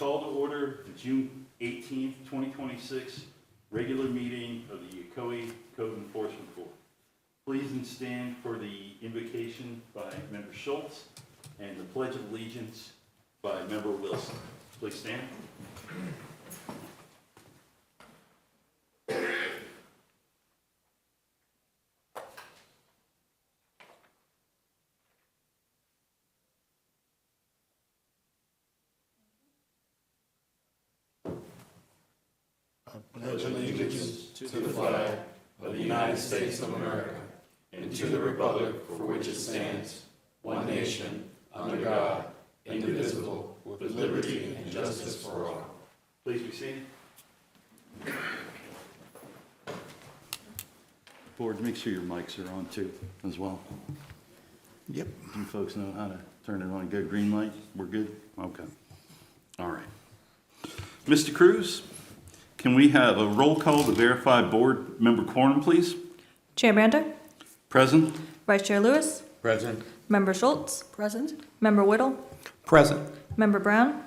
call to order the June 18th, 2026 regular meeting of the Ocoee Code Enforcement Board. Please stand for the invocation by Member Schultz and the Pledge of Allegiance by Member Wilson. Please stand. Pledge allegiance to the flag of the United States of America and to the republic for which it stands, one nation, under God, indivisible, with liberty and justice for all. Please be seated. Board, make sure your mics are on too, as well. Yep. You folks know how to turn it on. Good green light? We're good? Okay. All right. Mr. Cruz, can we have a roll call to verify board member quorum, please? Chair Brander, Present? Vice Chair Lewis, Present. Member Schultz, Present. Member Whittle, Present. Member Brown,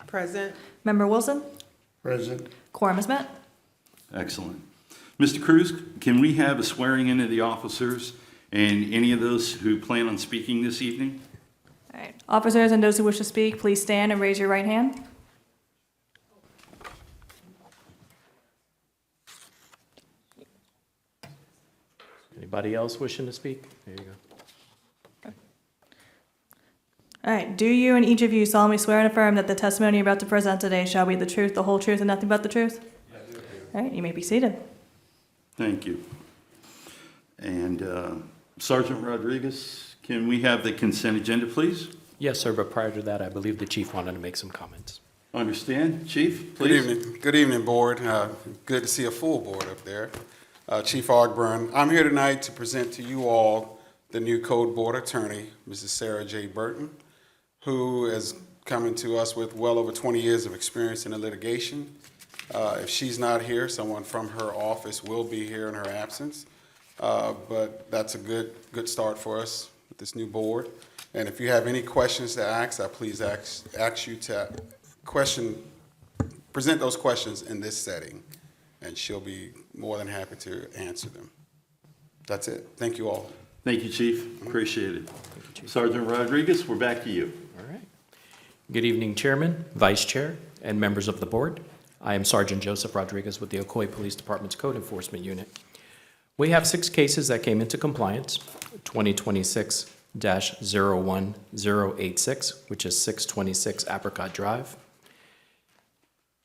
Present. Member Wilson. Present. Quorum is met. Excellent. Mr. Cruz, can we have a swearing in of the officers and any of those who plan on speaking this evening? All right. Officers and those who wish to speak, please stand and raise your right hand. Anybody else wishing to speak? There you go. All right. Do you and each of you solemnly swear and affirm that the testimony you're about to present today shall be the truth, the whole truth, and nothing but the truth? Yes, I do. All right. You may be seated. Thank you. And Sergeant Rodriguez, can we have the consent agenda, please? Yes, sir, but prior to that, I believe the chief wanted to make some comments. Understand. Chief, Good please. evening. Good evening, board. Good to see a full board up there. Chief Ogburn, I'm here tonight to present to you all the new code board attorney, Mrs. Sarah J. Burton, who is coming to us with well over 20 years of experience in the litigation. If she's not here, someone from her office will be here in her absence. But that's a good start for us with this new board. And if you have any questions to ask, I please ask you to present those questions in this setting, and she'll be more than happy to answer them. That's it. Thank you all. Thank you, Chief. Appreciate it. Sergeant Rodriguez, we're back to you. All right. Good evening, Chairman, Vice Chair, and members of the board. I am Sergeant Joseph Rodriguez with the Ocoee Police Department's Code Enforcement Unit. We have 6 cases that came into compliance, 2026-01086, which is 626 Apricot Drive,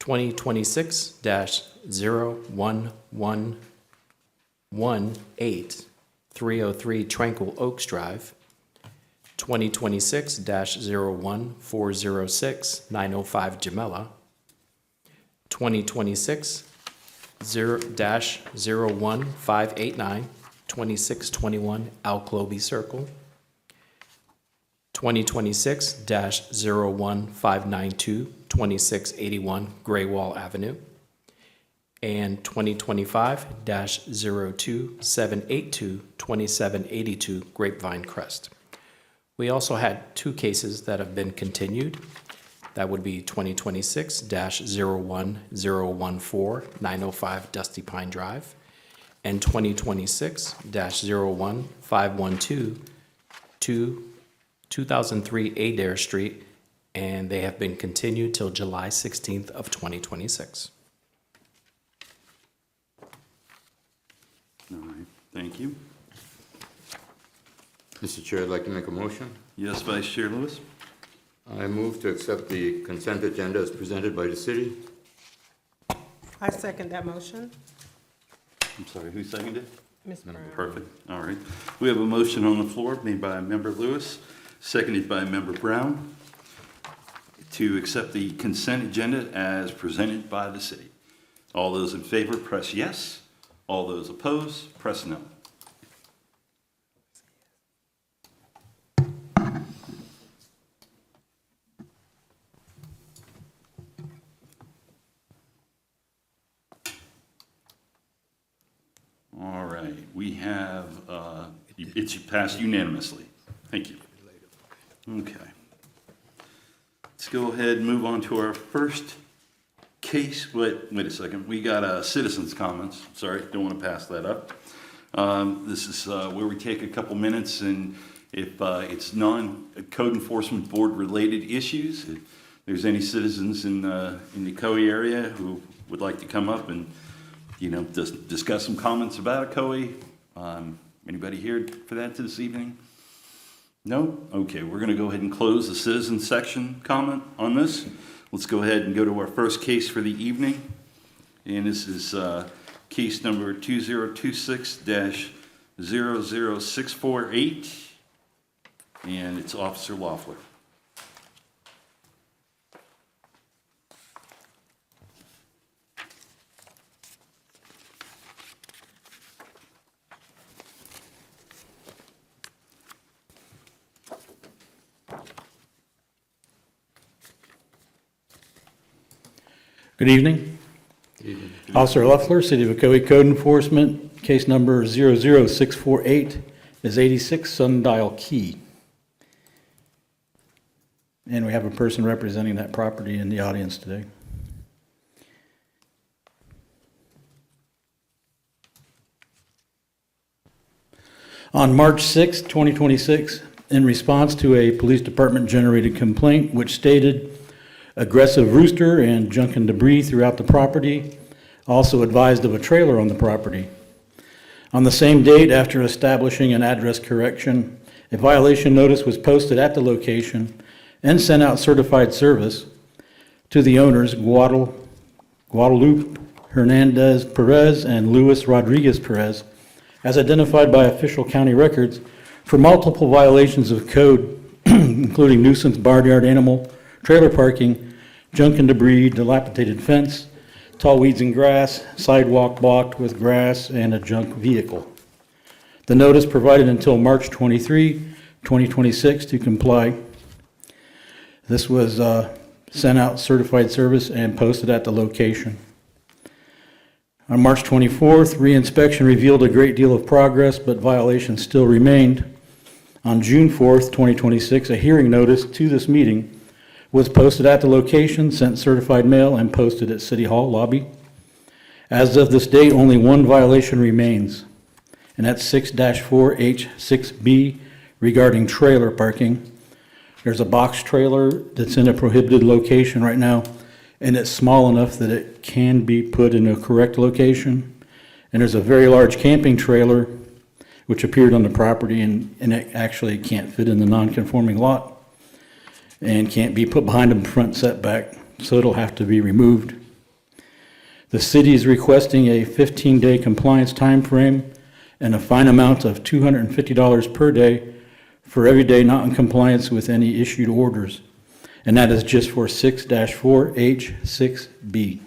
2026-01118, 303 Tranquil Oaks Drive, 2026-01406, 905 Jamela, 2026-01589, 2621 Alcloby Circle, 2026-01592, 2681 Gray Wall Avenue, and 2025-02782, 2782 Grapevine Crest. We also had 2 cases that have been continued. That would be 2026-01014, 905 Dusty Pine Drive, and 2026-01512, 2003 Adair Street, and they have been continued till July 16th of 2026. All right. Thank you. Mr. Chair, I'd like to make a motion. Yes, Vice Chair Lewis. I move to accept the consent agenda as presented by the city. I second that motion. I'm sorry, who seconded? Ms. Brown. Perfect. All right. We have a motion on the floor made by Member Lewis, seconded by Member Brown, to accept the consent agenda as presented by the city. All those in favor, press yes. All those opposed, press no. All right, we have, it's passed unanimously. Thank you. Okay. Let's go ahead and move on to our first case. Wait a second. We got citizens' comments. Sorry, don't want to pass that up. This is where we take a couple minutes, and if it's non-code enforcement board related issues, if there's any citizens in the Ocoee area who would like to come up and, discuss some comments about Ocoee. Anybody here for that this evening? No? Okay, we're going to go ahead and close the citizens section comment on this. Let's go ahead and go to our first case for the evening. And this is case number 2026-00648. And it's Officer Loeffler. Good evening. Officer Loeffler, City of Ocoee Code Enforcement, case number 00648 is 86 Sundial Key. And we have a person representing that property in the audience today. On March 6, 2026, in response to a police department generated complaint which stated aggressive rooster and junk and debris throughout the property, also advised of a trailer on the property. On the same date, after establishing an address correction, a violation notice was posted at the location and sent out certified service to the owners, Guadalupe Hernandez Perez and Luis Rodriguez Perez, as identified by official county records, for multiple violations of code, including nuisance, barnyard animal, trailer parking, junk and debris, dilapidated fence, tall weeds and grass, sidewalk blocked with grass, and a junk vehicle. The notice provided until March 23, 2026 to comply. This was sent out certified service and posted at the location. On March 24th, re-inspection revealed a great deal of progress, but violations still remained. On June 4th, 2026, a hearing notice to this meeting was posted at the location, sent certified mail, and posted at City Hall lobby. As of this date, only one violation remains, and that's 6-4H6B regarding trailer parking. There's a box trailer that's in a prohibited location right now, and it's small enough that it can be put in a correct location. And there's a very large camping trailer which appeared on the property, and it actually can't fit in the non-conforming lot and can't be put behind the front setback, so it'll have to be removed. The city is requesting a 15-day compliance time frame and a fine amount of $250 per day for every day not in compliance with any issued orders, and that is just for 6-4H6B.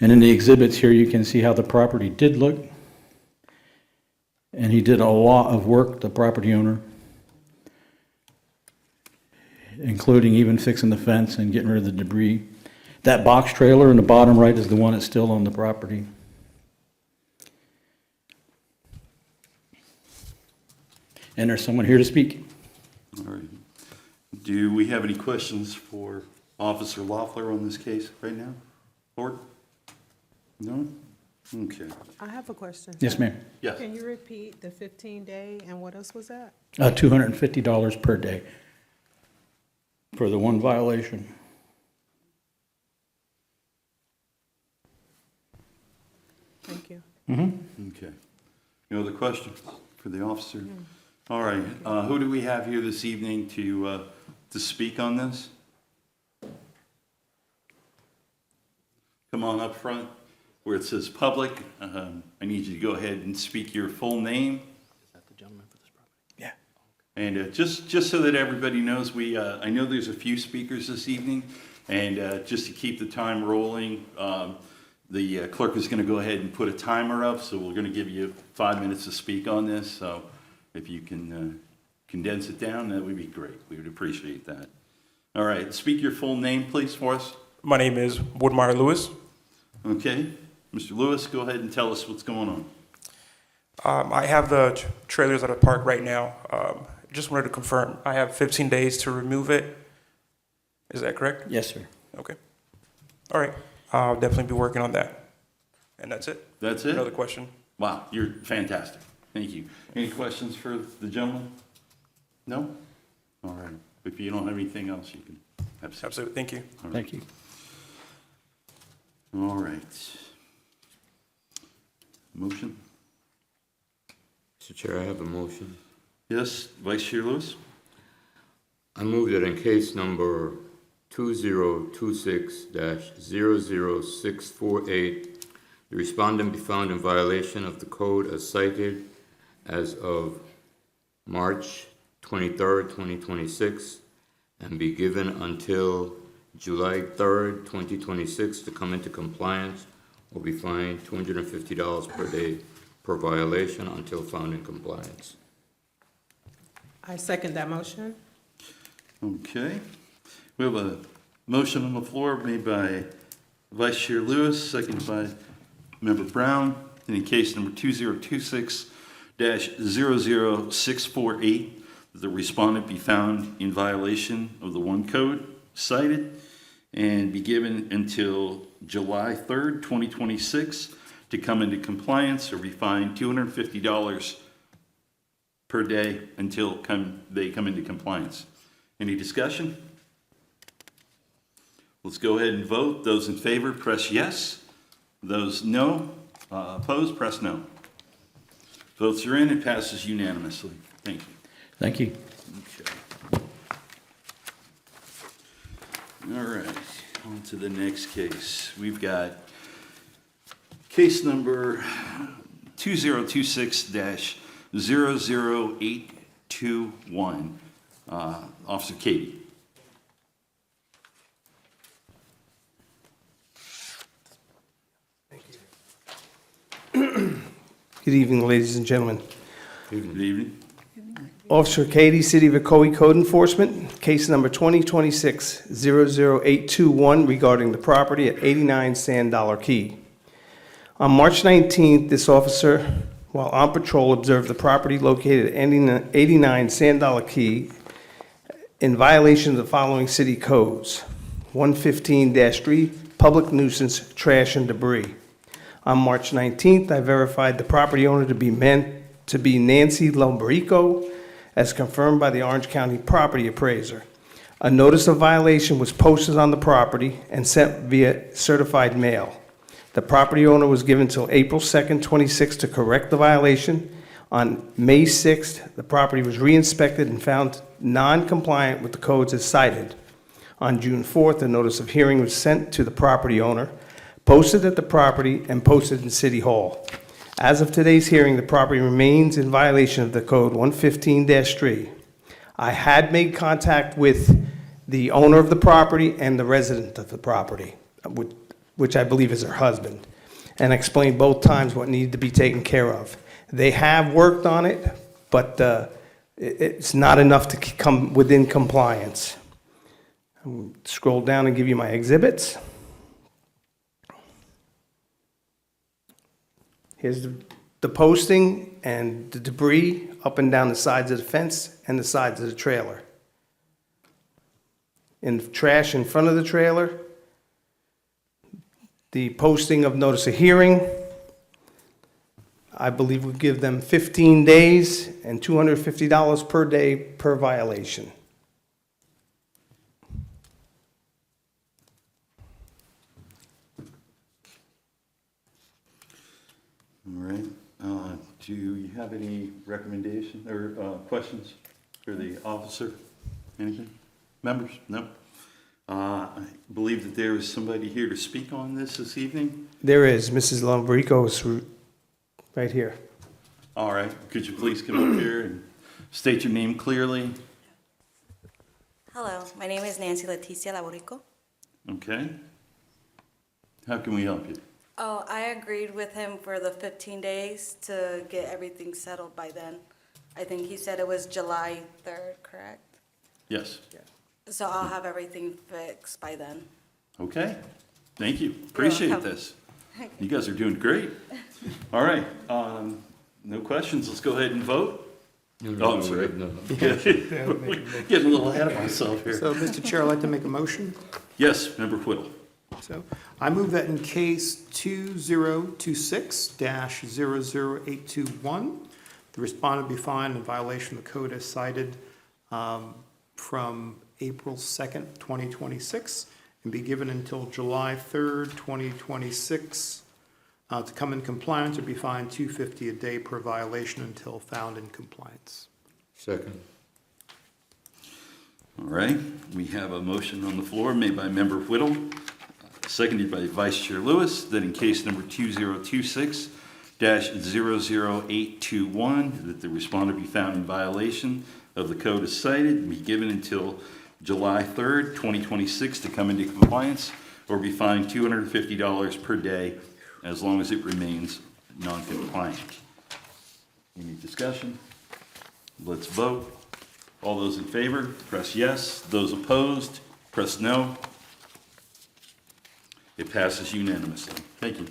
And in the exhibits here, you can see how the property did look, and he did a lot of work, the property owner, including even fixing the fence and getting rid of the debris. That box trailer in the bottom right is the one that's still on the property. And there's someone here to speak. All right. Do we have any questions for Officer Loeffler on this case right now? Board? No? Okay. I have a question. Yes, ma'am. Yes. Can you repeat the 15-day and what else was that? $250 per day for the one violation. Thank you. Okay. Any other questions for the officer? All right. Who do we have here this evening to speak on this? Come on up front where it says public. I need you to go ahead and speak your full name. Is that the gentleman for this property? Yeah. And just so that everybody knows, I know there's a few speakers this evening, and just to keep the time rolling, the clerk is going to go ahead and put a timer up, so we're going to give you 5 minutes to speak on this. So if you can condense it down, that would be great. We would appreciate that. All right, speak your full name, please, for us. My name is Woodmeyer Lewis. Okay, Mr. Lewis, go ahead and tell us what's going on. I have the trailers at a park right now. Just wanted to confirm, I have 15 days to remove it. Is that correct? Yes, sir. Okay. All right. I'll definitely be working on that. And that's it. That's it? Another question? Wow, you're fantastic. Thank you. Any questions for the gentleman? No? All right. If you don't have anything else, you can have a seat. Absolutely. Thank you. All right. Thank you. All right. Motion? Mr. Chair, I have a motion. Yes, Vice Chair Lewis? I move that in case number 2026-00648, the respondent be found in violation of the code as cited as of March 23rd, 2026, and be given until July 3rd, 2026 to come into compliance, or be fined $250 per day per violation until found in compliance. I second that motion. Okay. We have a motion on the floor made by Vice Chair Lewis, seconded by Member Brown. In case number 2026-00648, that the respondent be found in violation of the one code cited and be given until July 3rd, 2026 to come into compliance, or be fined $250 per day until they come into compliance. Any discussion? Let's go ahead and vote. Those in favor, press yes. Those no, opposed, press no. Votes are in. It passes unanimously. Thank you. Thank you. Okay. All right, on to the next case. We've got case number 2026-00821. Officer Katie. Good evening, ladies and gentlemen. Good evening. Officer Katie, City of Ocoee Code Enforcement, case number 2026-00821 regarding the property at 89 Sand Dollar Key. On March 19th, this officer, while on patrol, observed the property located at 89 Sand Dollar Key in violation of the following city codes: 115-3, public nuisance, trash and debris. On March 19th, I verified the property owner to be Nancy Lombrico, as confirmed by the Orange County property appraiser. A notice of violation was posted on the property and sent via certified mail. The property owner was given till April 2nd, 26 to correct the violation. On May 6th, the property was re-inspected and found non-compliant with the codes as cited. On June 4th, a notice of hearing was sent to the property owner, posted at the property, and posted in City Hall. As of today's hearing, the property remains in violation of the code 115-3. I had made contact with the owner of the property and the resident of the property, which I believe is her husband, and explained both times what needed to be taken care of. They have worked on it, but it's not enough to come within compliance. I'll scroll down and give you my exhibits. Here's the posting and the debris up and down the sides of the fence and the sides of the trailer. In the trash in front of the trailer, the posting of notice of hearing, I believe would give them 15 days and $250 per day per violation. All right. Do you have any recommendation or questions for the officer? Anything? Members? No? I believe that there is somebody here to speak on this evening. There is, Mrs. Lombrico is right here. All right. Could you please come up here and state your name clearly? Hello, my name is Nancy Leticia Laborico. Okay. How can we help you? Oh, I agreed with him for the 15 days to get everything settled by then. I think he said it was July 3rd, correct? Yes. So I'll have everything fixed by then. Okay. Thank you. Appreciate welcome. this. You guys are doing great. All right. No questions. Let's go ahead and vote. Oh, I'm sorry. Getting a little ahead of myself here. So, Mr. Chair, I'd like to make a motion. Yes, Member Whittle. So, I move that in case 2026-00821, the respondent be fined in violation of the code as cited from April 2nd, 2026, and be given until July 3rd, 2026, to come in compliance or be fined $250 a day per violation until found in compliance. Second. All right, we have a motion on the floor made by Member Whittle, seconded by Vice Chair Lewis, that in case number 2026-00821, that the respondent be found in violation of the code as cited and be given until July 3rd, 2026 to come into compliance or be fined $250 per day as long as it remains non-compliant. Any discussion? Let's vote. All those in favor, press yes. Those opposed, press no. It passes unanimously. Thank you.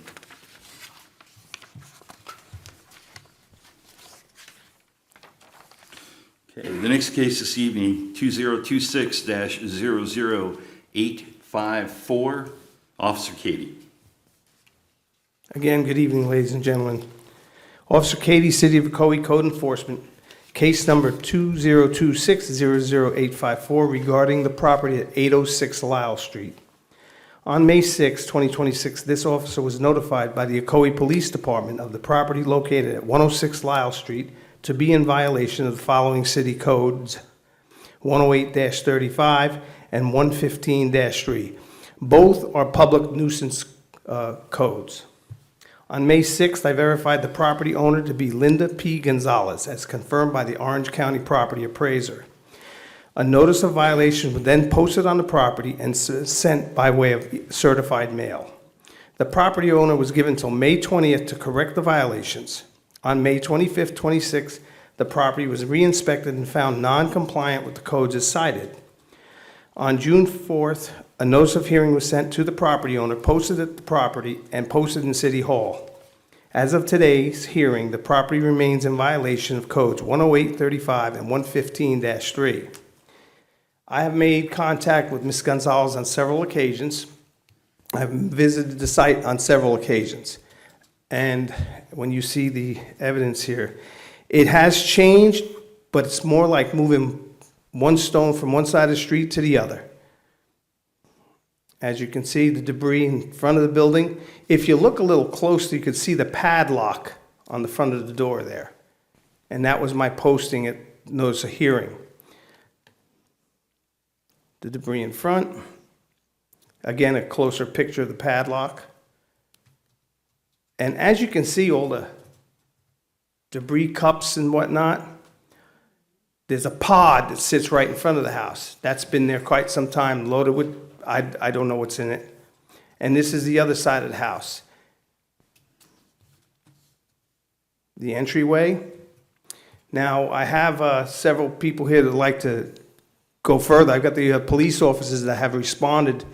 Okay, the next case this evening, 2026-00854, Officer Katie. Again, good evening, ladies and gentlemen. Officer Katie, City of Ocoee Code Enforcement, case number 2026-00854 regarding the property at 806 Lyle Street. On May 6, 2026, this officer was notified by the Ocoee Police Department of the property located at 106 Lyle Street to be in violation of the following city codes, 108-35 and 115-3. Both are public nuisance codes. On May 6th, I verified the property owner to be Linda P. Gonzalez, as confirmed by the Orange County property appraiser. A notice of violation was then posted on the property and sent by way of certified mail. The property owner was given until May 20th to correct the violations. On May 25th, 26th, the property was re-inspected and found non-compliant with the codes as cited. On June 4th, a notice of hearing was sent to the property owner, posted at the property, and posted in City Hall. As of today's hearing, the property remains in violation of codes 108-35 and 115-3. I have made contact with Ms. Gonzalez on several occasions. I've visited the site on several occasions. And when you see the evidence here, it has changed, but it's more like moving one stone from one side of the street to the other. As you can see, the debris in front of the building. If you look a little closer, you can see the padlock on the front of the door there. And that was my posting at notice of hearing. The debris in front. Again, a closer picture of the padlock. And as you can see, all the debris cups and whatnot, there's a pod that sits right in front of the house. That's been there quite some time, loaded with, I don't know what's in it. And this is the other side of the house. The entryway. Now, I have several people here that like to go further. I've got the police officers that have responded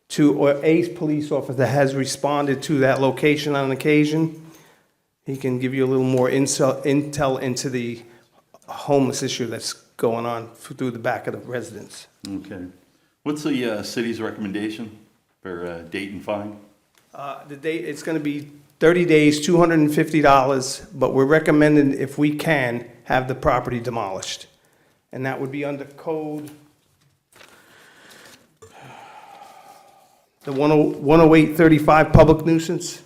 to, or a police officer that has responded to that location on occasion. He can give you a little more intel into the homeless issue that's going on through the back of the residence. Okay. What's the city's recommendation for date and fine? The date, it's going to be 30 days, $250, but we're recommending, if we can, have the property demolished. And that would be under code, the 108-35 public nuisance.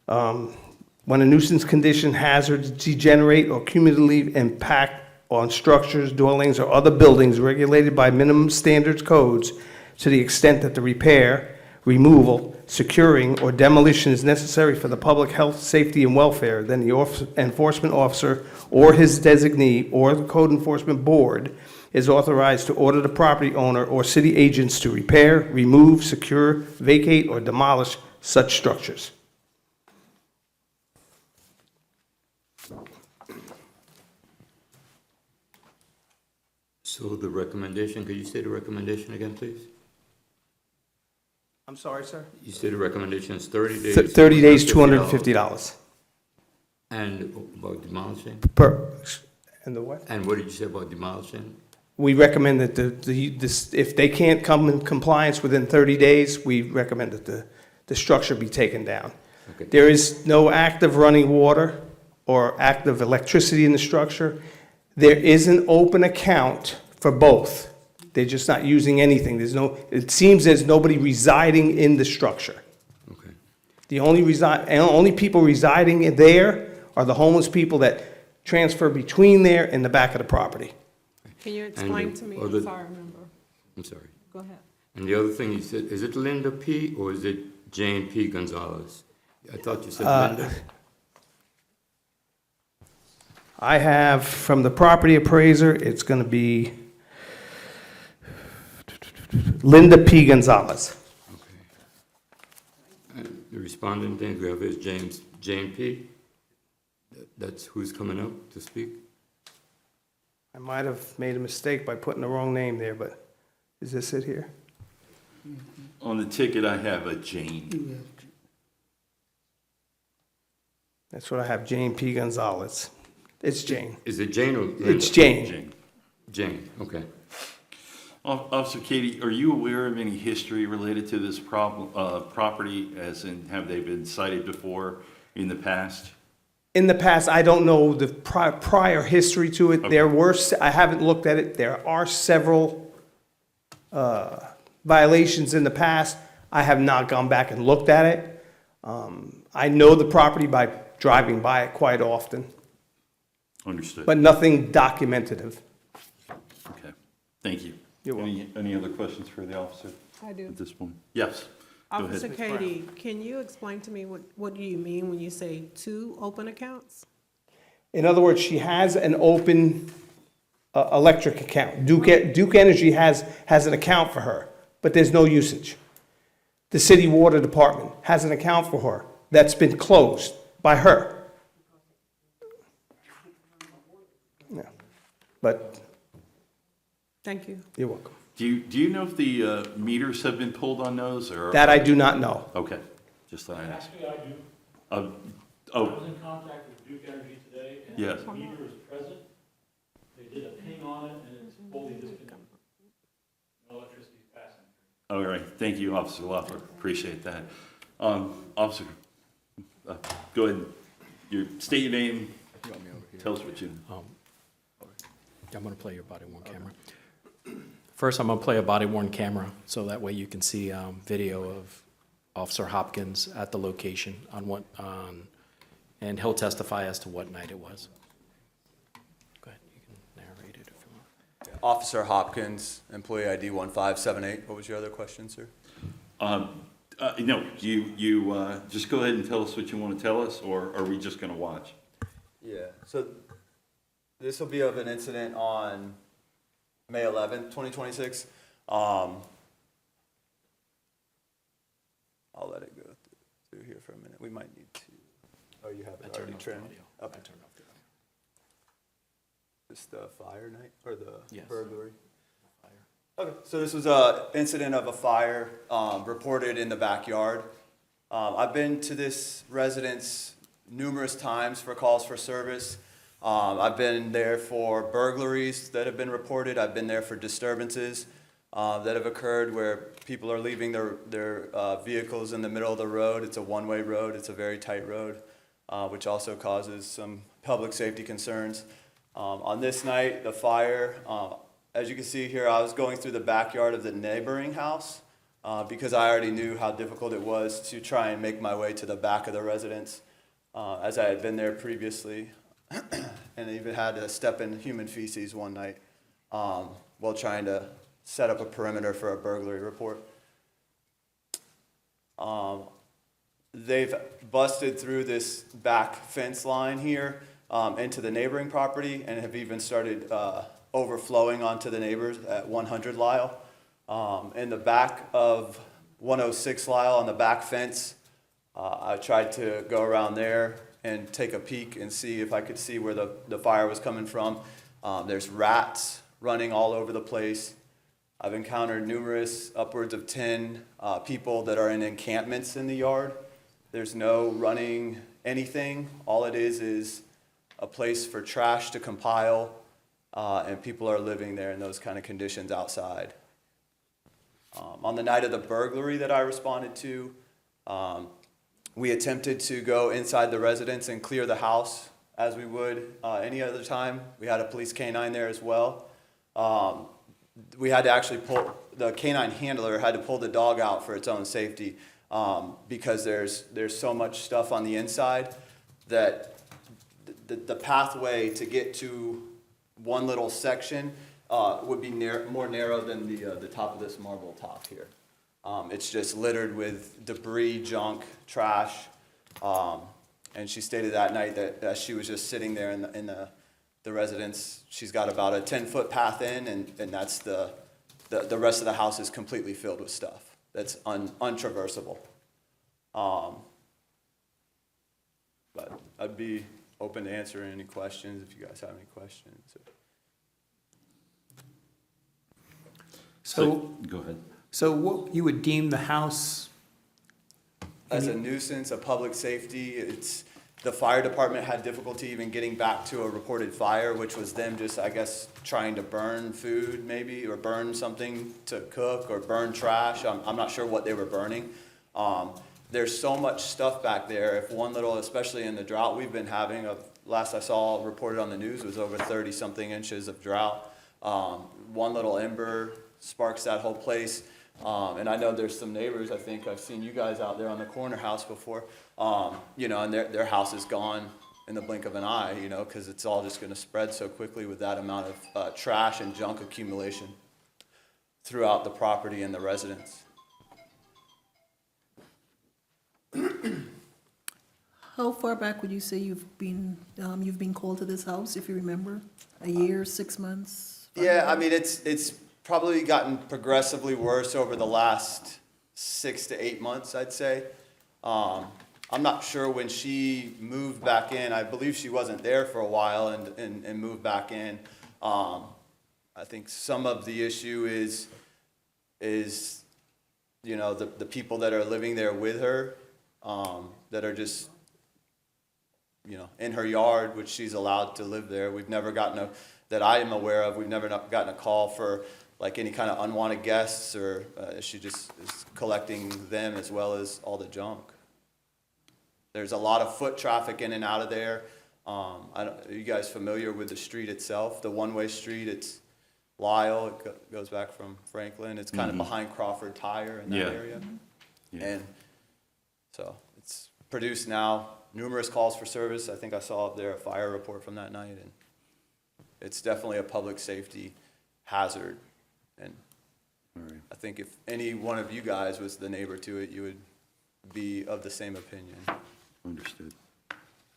When a nuisance condition, hazards degenerate or cumulatively impact on structures, dwellings, or other buildings regulated by minimum standards codes to the extent that the repair, removal, securing, or demolition is necessary for the public health, safety, and welfare, then the enforcement officer or his designee or the code enforcement board is authorized to order the property owner or city agents to repair, remove, secure, vacate, or demolish such structures. So the recommendation, could you say the recommendation again, please? I'm sorry, sir? You said the recommendation is 30 days? 30 days, $250. And about demolishing? And the what? And what did you say about demolishing? We recommend that if they can't come in compliance within 30 days, we recommend that the structure be taken down. Okay. There is no active running water or active electricity in the structure. There is an open account for both. They're just not using anything. It seems there's nobody residing in the structure. Okay. The only people residing there are the homeless people that transfer between there and the back of the property. Can you explain the to me, other- if I remember? I'm sorry. Go ahead. And the other thing you said, is it Linda P. or is it Jane P. Gonzalez? I thought you said Linda. I have, from the property appraiser, it's going to be Linda P. Gonzalez. And the respondent then we have is Jane P. That's who's coming up to speak? I might have made a mistake by putting the wrong name there, but is this it here? On the ticket, I have a Jane. That's what I have, Jane P. Gonzalez. It's Jane. Is it Jane or Linda? It's Jane. Jane. Jane, okay. Officer Katie, are you aware of any history related to this property, as in, have they been cited before in the past? In the past, I don't know the prior history to it. Okay. I haven't looked at it. There are several violations in the past. I have not gone back and looked at it. I know the property by driving by it quite often, Understood. but nothing documentative. Okay, thank you. You're welcome. Any other questions for the officer I do. at this point? Yes. Go ahead. Officer Katie, can you explain to me what do you mean when you say 2 open accounts? In other words, she has an open electric account. Duke Energy has an account for her, but there's no usage. The city water department has an account for her that's been closed by her. Yeah. But Thank you. you're welcome. Do you know if the meters have been pulled on those, or? That I do not know. Okay, just thought I'd ask. Actually, I do. I Oh, was in contact with Duke Energy today, and Yes. the meter is present. They did a ping on it, and it's fully disconnected. No electricity is passing. all right, thank you, Officer Loeffler, appreciate that. Officer, go ahead, state your name, tell us what you. I'm going to play your body-worn camera. First, I'm going to play a body-worn camera, so that way you can see video of Officer Hopkins at the location and he'll testify as to what night it was. Go ahead, you can narrate it if you want. Officer Hopkins, employee ID 1578. What was your other question, sir? No, you just go ahead and tell us what you want to tell us, or are we just going to watch? Yeah, so this will be of an incident on May 11th, 2026. I'll let it go through here for a minute. We might need to. Oh, you have I it turned already off the trimmed? audio. Okay. I turned off the audio. Just the fire night, or the Yes. burglary? Fire. Okay, so this was a incident of a fire reported in the backyard. I've been to this residence numerous times for calls for service. I've been there for burglaries that have been reported. I've been there for disturbances that have occurred where people are leaving their vehicles in the middle of the road. It's a one-way road. It's a very tight road, which also causes some public safety concerns. On this night, the fire, as you can see here, I was going through the backyard of the neighboring house because I already knew how difficult it was to try and make my way to the back of the residence, as I had been there previously. And even had to step in human feces one night while trying to set up a perimeter for a burglary report. They've busted through this back fence line here into the neighboring property and have even started overflowing onto the neighbors at 100 Lyle. In the back of 106 Lyle on the back fence, I tried to go around there and take a peek and see if I could see where the fire was coming from. There's rats running all over the place. I've encountered upwards of 10 people that are in encampments in the yard. There's no running anything. All it is a place for trash to compile, and people are living there in those kind of conditions outside. On the night of the burglary that I responded to, we attempted to go inside the residence and clear the house as we would any other time. We had a police canine there as well. We had to actually the canine handler had to pull the dog out for its own safety because there's so much stuff on the inside that the pathway to get to one little section would be more narrow than the top of this marble top here. It's just littered with debris, junk, trash. And she stated that night that as she was just sitting there in the residence, she's got about a 10-foot path in, and that's the rest of the house is completely filled with stuff that's untraversable. But I'd be open to answering any questions if you guys have any questions. So, Go ahead. so what you would deem the house? As a nuisance, a public safety, the fire department had difficulty even getting back to a reported fire, which was them just, I guess, trying to burn food maybe, or burn something to cook, or burn trash. I'm not sure what they were burning. There's so much stuff back there. If one little, especially in the drought we've been having, last I saw reported on the news was over 30-something inches of drought. One little ember sparks that whole place. And I know there's some neighbors, I think I've seen you guys out there on the corner house before, and their house is gone in the blink of an eye, because it's all just going to spread so quickly with that amount of trash and junk accumulation throughout the property and the residence. How far back would you say you've been called to this house, if you remember? A year, 6 months? Yeah, I mean, it's probably gotten progressively worse over the last 6 to 8 months, I'd say. I'm not sure when she moved back in. I believe she wasn't there for a while and moved back in. I think some of the issue is the people that are living there with her, that are just, in her yard, which she's allowed to live there. We've never gotten that I am aware of, we've never gotten a call for like any kind of unwanted guests, or she just is collecting them as well as all the junk. There's a lot of foot traffic in and out of there. Are you guys familiar with the street itself? The one-way street, it's Lyle, it goes back from Franklin. It's kind of behind Crawford Tire in that area. Yeah. And so it's produced now numerous calls for service. I think I saw up there a fire report from that night, and it's definitely a public safety hazard. And I think if any one of you guys was the neighbor to it, you would be of the same opinion. Understood.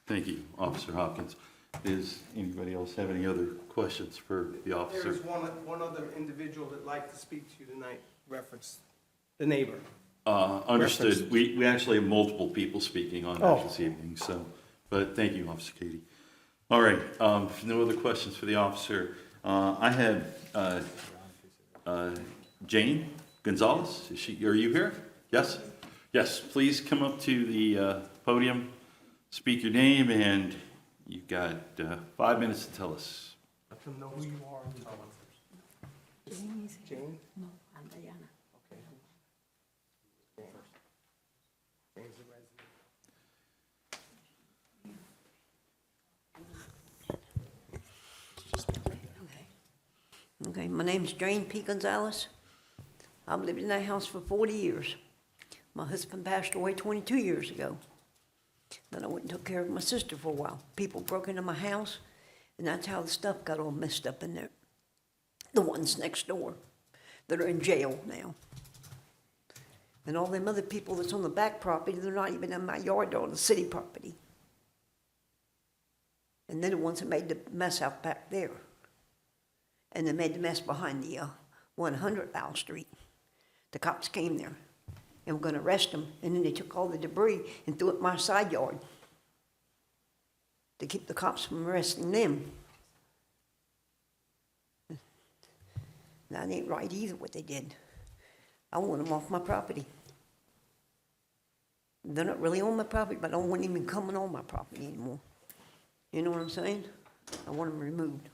Thank you, Officer Hopkins. Does anybody else have any other questions for the officer? There's one other individual that'd like to speak to you tonight, reference the neighbor. Understood. We actually have multiple people speaking on Oh. that this evening, so, but thank you, Officer Katie. All right, if no other questions for the officer, I have Jane Gonzalez. Are you here? Yes? Yes, please come up to the podium, speak your name, and you've got 5 minutes to tell us. Let them know who you are and tell them first. Jane? No, I'm Diana. Okay. Jane's the resident. Okay, my name's Jane P. Gonzalez. I've lived in that house for 40 years. My husband passed away 22 years ago. Then I went and took care of my sister for a while. People broke into my house, and that's how the stuff got all messed up in there. The ones next door that are in jail now. And all them other people that's on the back property, they're not even in my yard, they're on the city property. And they're the ones that made the mess out back there. And they made the mess behind the 100 Val Street. The cops came there and were going to arrest them, and then they took all the debris and threw it in my side yard to keep the cops from arresting them. That ain't right either, what they did. I want them off my property. They're not really on my property, but I don't want them even coming on my property anymore. You know what I'm saying? I want them removed.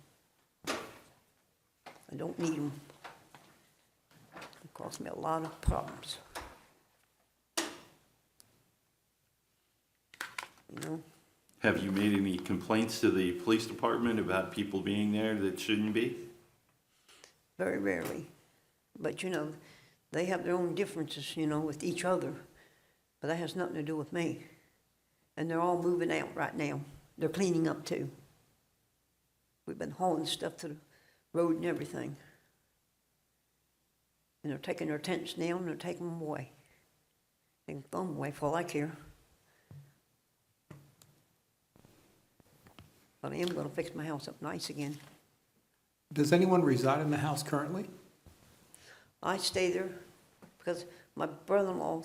I don't need them. It caused me a lot of problems. You know? Have you made any complaints to the police department about people being there that shouldn't be? Very rarely. But, you know, they have their own differences, you know, with each other. But that has nothing to do with me. And they're all moving out right now. They're cleaning up too. We've been hauling stuff to the road and everything. And they're taking their tents down and they're taking them away. They can throw them away for all I care. But I am gonna fix my house up nice again. Does anyone reside in the house currently? I stay there because my brother-in-law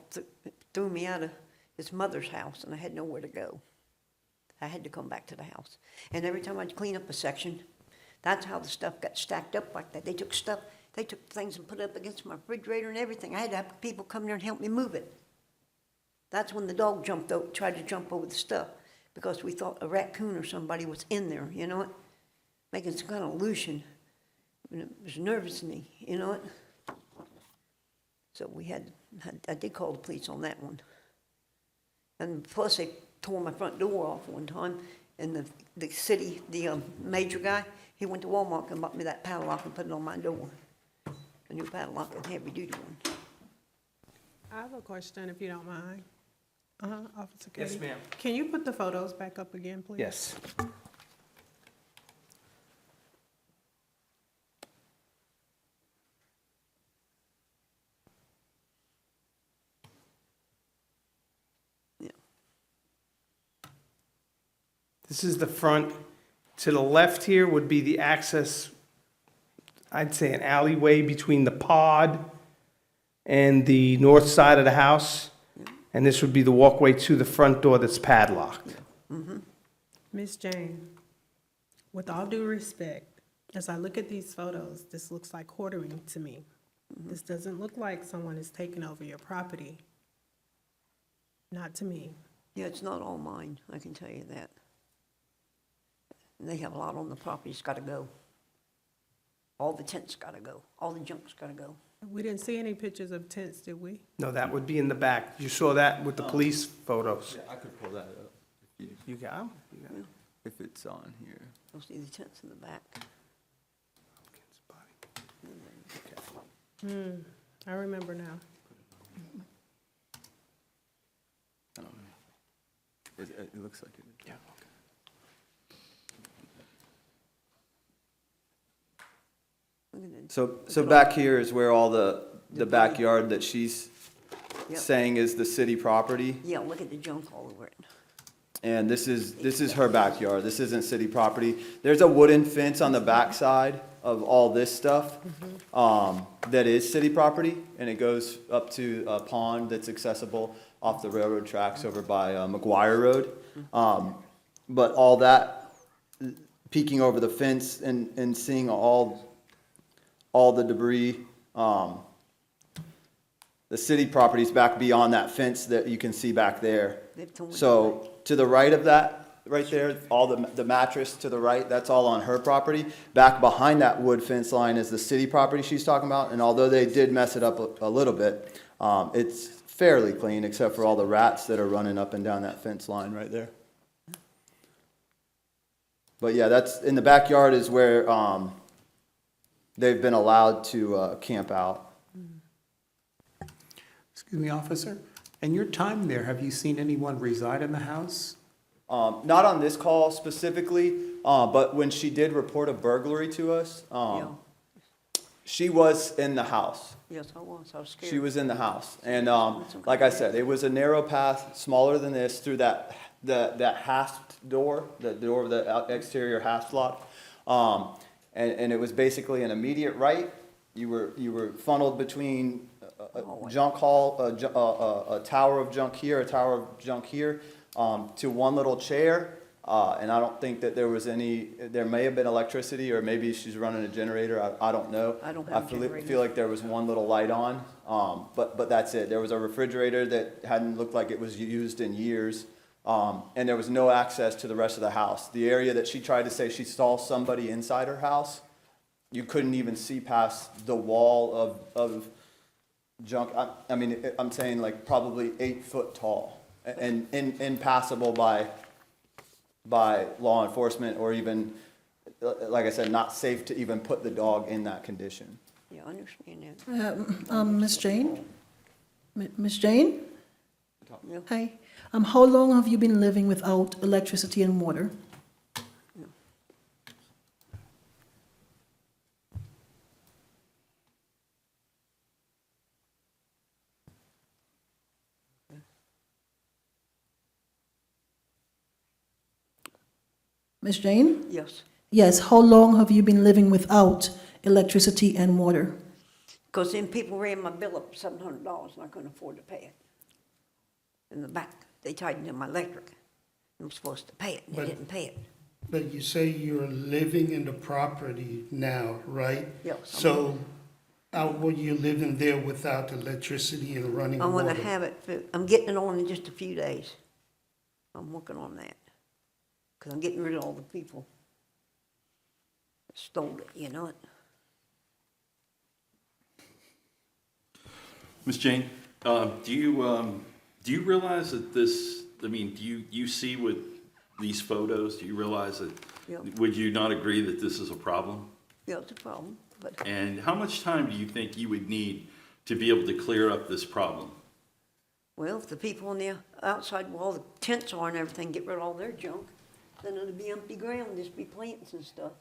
threw me out of his mother's house and I had nowhere to go. I had to come back to the house. And every time I'd clean up a section, that's how the stuff got stacked up like that. They took things and put it up against my refrigerator and everything. I had to have people come there and help me move it. That's when the dog tried to jump over the stuff because we thought a raccoon or somebody was in there, you know it? Making some kind of illusion. And it was nervous to me, you know it? So I did call the police on that one. And plus they tore my front door off one time, and the major guy, he went to Walmart and bought me that padlock and put it on my door. A new padlock, a heavy duty one. I have a question, if you don't mind. Officer Yes, Katie. ma'am. Can you put the photos back up again, please? Yes. This is the front. To the left here would be the access, I'd say an alleyway between the pod and the north side of the house. And this would be the walkway to the front door that's padlocked. Miss Jane, with all due respect, as I look at these photos, this looks like hoarding to me. This doesn't look like someone is taking over your property. Not to me. Yeah, it's not all mine, I can tell you that. And they have a lot on the property, it's gotta go. All the tents gotta go, all the junk's gotta go. We didn't see any pictures of tents, did we? No, that would be in the back. You saw that with the police photos. I could pull that up You got 'em? You got 'em? if it's on here. You'll see the tents in the back. I remember now. It looks like it. Yeah. Look at that. So back here is where all the backyard that she's Yep. saying is the city property. Yeah, look at the junk all over it. And this is her backyard. This isn't city property. There's a wooden fence on the backside of all this stuff, that is city property, and it goes up to a pond that's accessible off the railroad tracks over by McGuire Road. But all that, peeking over the fence and seeing all the debris, the city property's back beyond that fence that you can see back there. They've torn it So to the right of that, right there, all the mattress to the right, that's all on her property. Back behind that wood fence line is the city property she's talking about, and although they did mess it up a little bit, it's fairly clean except for all the rats that are running up and down that fence line right there. But yeah, that's, in the backyard is where, they've been allowed to, camp out. Excuse me, officer. In your time there, have you seen anyone reside in the house? Not on this call specifically, but when she did report a burglary to us, Yeah. she was in the house. Yes, I was scared. She was in the house. And like I said, it was a narrow path, smaller than this, through that hasped door, the door of the exterior hasp lock. And it was basically an immediate right. You were funneled between a junk haul, a tower of junk here, a tower of junk here, to one little chair. And I don't think that there was there may have been electricity, or maybe she's running a generator, I don't know. I don't have a generator. feel like there was one little light on, but that's it. There was a refrigerator that hadn't looked like it was used in years. And there was no access to the rest of the house. The area that she tried to say she saw somebody inside her house, you couldn't even see past the wall of junk. I mean, I'm saying like probably 8 foot tall and impassable by law enforcement, or even, like I said, not safe to even put the dog in that condition. Yeah, I understand that. Ms. Jane? Ms. Jane? Yeah. Hi. How long have you been living without electricity and water? Ms. Jane? Yes, Yes, how long have you been living without electricity and water? because then people ran my bill up $700 and I couldn't afford to pay it. In the back, they tightened in my electric. I'm supposed to pay it, and they didn't pay it. But you say you're living in the property now, right? Yes. So how will you living there without electricity and running I'm water? gonna have it, I'm getting it on in just a few days. I'm working on that. Because I'm getting rid of all the people that stole it, you know it? Ms. Jane, do you realize that this, I mean, do you see with these photos, do you realize that, Yeah. would you not agree that this is a problem? Yeah, it's a problem, but And how much time do you think you would need to be able to clear up this problem? well, if the people on the outside where all the tents are and everything get rid of all their junk, then it'll be empty ground, just be plants and stuff.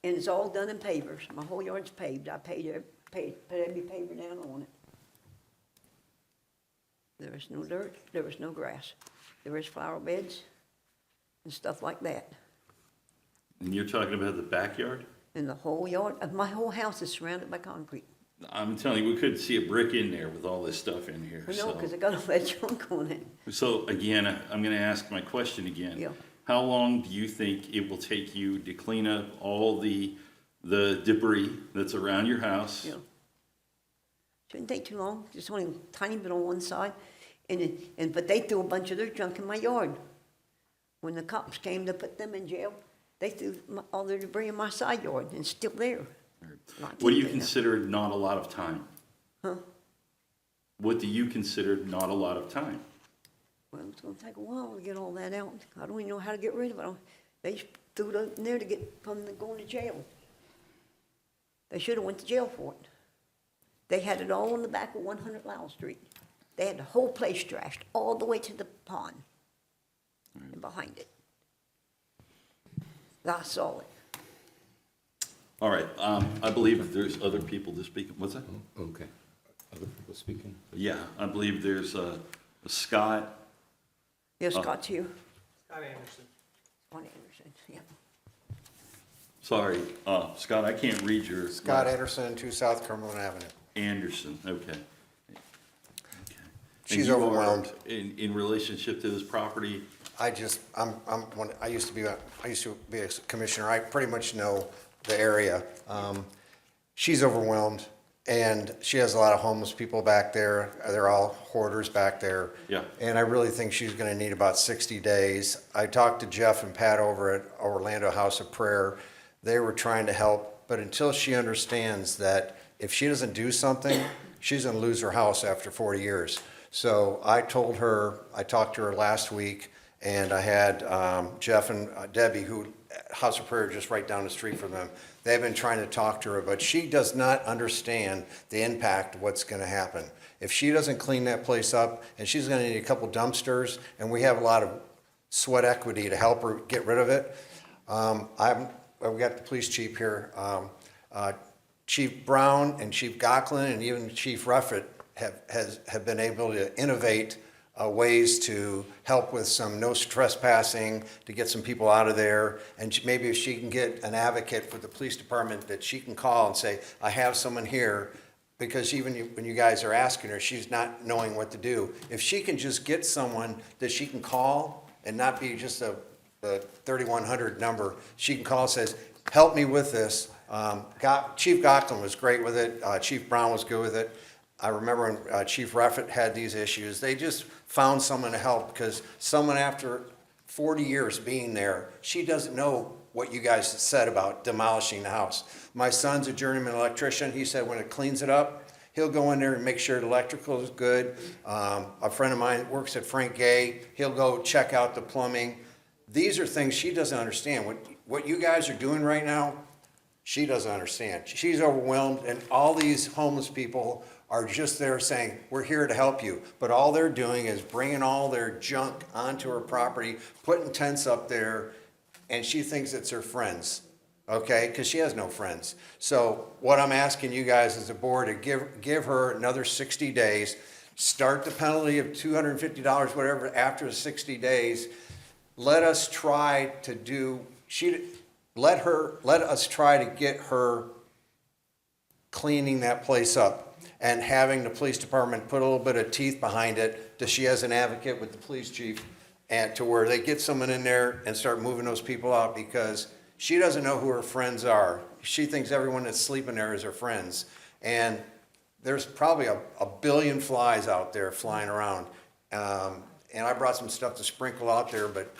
And it's all done in pavers. My whole yard's paved. I put every paver down on it. There is no dirt, there is no grass. There is flower beds and stuff like that. And you're talking about the backyard? And the whole yard, my whole house is surrounded by concrete. I'm telling you, we couldn't see a brick in there with all this stuff in here, I know, so. because I got all that junk on it. So again, I'm gonna ask my question again. Yeah. How long do you think it will take you to clean up all the debris that's around your house? Yeah. Shouldn't take too long, just only a tiny bit on one side. But they threw a bunch of their junk in my yard. When the cops came to put them in jail, they threw all their debris in my side yard, and it's still there. What do you consider not a lot of time? Huh? What do you consider not a lot of time? Well, it's gonna take a while to get all that out. I don't even know how to get rid of it. They just threw it in there to get from going to jail. They should have went to jail for it. They had it all in the back of 100 Lowell Street. They had the whole place trashed, all the way to the pond and behind it. I saw it. All right, I believe there's other people to speak. What's that? Okay. Other people speaking? Yeah, I believe there's Scott. Yes, Scott's here. Scott Anderson, yeah. Sorry, Scott, I can't read your. Scott Anderson, 2 South Cumberland Avenue. Anderson, okay. She's And you are overwhelmed. In relationship to this property, I used to be a commissioner. I pretty much know the area. She's overwhelmed, and she has a lot of homeless people back there. They're all hoarders back there. Yeah. And I really think she's gonna need about 60 days. I talked to Jeff and Pat over at Orlando House of Prayer. They were trying to help, but until she understands that if she doesn't do something, she's gonna lose her house after 40 years. So I told her, I talked to her last week, and I had Jeff and Debbie, who, House of Prayer, just right down the street from them. They've been trying to talk to her, but she does not understand the impact of what's gonna happen. If she doesn't clean that place up, and she's gonna need a couple dumpsters, and we have a lot of sweat equity to help her get rid of it. We got the police chief here. Chief Brown and Chief Gocklin and even Chief Ruffett have been able to innovate ways to help with some no trespassing, to get some people out of there. And maybe if she can get an advocate for the police department that she can call and say, I have someone here, because even when you guys are asking her, she's not knowing what to do. If she can just get someone that she can call and not be just a 3100 number, she can call and says, help me with this. Chief Gocklin was great with it. Chief Brown was good with it. I remember when Chief Reffett had these issues, they just found someone to help, because someone after 40 years being there, she doesn't know what you guys said about demolishing the house. My son's a journeyman electrician. He said when it cleans it up, he'll go in there and make sure the electrical is good. A friend of mine works at Frank Gay. He'll go check out the plumbing. These are things she doesn't understand. What you guys are doing right now, she doesn't understand. She's overwhelmed, and all these homeless people are just there saying, we're here to help you. But all they're doing is bringing all their junk onto her property, putting tents up there, and she thinks it's her friends, okay? Because she has no friends. So what I'm asking you guys as a board to give her another 60 days, start the penalty of $250, whatever, after the 60 days. Let us try to do, let us try to get her cleaning that place up and having the police department put a little bit of teeth behind it, that she has an advocate with the police chief, and to where they get someone in there and start moving those people out, because she doesn't know who her friends are. She thinks everyone that's sleeping there is her friends. And there's probably a billion flies out there flying around. And I brought some stuff to sprinkle out there, but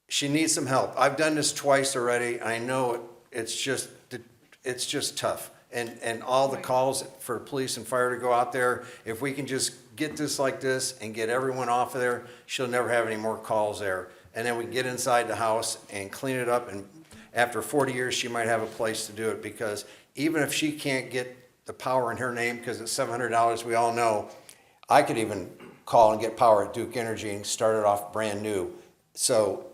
she needs some help. I've done this twice already. I know it's just tough. And all the calls for police and fire to go out there, if we can just get this like this and get everyone off of there, she'll never have any more calls there. And then we can get inside the house and clean it up, and after 40 years, she might have a place to do it, because even if she can't get the power in her name, because it's $700, we all know, I could even call and get power at Duke Energy and start it off brand new. So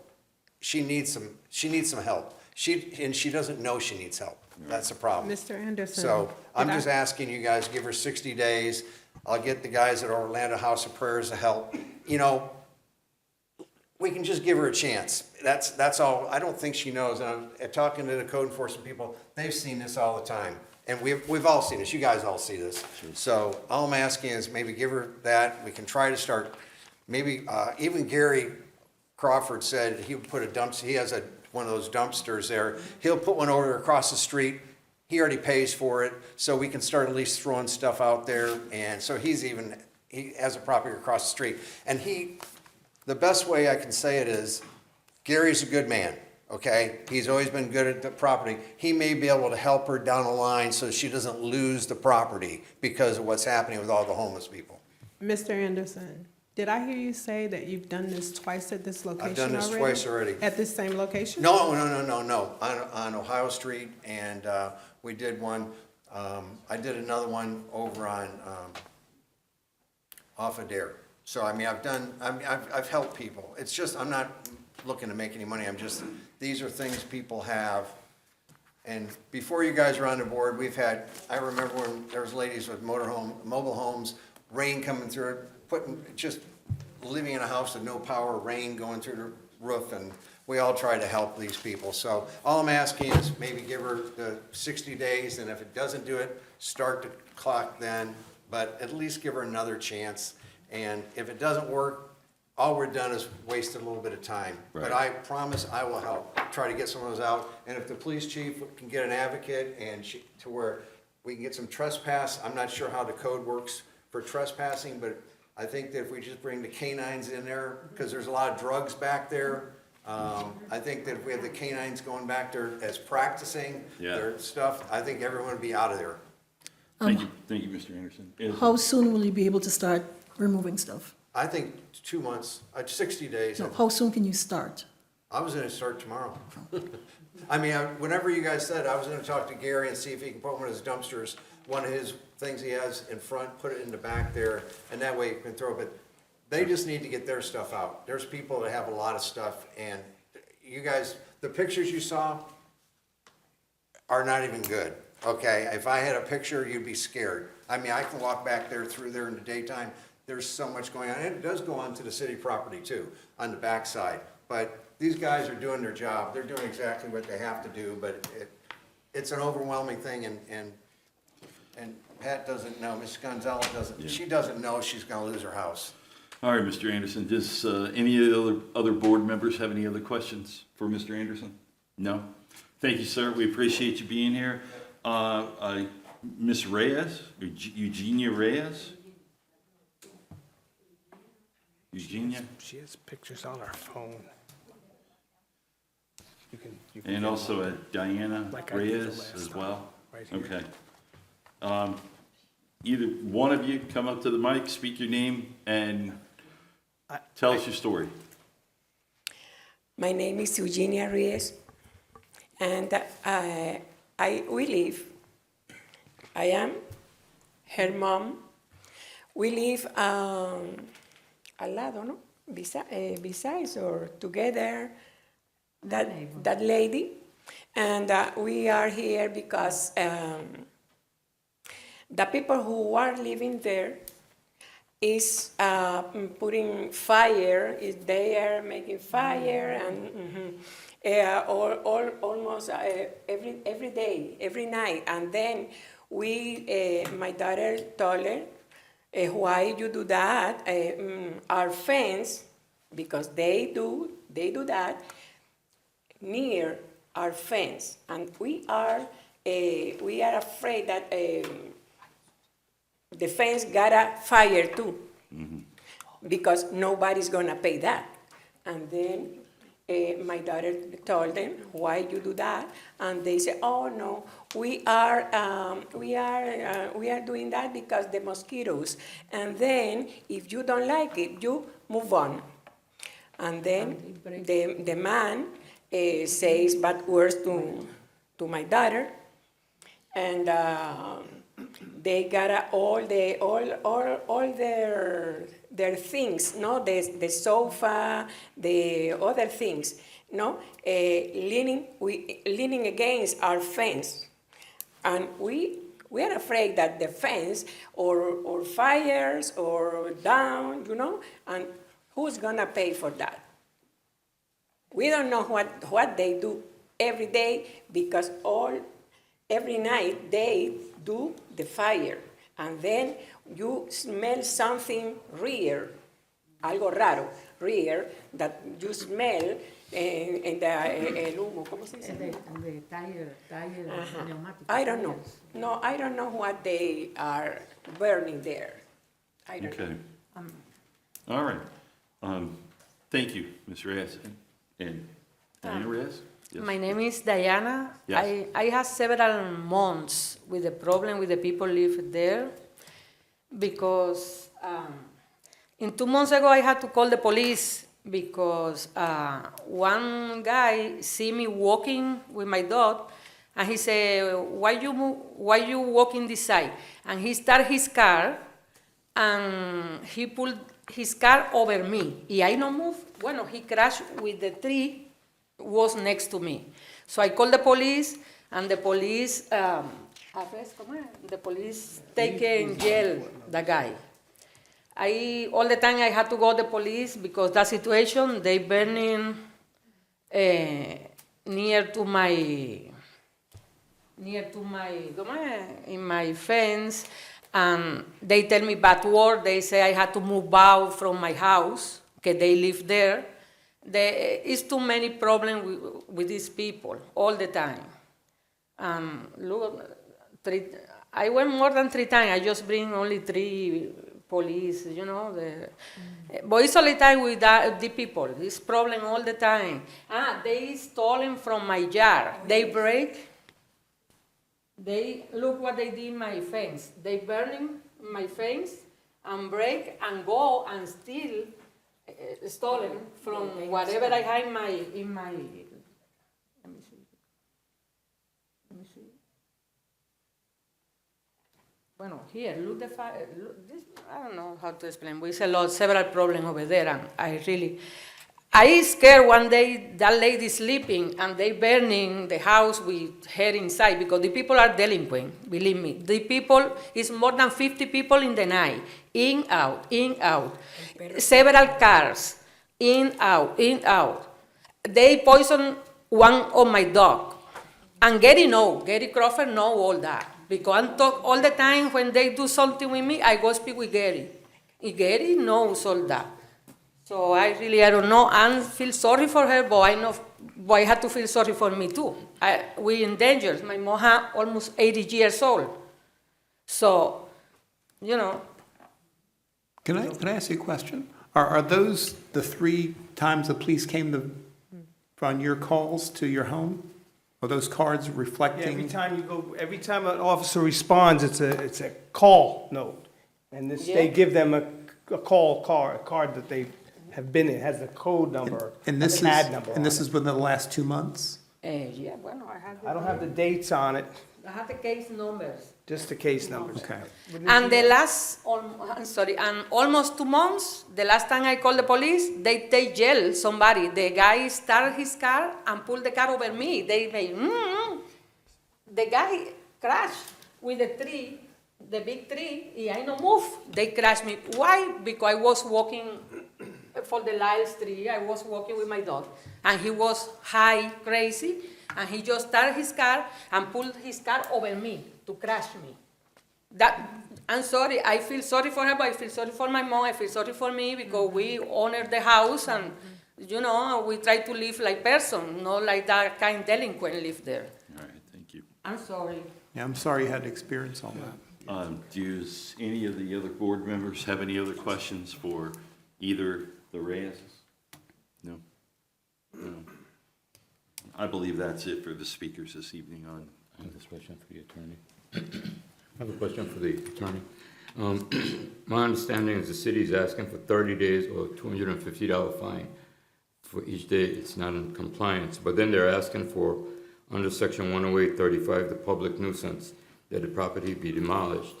she needs some help. She doesn't know she needs help. That's the problem. Mr. Anderson. So I'm just asking you guys, give her 60 days. I'll get the guys at Orlando House of Prayers to help. You know, we can just give her a chance. That's all. I don't think she knows. And I'm talking to the code enforcement people, they've seen this all the time. And we've all seen this. You guys all see this. So all I'm asking is maybe give her that. We can try to start, maybe even Gary Crawford said he would put a dumpster. He has one of those dumpsters there. He'll put one over across the street. He already pays for it, so we can start at least throwing stuff out there. And so he has a property across the street. And the best way I can say it is, Gary's a good man, okay? He's always been good at the property. He may be able to help her down the line so she doesn't lose the property because of what's happening with all the homeless people. Mr. Anderson, did I hear you say that you've done this twice at this location already? I've done this twice already. At this same location? No, on Ohio Street, and we did one, I did another one over on, off of Dare. So, I mean, I've helped people. It's just, I'm not looking to make any money, these are things people have. And before you guys were on the board, I remember when there was ladies with mobile homes, rain coming through it, just living in a house with no power, rain going through the roof, and we all try to help these people. So all I'm asking is maybe give her the 60 days, and if it doesn't do it, start the clock then, but at least give her another chance. And if it doesn't work, all we're done is wasted a little bit of time. Right. But I promise I will help, try to get some of those out. And if the police chief can get an advocate and to where we can get some trespass, I'm not sure how the code works for trespassing, but I think that if we just bring the canines in there, because there's a lot of drugs back there, I think that if we have the canines going back there as practicing their stuff, I think everyone would be out of there. Thank you, Mr. Anderson. How soon will you be able to start removing stuff? I think 2 months, 60 days. No, how soon can you start? I was gonna start tomorrow. I mean, whenever you guys said, I was gonna talk to Gary and see if he can put one of his dumpsters, one of his things he has in front, put it in the back there, and that way you can throw it. But they just need to get their stuff out. There's people that have a lot of stuff, and you guys, the pictures you saw are not even good, okay? If I had a picture, you'd be scared. I mean, I can walk back there through there in the daytime. There's so much going on. And it does go onto the city property too, on the backside. But these guys are doing their job. They're doing exactly what they have to do, but it's an overwhelming thing, and Pat doesn't know, Ms. Gonzalez doesn't, she doesn't know she's gonna lose her house. All right, Mr. Anderson, does any of the other board members have any other questions for Mr. Anderson? No? Thank you, sir. We appreciate you being here. I Miss Reyes, Eugenia Reyes? Eugenia? She has pictures on her phone. You can And get also them Diana like I did the Reyes last as time, well? right here. Okay. Either one of you come up to the mic, speak your name, and tell us your story. My name is Eugenia Reyes, and we live. I am her mom. We live al lado, no? Besides or together, that lady, and we are here because the people who are living there is putting fire. They are making fire and almost every day, every night. And then my daughter told her, why you do that? Our fence, because they do that near our fence, and we are afraid that the fence got a fire too, because nobody's gonna pay that. And then my daughter told them, why you do that? And they said, oh no, we are doing that because the mosquitoes. And then if you don't like it, you move on. And then the man says bad words to my daughter, and they got all their things, no, the sofa, the other things, no, leaning against our fence, and we are afraid that the fence or fires or down, you know, and who's gonna pay for that? We don't know what they do every day, because every night they do the fire, and then you smell something rare, algo raro, rare, that you smell el humo, ¿cómo se dice? I don't know. No, I don't know what they are burning there. I don't know. Okay. All right. Thank you, Ms. Reyes. And Diana Reyes? Yes. My name is Diana. Yes. I have several months with the problem with the people live there, because in 2 months ago I had to call the police because one guy see me walking with my dog, and he said, why you walking this side? And he started his car, and he pulled his car over me. Y I no move. Bueno, he crashed with the tree was next to me. So I called the police, and the police, take in jail the guy. All the time I had to go to the police because that situation, they burning near to my in my fence, and they tell me bad word. They say I had to move out from my house, because they live there. There is too many problems with these people all the time. Look, I went more than 3 times. I just bring only 3 police, you know. But it's all the time with the people. This problem all the time. They stolen from my yard. They break. Look what they did in my fence. They burning my fence and break and go and steal. Stolen from whatever I have in my. Let me see. Bueno, here, look the fire. Look, this, I don't know how to explain. We see several problems over there, and I scared one day that lady sleeping and they burning the house with her inside, because the people are delinquent, believe me. The people, is more than 50 people in the night, in, out. Several cars, in, out. They poison one of my dog. And Gary Crawford know all that. Because I talk all the time when they do something with me, I go speak with Gary. And Gary knows all that. So I don't know, and feel sorry for her, but I know, but I had to feel sorry for me too. We in danger. My mom almost 80 years old. So, you know, Can I ask you a question? Are those the 3 times the police came on your calls to your home? Are those cards Yeah, reflecting? every time an officer responds, it's a call note. And they give them a card that they have been in, has the code number, And the this CAD is, number and this on is within the last 2 months? yeah, bueno, I don't have the dates on it, I have the case numbers. just the case numbers. Okay. And the last, I'm sorry, and almost 2 months, the last time I called the police, they jailed somebody. The guy started his car and pulled the car over me. They made, The guy crashed with the tree, the big tree, and I no move. They crashed me. Why? Because I was walking for the Lyles tree. I was walking with my dog, and he was high, crazy, and he just started his car and pulled his car over me to crash me. I'm sorry, I feel sorry for her, but I feel sorry for my mom, I feel sorry for me, because we honor the house, and, you know, we try to live like person, not like that kind delinquent live there. All right, thank you. I'm sorry. Yeah, I'm sorry you had to experience all that. Does any of the other board members have any other questions for either the Reyeses? No? No. I believe that's it for the speakers this evening on. I have a question for the attorney. I have a question for the attorney. My understanding is the city is asking for 30 days or $250 fine for each day it's not in compliance. But then they're asking for, under section 108-35, the public nuisance, that the property be demolished.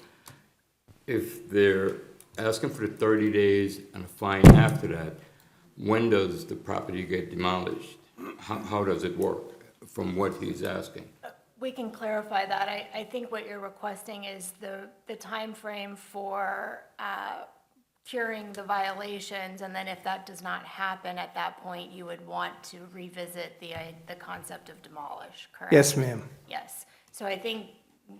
If they're asking for the 30 days and a fine after that, when does the property get demolished? How does it work from what he's asking? We can clarify that. I think what you're requesting is the timeframe for curing the violations, and then if that does not happen at that point, you would want to revisit the concept of demolish, correct? Yes, ma'am. Yes. So I think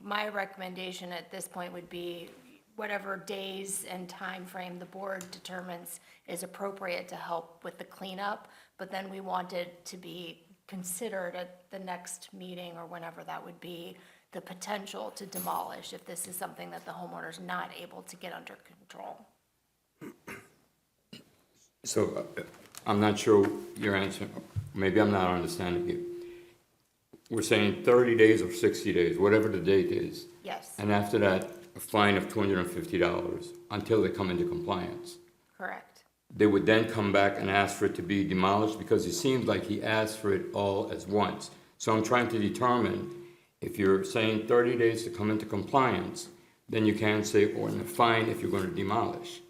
my recommendation at this point would be whatever days and time frame the board determines is appropriate to help with the cleanup, but then we want it to be considered at the next meeting or whenever that would be, the potential to demolish if this is something that the homeowner's not able to get under control. So I'm not sure your answer, maybe I'm not understanding you. We're saying 30 days or 60 days, whatever the date is. Yes. And after that, a fine of $250 until they come into compliance. Correct. They would then come back and ask for it to be demolished, because it seems like he asked for it all at once. So I'm trying to determine, if you're saying 30 days to come into compliance, then you can say, or in a fine if you're going to demolish.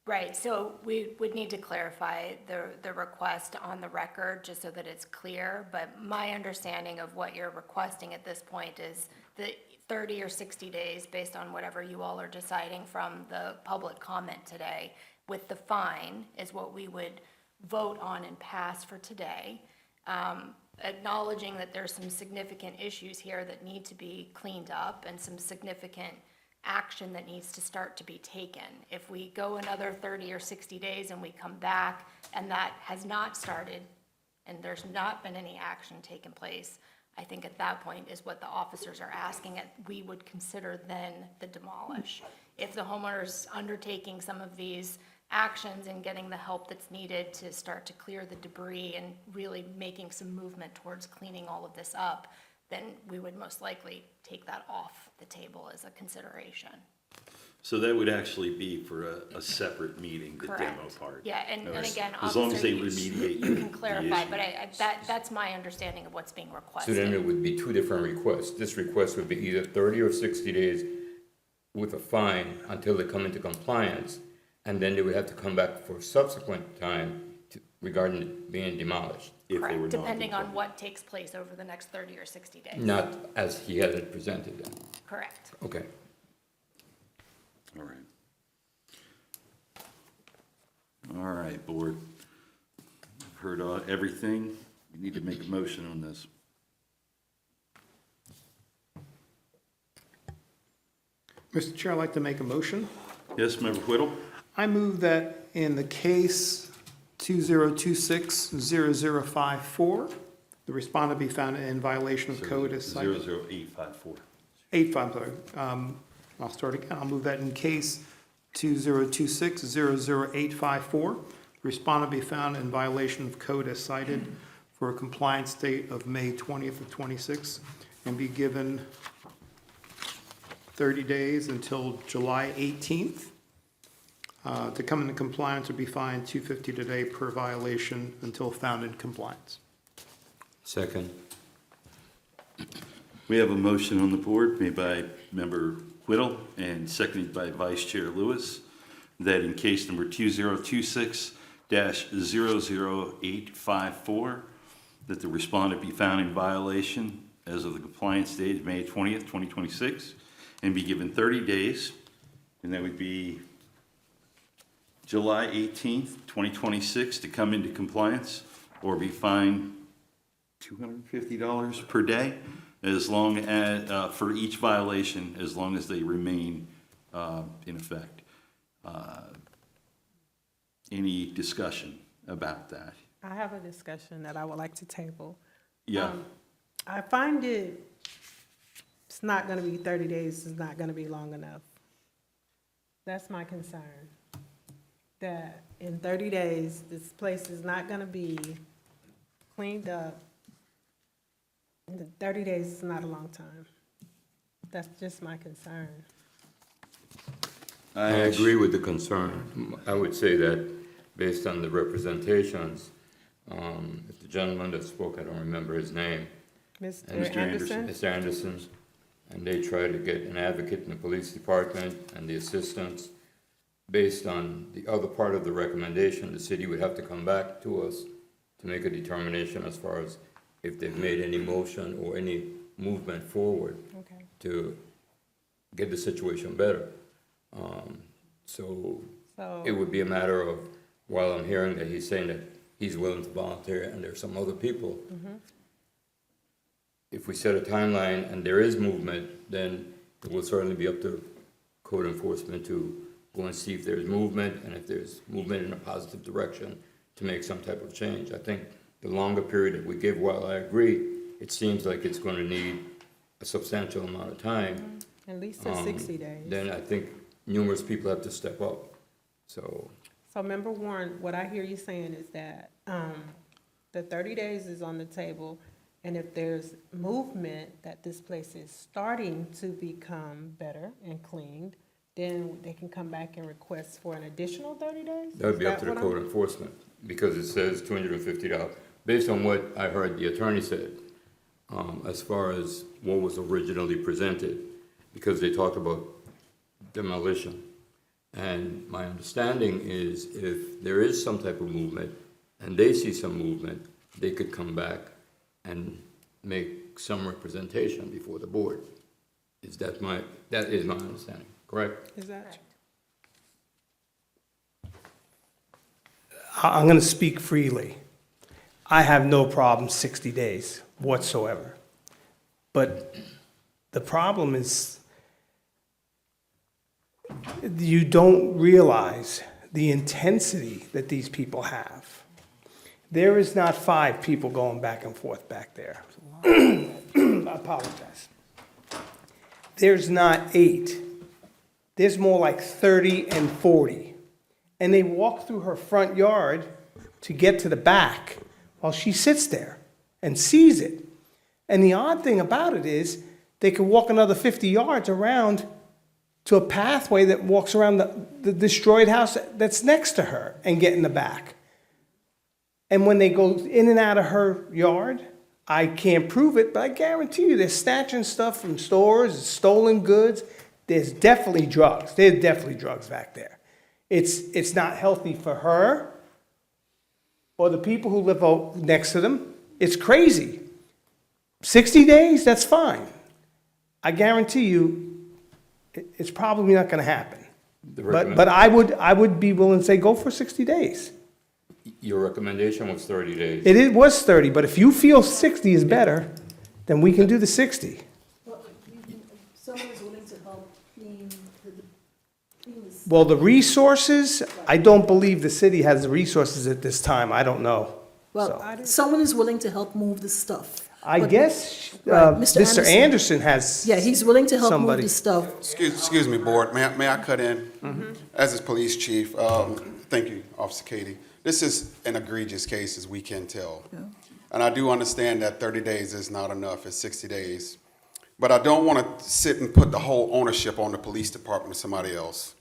Right, so we would need to clarify the request on the record, just so that it's clear, but my understanding of what you're requesting at this point is the 30 or 60 days, based on whatever you all are deciding from the public comment today, with the fine, is what we would vote on and pass for today, acknowledging that there's some significant issues here that need to be cleaned up, and some significant action that needs to start to be taken. If we go another 30 or 60 days and we come back and that has not started and there's not been any action taken place, I think at that point is what the officers are asking, and we would consider then the demolish. If the homeowner's undertaking some of these actions and getting the help that's needed to start to clear the debris and really making some movement towards cleaning all of this up, then we would most likely take that off the table as a consideration. So that would actually be for a separate meeting, the Correct. demo part. Yeah, and again, As long as officer, they you remediate you the can clarify, issue. but that's my understanding of what's being So requested. then it would be two different requests. This request would be either 30 or 60 days with a fine until they come into compliance, and then they would have to come back for a subsequent time regarding it being demolished. Correct, depending on what takes place over the next 30 or 60 days. Not as he had it presented then. Correct. Okay. All right. All right, board. I've heard everything. We need to make a motion on this. Mr. Chair, I'd like to make a motion. Yes, Member Whittle? I move that in the case 2026-0054, the respondent be found in violation of code as cited. 00854. 85, sorry. I'll start again. I'll move that in case 2026-00854, respondent be found in violation of code as cited for a compliance date of May 20th of 26 and be given 30 days until July 18th. To come into compliance would be fined $250 today per violation until found in compliance. Second. We have a motion on the board made by Member Whittle and seconded by Vice Chair Lewis that in case number 2026-00854, that the respondent be found in violation as of the compliance date of May 20th, 2026, and be given 30 days, and that would be July 18th, 2026, to come into compliance, or be fined $250 per day, as long as, for each violation, as long as they remain in effect. Any discussion about that? I have a discussion that I would like to table. Yeah. I find it's not gonna be 30 days, it's not gonna be long enough. That's my concern. That in 30 days, this place is not gonna be cleaned up. And 30 days is not a long time. That's just my concern. I agree with the concern. I would say that based on the representations, if the gentleman that spoke, I don't remember his name. Mr. Anderson. Mr. Anderson, and they tried to get an advocate in the police department and the assistants. Based on the other part of the recommendation, the city would have to come back to us to make a determination as far as if they've made any motion or any movement forward to get the situation better. So it would be a matter of, while I'm hearing that he's saying that he's willing to volunteer and there's some other people, if we set a timeline and there is movement, then it will certainly be up to code enforcement to go and see if there's movement, and if there's movement in a positive direction, to make some type of change. I think the longer period that we give, while I agree, it seems like it's going to need a substantial amount of time. At least 60 days. Then I think numerous people have to step up. So Member Warren, what I hear you saying is that the 30 days is on the table, and if there's movement that this place is starting to become better and cleaned, then they can come back and request for an additional 30 days? that would be up to the code enforcement, because it says $250. Based on what I heard the attorney said, as far as what was originally presented, because they talked about demolition. And my understanding is if there is some type of movement and they see some movement, they could come back and make some representation before the board. That is my understanding, correct? Is that? I'm going to speak freely. I have no problem 60 days whatsoever. But the problem is you don't realize the intensity that these people have. There is not 5 people going back and forth back there. I apologize. There's not 8. There's more like 30 and 40. And they walk through her front yard to get to the back while she sits there and sees it. And the odd thing about it is they could walk another 50 yards around to a pathway that walks around the destroyed house that's next to her and get in the back. And when they go in and out of her yard, I can't prove it, but I guarantee you they're snatching stuff from stores, stolen goods. There's definitely drugs. There's definitely drugs back there. It's not healthy for her or the people who live next to them. It's crazy. 60 days, that's fine. I guarantee you it's probably not going to happen. But I would be willing to say go for 60 days. Your recommendation was 30 days. It was 30, but if you feel 60 is better, then we can do the 60. Someone is willing to help clean this. Well, the resources, I don't believe the city has the resources at this time. I don't know. Well, someone is willing to help move the stuff. I But- guess Right, Mr. Anderson has Yeah, he's willing to help move somebody. the stuff. Excuse me, board, may I cut in? As his police chief, thank you, Officer Katie. This is an egregious case, as we can tell. Yeah. And I do understand that 30 days is not enough, it's 60 days. But I don't want to sit and put the whole ownership on the police department or somebody else.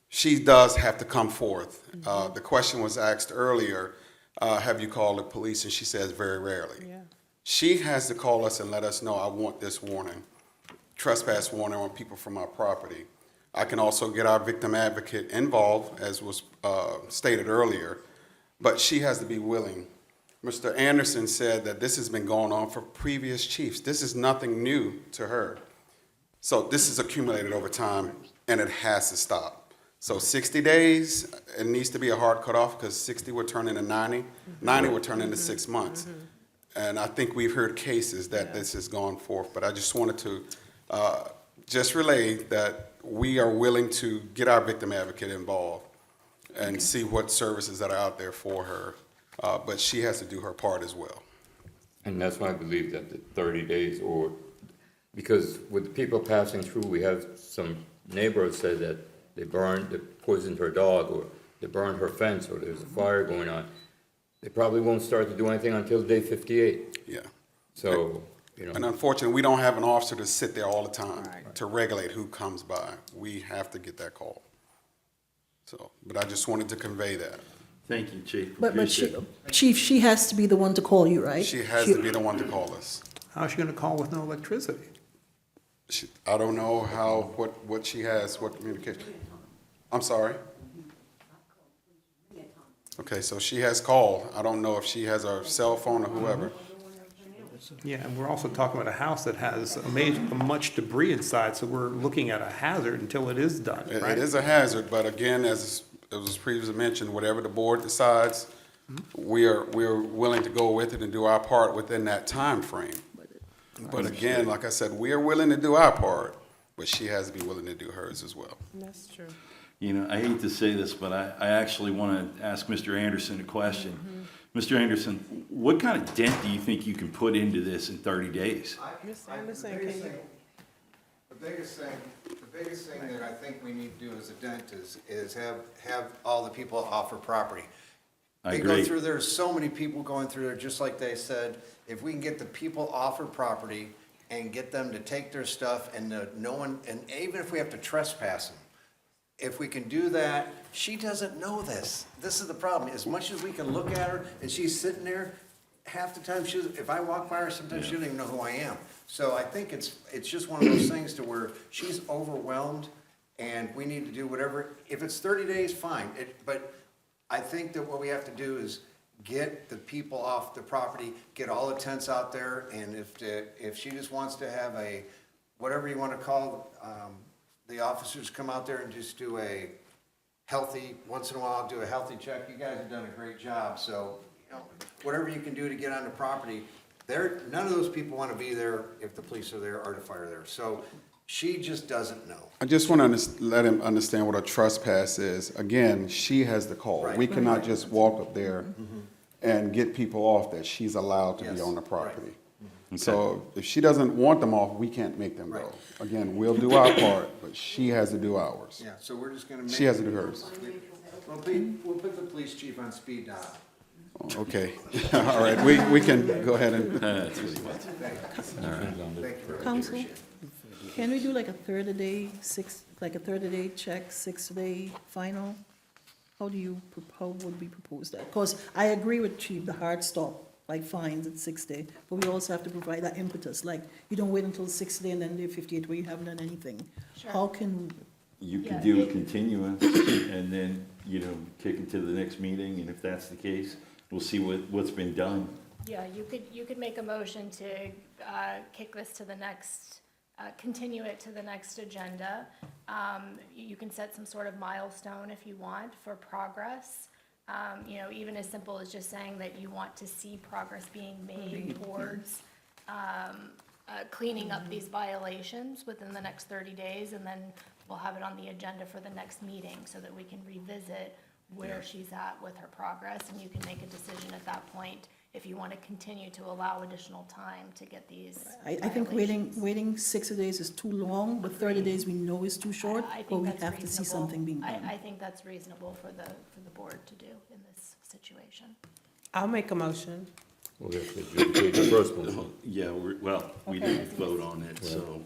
She does have to come forth. The question was asked earlier, have you called the police? And she says very rarely. Yeah. She has to call us and let us know, I want this warning, trespass warning on people from our property. I can also get our victim advocate involved, as was stated earlier, but she has to be willing. Mr. Anderson said that this has been going on for previous chiefs. This is nothing new to her. So this is accumulated over time, and it has to stop. So 60 days, it needs to be a hard cutoff, because 60 would turn into 90, 90 would turn into 6 months. And I think we've heard cases that this has gone forth, but I just wanted to just relay that we are willing to get our victim advocate involved and see what services that are out there for her, but she has to do her part as well. And that's why I believe that the 30 days, or, because with the people passing through, we have some neighborhoods say that they poisoned her dog, or they burned her fence, or there's a fire going on. They probably won't start to do anything until day 58. Yeah. So, you know. And unfortunately, we don't have an officer to sit there all the time to regulate who comes by. We have to get that call. So, but I just wanted to convey that. Thank you, Chief. But Appreciate it. Chief, she has to be the one to call you, right? She has to be the one to call us. How's she gonna call with no electricity? I don't know what she has, what communication. I'm sorry? Okay, so she has called. I don't know if she has her cell phone or whoever. Yeah, and we're also talking about a house that has much debris inside, so we're looking at a hazard until it is done, It right? is a hazard, but again, as it was previously mentioned, whatever the board decides, we're willing to go with it and do our part within that time frame. But again, like I said, we are willing to do our part, but she has to be willing to do hers as well. That's true. You know, I hate to say this, but I actually want to ask Mr. Anderson a question. Mr. Anderson, what kind of dent do you think you can put into this in 30 days? Ms. Anderson, can you? The biggest thing that I think we need to do as a dentist is have all the people offer property. I They agree. go through, there's so many people going through there, just like they said, if we can get the people offer property and get them to take their stuff and no one, and even if we have to trespass them, if we can do that, she doesn't know this. This is the problem. As much as we can look at her and she's sitting there, half the time if I walk by her, sometimes she doesn't even know who I am. So I think it's just one of those things to where she's overwhelmed and we need to do whatever. If it's 30 days, fine. But I think that what we have to do is get the people off the property, get all the tents out there, and if she just wants to have a, whatever you want to call, the officers come out there and just do a healthy, once in a while, do a healthy check. You guys have done a great job, so, you know, whatever you can do to get on the property, none of those people want to be there if the police are there or the fire there. So she just doesn't know. I just want to let him understand what a trespass is. Again, she has the call. Right. We cannot just walk up there and get people off that she's allowed to be Yes. on the property. Okay. So if she doesn't want them off, we can't make them go. Again, we'll do our part, but she has to do ours. Yeah, so we're just gonna She has to do hers. We'll put the police chief on speed dial. Okay, all right, we can go ahead and. That's what he wants. Counsel, can we do like a third a day, check, 6-day final? How would we propose that? Because I agree with Chief, the hard stop, like fines at 6 day, but we also have to provide that impetus, like you don't wait until 6 day and then day 58 where you haven't done anything. Sure. How can, You could do a continuance and then, you know, kick it to the next meeting, and if that's the case, we'll see what's been done. Yeah, you could make a motion to kick this to the next, continue it to the next agenda. You can set some sort of milestone if you want for progress. You know, even as simple as just saying that you want to see progress being made towards cleaning up these violations within the next 30 days, and then we'll have it on the agenda for the next meeting so that we can revisit where she's at with her progress, and you can make a decision at that point if you want to continue to allow additional time to get these I think waiting 60 days is too long, but 30 days we know is too short, I but think we that's have to see reasonable. something being done. I think that's reasonable for the board to do in this situation. I'll make a motion. We'll have to adjudicate the first one. Yeah, we didn't vote on it, so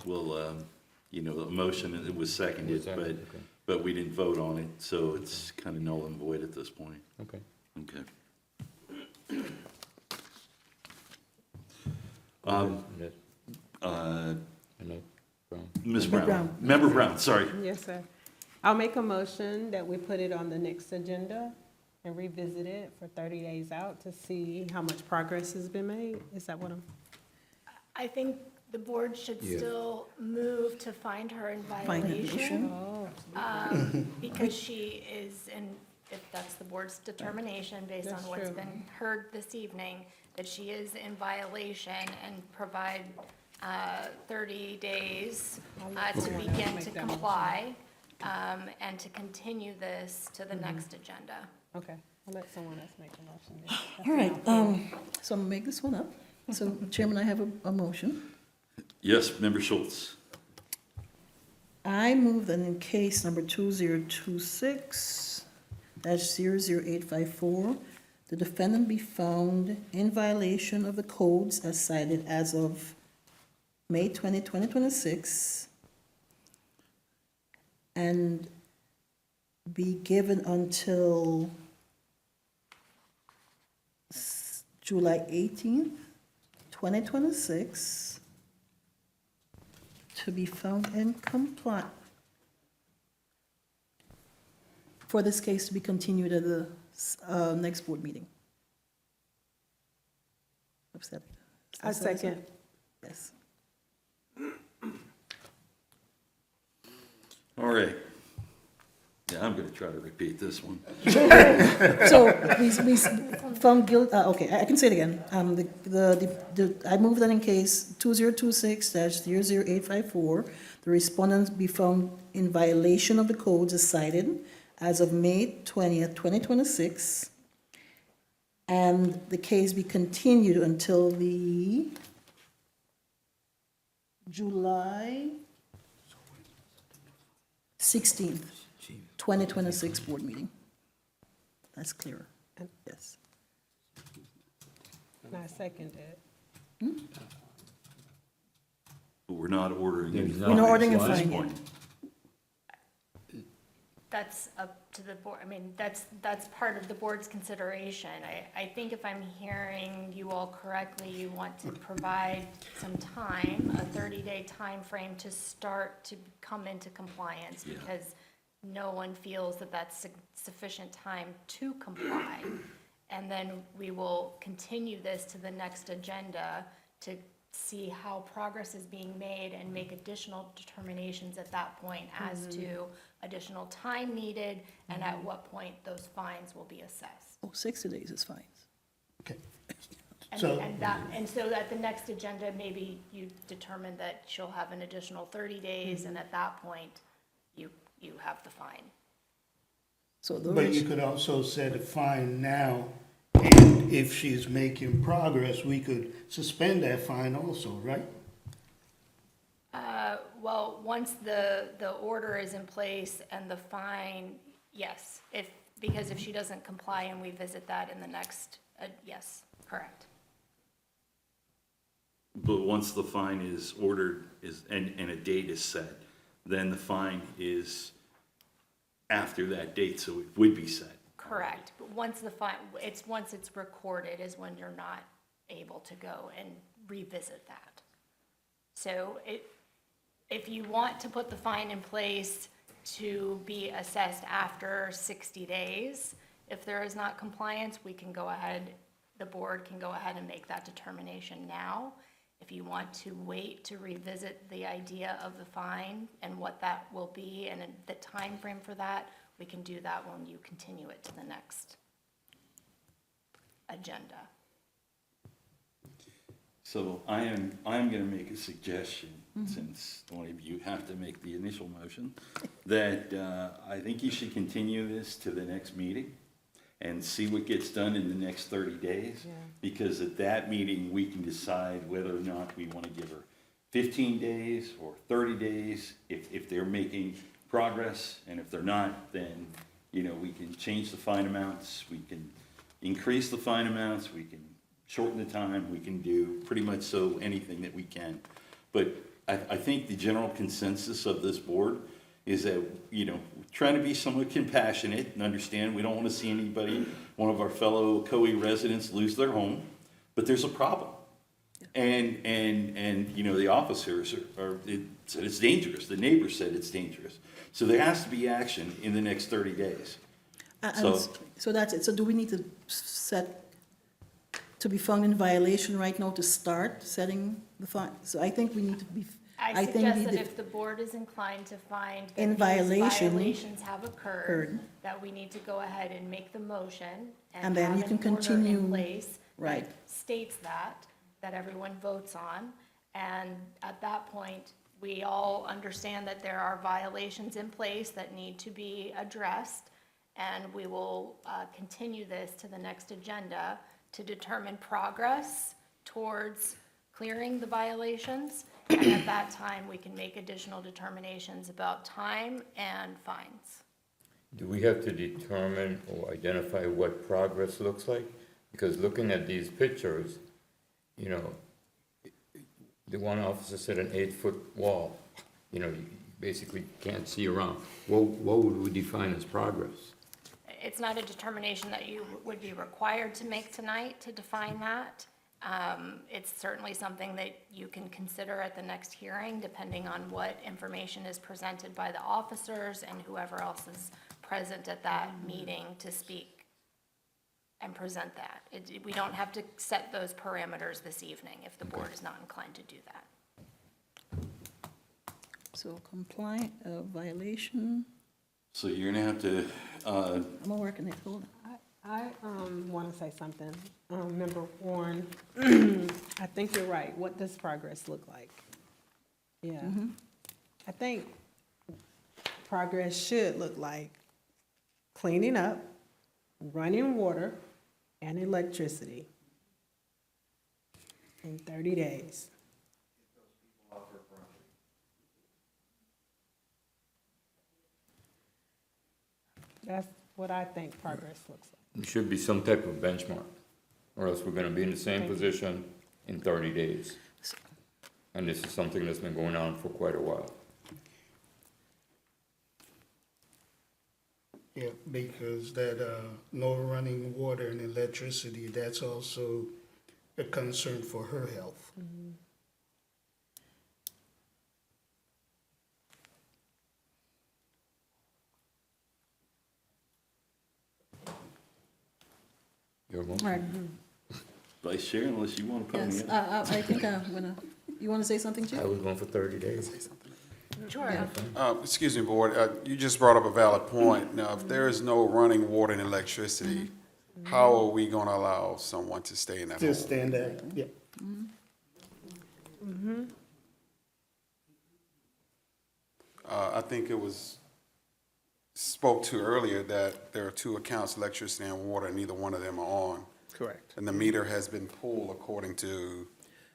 we'll, you know, the motion, it was seconded, but we didn't vote on it, so it's kind of null and void at this point. Okay. Okay. Ms. Brown. Member Brown, sorry. Yes, sir. I'll make a motion that we put it on the next agenda and revisit it for 30 days out to see how much progress has been made. Is that what I'm? I think the board should Yeah. still move to find her in Violation. violation. Because she is, and if that's the board's determination based on That's what's true. been heard this evening, that she is in violation and provide 30 days to begin to comply, and to continue this to the next agenda. Okay, I'll let someone else make a motion. All right, so I'm gonna make this one up. So Chairman, I have a motion. Yes, Member Schultz. I move that in case number 2026-00854, the defendant be found in violation of the codes as cited as of May 20, 2026, and be given until July 18th, 2026, to be found in compliance. For this case to be continued at the next board meeting. Upset. I second. Yes. All right. Yeah, I'm gonna try to repeat this one. So we found guilt, okay, I can say it again. I move that in case 2026-00854, the respondent be found in violation of the codes as cited as of May 20th, 2026, and the case be continued until the July 16th, 2026 board meeting. That's clearer. Yes. And I second it. But we're not ordering anything. We're not ordering a at this fine point. That's up to the board. I mean, that's part of the board's consideration. I think if I'm hearing you all correctly, you want to provide some time, a 30-day time frame to start to come into compliance, Yeah. because no one feels that that's sufficient time to comply. And then we will continue this to the next agenda to see how progress is being made and make additional determinations at that point as to additional time needed and at what point those fines will be assessed. Oh, 60 days is fine. Okay. And, So- and so at the next agenda, maybe you determine that she'll have an additional 30 days, and at that point, you have the fine. So But those, you could also set a fine now, and if she's making progress, we could suspend that fine also, right? Well, once the order is in place and the fine, yes, because if she doesn't comply and we visit that in the next, yes, correct. But once the fine is ordered and a date is set, then the fine is after that date, so it would be set. Correct, but once once it's recorded is when you're not able to go and revisit that. So if you want to put the fine in place to be assessed after 60 days, if there is not compliance, we can go ahead, the board can go ahead and make that determination now. If you want to wait to revisit the idea of the fine and what that will be and the time frame for that, we can do that when you continue it to the next agenda. So I'm gonna make a suggestion, since one of you have to make the initial motion, that I think you should continue this to the next meeting. and see what gets done in the next 30 days. Because at that meeting, we can decide whether or not we want to give her 15 days or 30 days, if they're making progress, and if they're not, then, you know, we can change the fine amounts, we can increase the fine amounts, we can shorten the time, we can do pretty much so anything that we can. But I think the general consensus of this board is that, you know, trying to be somewhat compassionate and understand we don't want to see anybody, one of our fellow Ocoee residents, lose their home, but there's a problem. And you know, the officers said it's dangerous, the neighbors said it's dangerous. So there has to be action in the next 30 days. So that's it. So do we need to set, to be found in violation right now to start setting the fine? So I think we need to be, I think suggest we that need if the board is inclined to find In that these violation violations have occurred, occurred. that we need to go ahead and make the motion And and then have you can an order continue- in place right. that states that everyone votes on. And at that point, we all understand that there are violations in place that need to be addressed. And we will continue this to the next agenda to determine progress towards clearing the violations. And at that time, we can make additional determinations about time and fines. Do we have to determine or identify what progress looks like? Because looking at these pictures, you know, the one officer said an 8-foot wall, you know, you basically can't see around. What would we define as progress? It's not a determination that you would be required to make tonight to define that. It's certainly something that you can consider at the next hearing, depending on what information is presented by the officers and whoever else is present at that meeting to speak and present that. We don't have to set those parameters this evening if the board is not inclined to do that. So compliant, violation, So you're gonna have to, I'm gonna work on it, hold on. I want to say something. Member Warren, I think you're right. What does progress look like? Yeah. I think progress should look like cleaning up, running water, and electricity in 30 days. That's what I think progress looks like. There should be some type of benchmark, or else we're gonna be in the same Thank you. position in 30 days. And this is something that's been going on for quite a while. Yeah, because that, no running water and electricity, that's also a concern for her health. Your All motion? right, Vice Chair, unless you want to put me yes, in. I think I'm gonna, you wanna say something, I Chief? was going for 30 days. Sure. Excuse me, Board, you just brought up a valid point. Now, if there is no running water and electricity, how are we gonna allow someone to stay in that home? Just stand there, yeah. I think it was spoke to earlier that there are 2 accounts, electricity and water, and neither one of them are on. Correct. And the meter has been pulled according to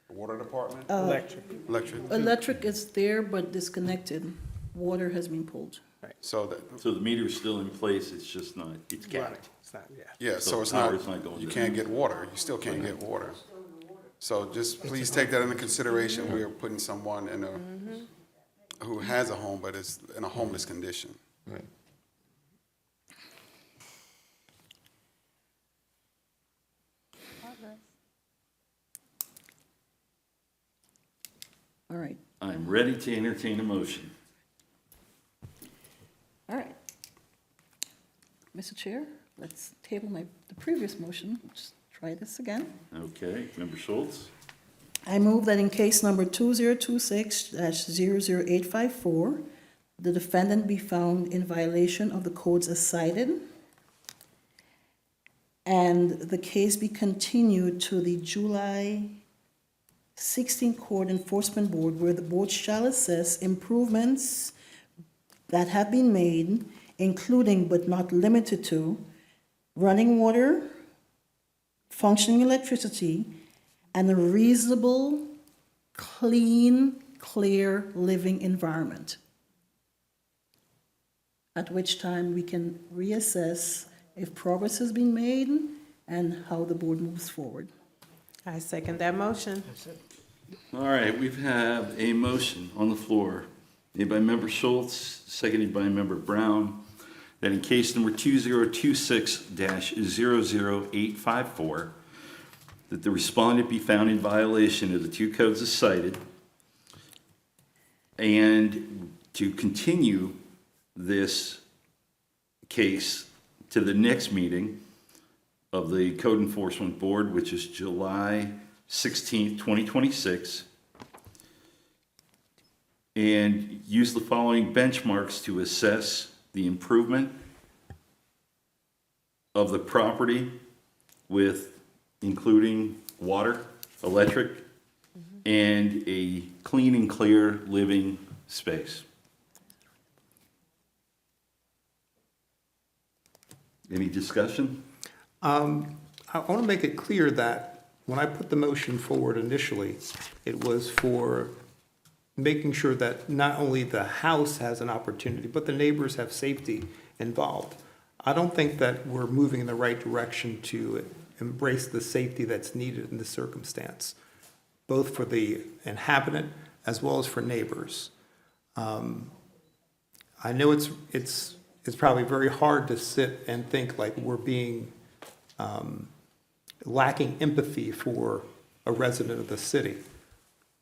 the water department? Electric. Electric. Electric is there but disconnected. Water has been pulled. So that, So the meter's still in place, it's just not, it's capped. It's not, yeah. yeah, So so it's power's not, not going you down. can't get water, you still can't get water. So just please take that into consideration, we are putting someone in a, who has a home but is in a homeless condition. Right. All right, I'm ready to entertain a motion. all right. Mr. Chair, let's table the previous motion. Just try this again. Okay, Member Schultz? I move that in case number 2026-00854, the defendant be found in violation of the codes as cited, and the case be continued to the July 16 Court Enforcement Board, where the board shall assess improvements that have been made, including but not limited to running water, functioning electricity, and a reasonable, clean, clear living environment. At which time we can reassess if progress has been made and how the board moves forward. I second that motion. All right, we have a motion on the floor made by Member Schultz, seconded by Member Brown, that in case number 2026-00854, that the respondent be found in violation of the two codes as cited, and to continue this case to the next meeting of the Code Enforcement Board, which is July 16th, 2026, and use the following benchmarks to assess the improvement of the property with including water, electric, and a clean and clear living space. Any discussion? I want to make it clear that when I put the motion forward initially, it was for making sure that not only the house has an opportunity, but the neighbors have safety involved. I don't think that we're moving in the right direction to embrace the safety that's needed in this circumstance, both for the inhabitant as well as for neighbors. I know it's probably very hard to sit and think like we're being lacking empathy for a resident of the city.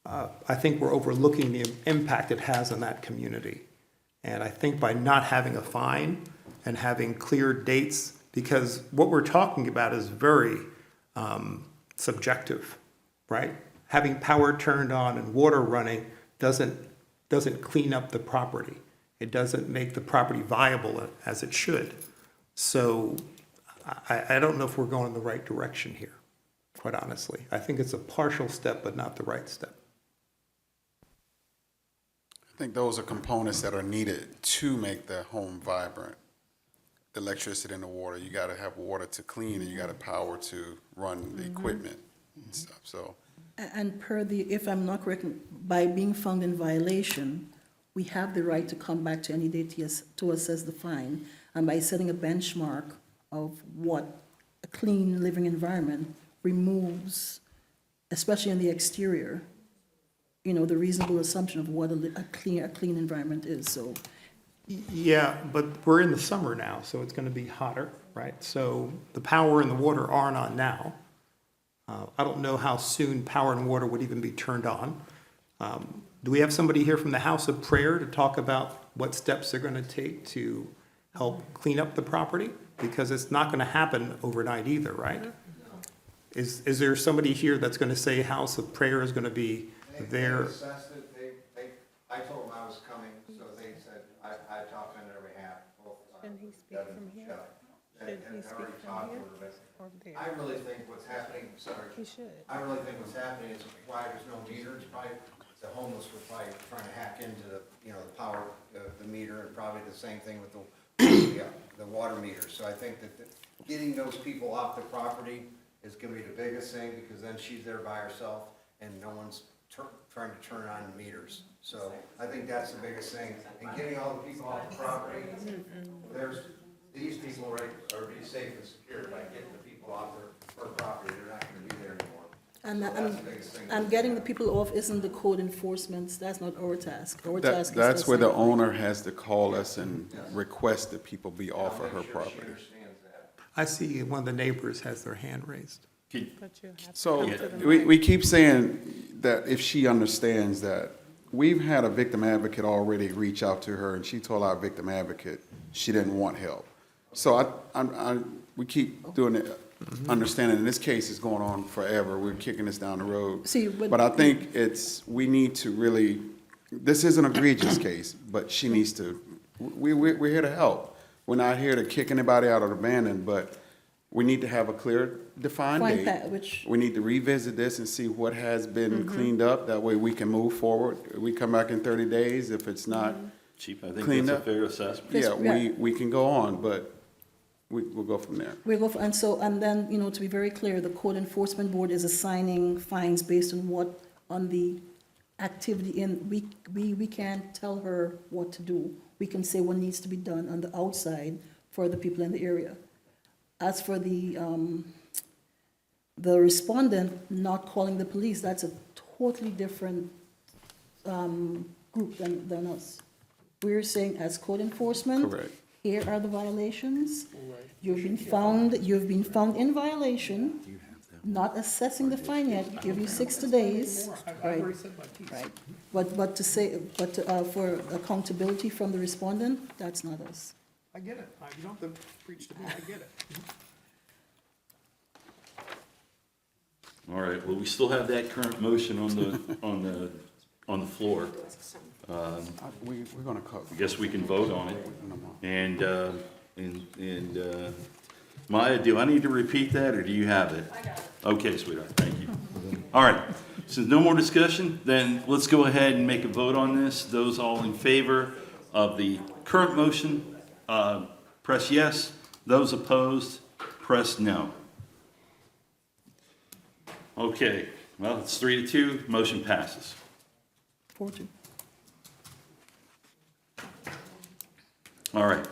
I think we're overlooking the impact it has on that community. And I think by not having a fine and having clear dates, because what we're talking about is very subjective, right? Having power turned on and water running doesn't clean up the property. It doesn't make the property viable as it should. So I don't know if we're going in the right direction here, quite honestly. I think it's a partial step, but not the right step. I think those are components that are needed to make the home vibrant. The electricity and the water, you gotta have water to clean and you gotta power to run the equipment and stuff, so. And per the, if I'm not correct, by being found in violation, we have the right to come back to any date to assess the fine. And by setting a benchmark of what a clean living environment removes, especially in the exterior, you know, the reasonable assumption of what a clean environment is, so. Yeah, but we're in the summer now, so it's going to be hotter, right? So the power and the water aren't on now. I don't know how soon power and water would even be turned on. Do we have somebody here from the House of Prayer to talk about what steps they're going to take to help clean up the property? Because it's not going to happen overnight either, right? Is there somebody here that's going to say House of Prayer is going to be there? I told them I was coming, so they said, I talked on their behalf, both. Can he speak from here? Should he speak from here or there? I really think what's happening, sorry. He should. I really think what's happening is why there's no meters, probably the homeless were probably trying to hack into the, you know, the power, the meter, and probably the same thing with the water meter. So I think that getting those people off the property is gonna be the biggest thing, because then she's there by herself and no one's trying to turn on meters. So I think that's the biggest thing. And getting all the people off the property, these people are be safe and secure by getting the people off their property. They're not gonna be there anymore. And So that's the biggest thing. and getting the people off isn't the code enforcement, that's not our task. Our task is. That's where the assess. owner has to call us and request that people be off of her property. I see one of the neighbors has their hand raised. But you have to So come to the we keep saying that if she understands that, we've had a victim advocate already reach out to her and she told our victim advocate she didn't want help. So we keep doing it, understanding in this case is going on forever. We're kicking this down the road. See, But I think we need to really, this is an egregious case, but she needs to, we're here to help. We're not here to kick anybody out or abandon, but we need to have a clear, defined Find date. that, which, We need to revisit this and see what has been cleaned up. That way we can move forward. We come back in 30 days. If it's not Chief, I think cleaned that's a up, fair assessment. yeah, we can go on. But we'll go from there. We'll go, and then, you know, to be very clear, the code enforcement board is assigning fines based on on the activity we can't tell her what to do. We can say what needs to be done on the outside for the people in the area. As for the respondent not calling the police, that's a totally different, group than us. We're saying as code enforcement. Correct. Here are the violations. You've been found in violation, not assessing the fine yet, give you 60 days. Right, right. But for accountability from the respondent, that's not us. I get it. You don't have to preach to me, I get it. All right, well, we still have that current motion on the floor. We're gonna cover. I guess we can vote on it. And Maya, do I need to repeat that, or do you have it? I got it. Okay, sweetheart, thank you. All right, since no more discussion, then let's go ahead and make a vote on this. Those all in favor of the current motion, press yes. Those opposed, press no. Okay, well, it's 3-2, motion passes. 4-2. All right,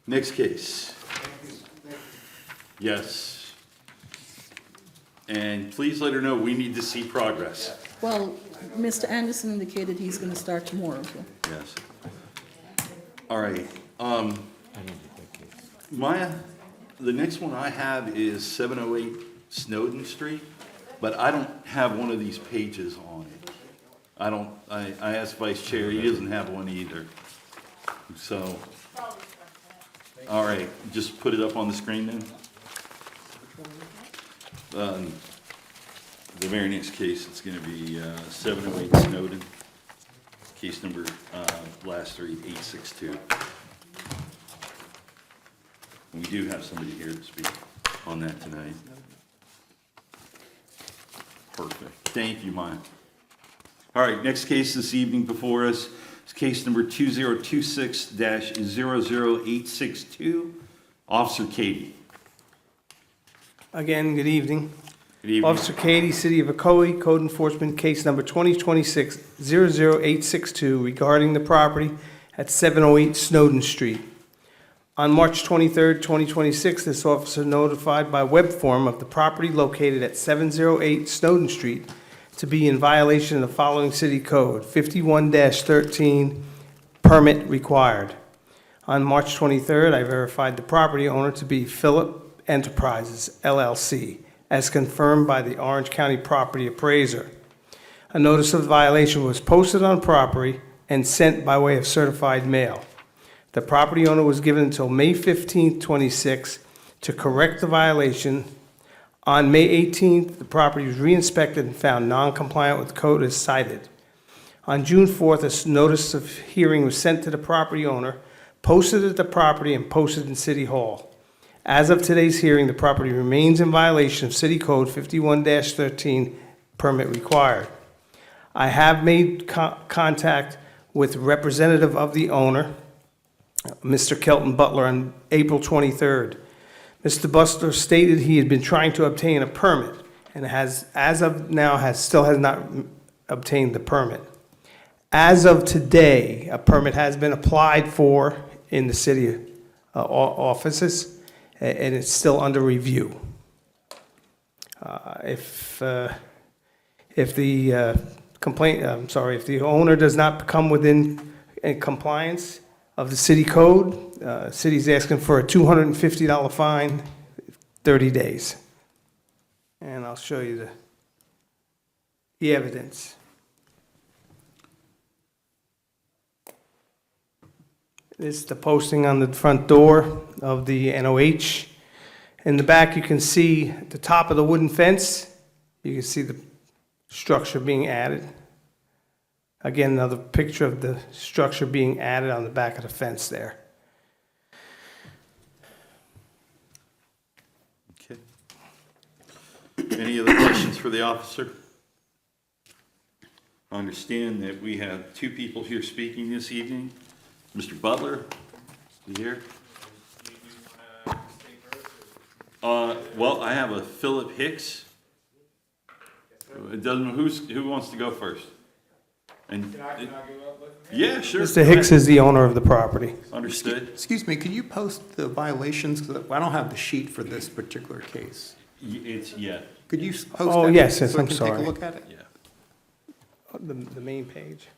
next case. Yes. And please let her know we need to see progress. Well, Mr. Anderson indicated he's gonna start tomorrow, so. Yes. All right, Maya, the next one I have is 708 Snowden Street, but I don't have one of these pages on it. I asked Vice Chair, he doesn't have one either. So, all right, just put it up on the screen then. The very next case, it's gonna be 708 Snowden, case number, last three, 862. We do have somebody here to speak on that tonight. Perfect, thank you, Maya. All right, next case this evening before us is case number 2026-00862, Officer Katie. Again, good evening. Good evening. Officer Katie, City of Ocoee, Code Enforcement, case number 2026-00862 regarding the property at 708 Snowden Street. On March 23rd, 2026, this officer notified by web form of the property located at 708 Snowden Street to be in violation of the following city code, 51-13, permit required. On March 23rd, I verified the property owner to be Phillip Enterprises, LLC, as confirmed by the Orange County property appraiser. A notice of violation was posted on property and sent by way of certified mail. The property owner was given until May 15th, 26 to correct the violation. On May 18th, the property was re-inspected and found non-compliant with code as cited. On June 4th, a notice of hearing was sent to the property owner, posted at the property, and posted in City Hall. As of today's hearing, the property remains in violation of City Code 51-13, permit required. I have made contact with representative of the owner, Mr. Kelton Butler, on April 23rd. Mr. Butler stated he had been trying to obtain a permit and has, as of now, still has not obtained the permit. As of today, a permit has been applied for in the city offices, and it's still under review. If the owner does not come within compliance of the city code, city's asking for a $250 fine, 30 days. And I'll show you the evidence. This is the posting on the front door of the NOH. In the back, you can see at the top of the wooden fence, you can see the structure being added. Again, another picture of the structure being added on the back of the fence there. Okay. Any other questions for the officer? I understand that we have two people here speaking this evening. Mr. Butler, you here? Well, I have a Philip Hicks. It doesn't, who wants to go first? And yeah, sure. Mr. Hicks is the owner of the property. Understood. Excuse me, can you post the violations? 'Cause I don't have the sheet for this particular case. Yeah. Could you post that? Oh, yes, yes, so I I'm can sorry. take a look at it? Yeah. The main page.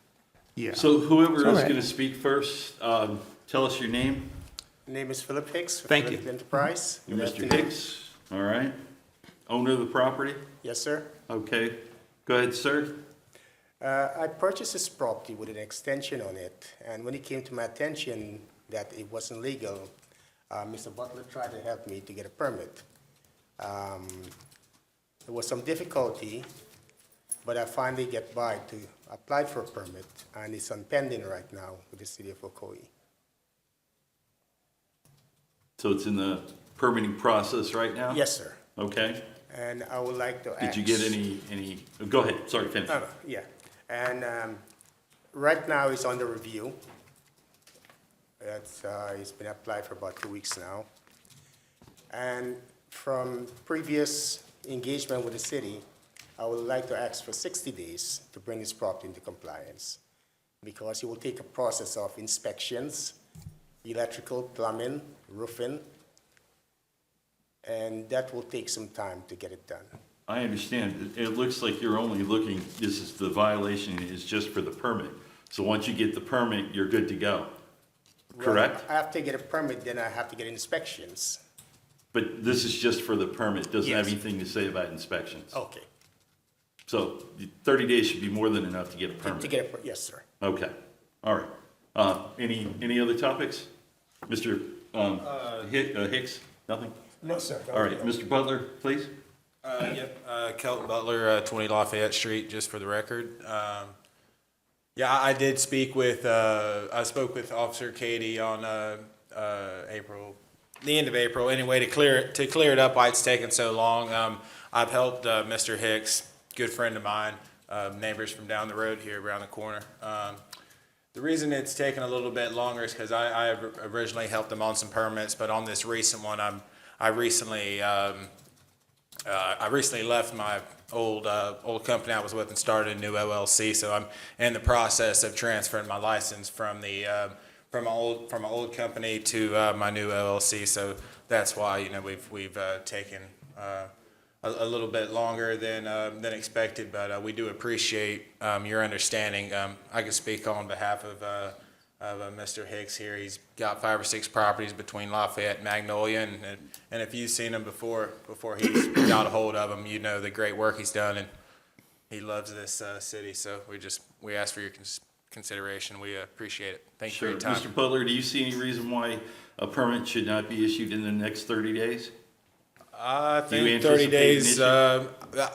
Yeah. So whoever It's is all right. going to speak first, tell us your name. Name is Philip Hicks. Thank you. Philip Enterprise. You're Good Mr. afternoon. Hicks, all right? Owner of the property? Yes, sir. Okay. Go ahead, sir. I purchased this property with an extension on it, and when it came to my attention that it wasn't legal, Mr. Butler tried to help me to get a permit. There was some difficulty, but I finally get by to apply for a permit, and it's on pending right now with the city of Ocoee. So it's in the permitting process right now? Yes, sir. Okay. And I would like to ask. Did you get any, go ahead, sorry, finish. No, yeah. And right now it's under review. It's been applied for about 2 weeks now. And from previous engagement with the city, I would like to ask for 60 days to bring this property into compliance, because it will take a process of inspections, electrical, plumbing, roofing, and that will take some time to get it done. I understand. It looks like you're only looking, this is, the violation is just for the permit. So once you get the permit, you're good to go. Correct? Well, I have to get a permit, then I have to get inspections. But this is just for the permit, doesn't have Yes. anything to say about inspections. Okay. So 30 days should be more than enough to get a permit. To get a, yes, sir. Okay, all right. Any other topics? Mr. Hicks, nothing? No, sir. All right, Mr. Butler, please. Kelton Butler, 20 Lafayette Street, just for the record. Yeah, I did speak with, I spoke with Officer Katie on the end of April, anyway, to clear it up why it's taken so long. I've helped Mr. Hicks, good friend of mine, neighbors from down the road here around the corner. The reason it's taken a little bit longer is because I originally helped him on some permits, but on this recent one, I recently left my old company I was with and started a new LLC. So I'm in the process of transferring my license from my old company to my new LLC. So that's why we've taken a little bit longer than expected. But we do appreciate your understanding. I can speak on behalf of Mr. Hicks here. He's got 5 or 6 properties between Lafayette and Magnolia, and if you've seen him before he's got a hold of them, you know the great work he's done, and he loves this city. So we ask for your consideration. We appreciate it. Thank you for your time. Mr. Butler, do you see any reason why a permit should not be issued in the next 30 days? I Do you think 30 days. anticipate an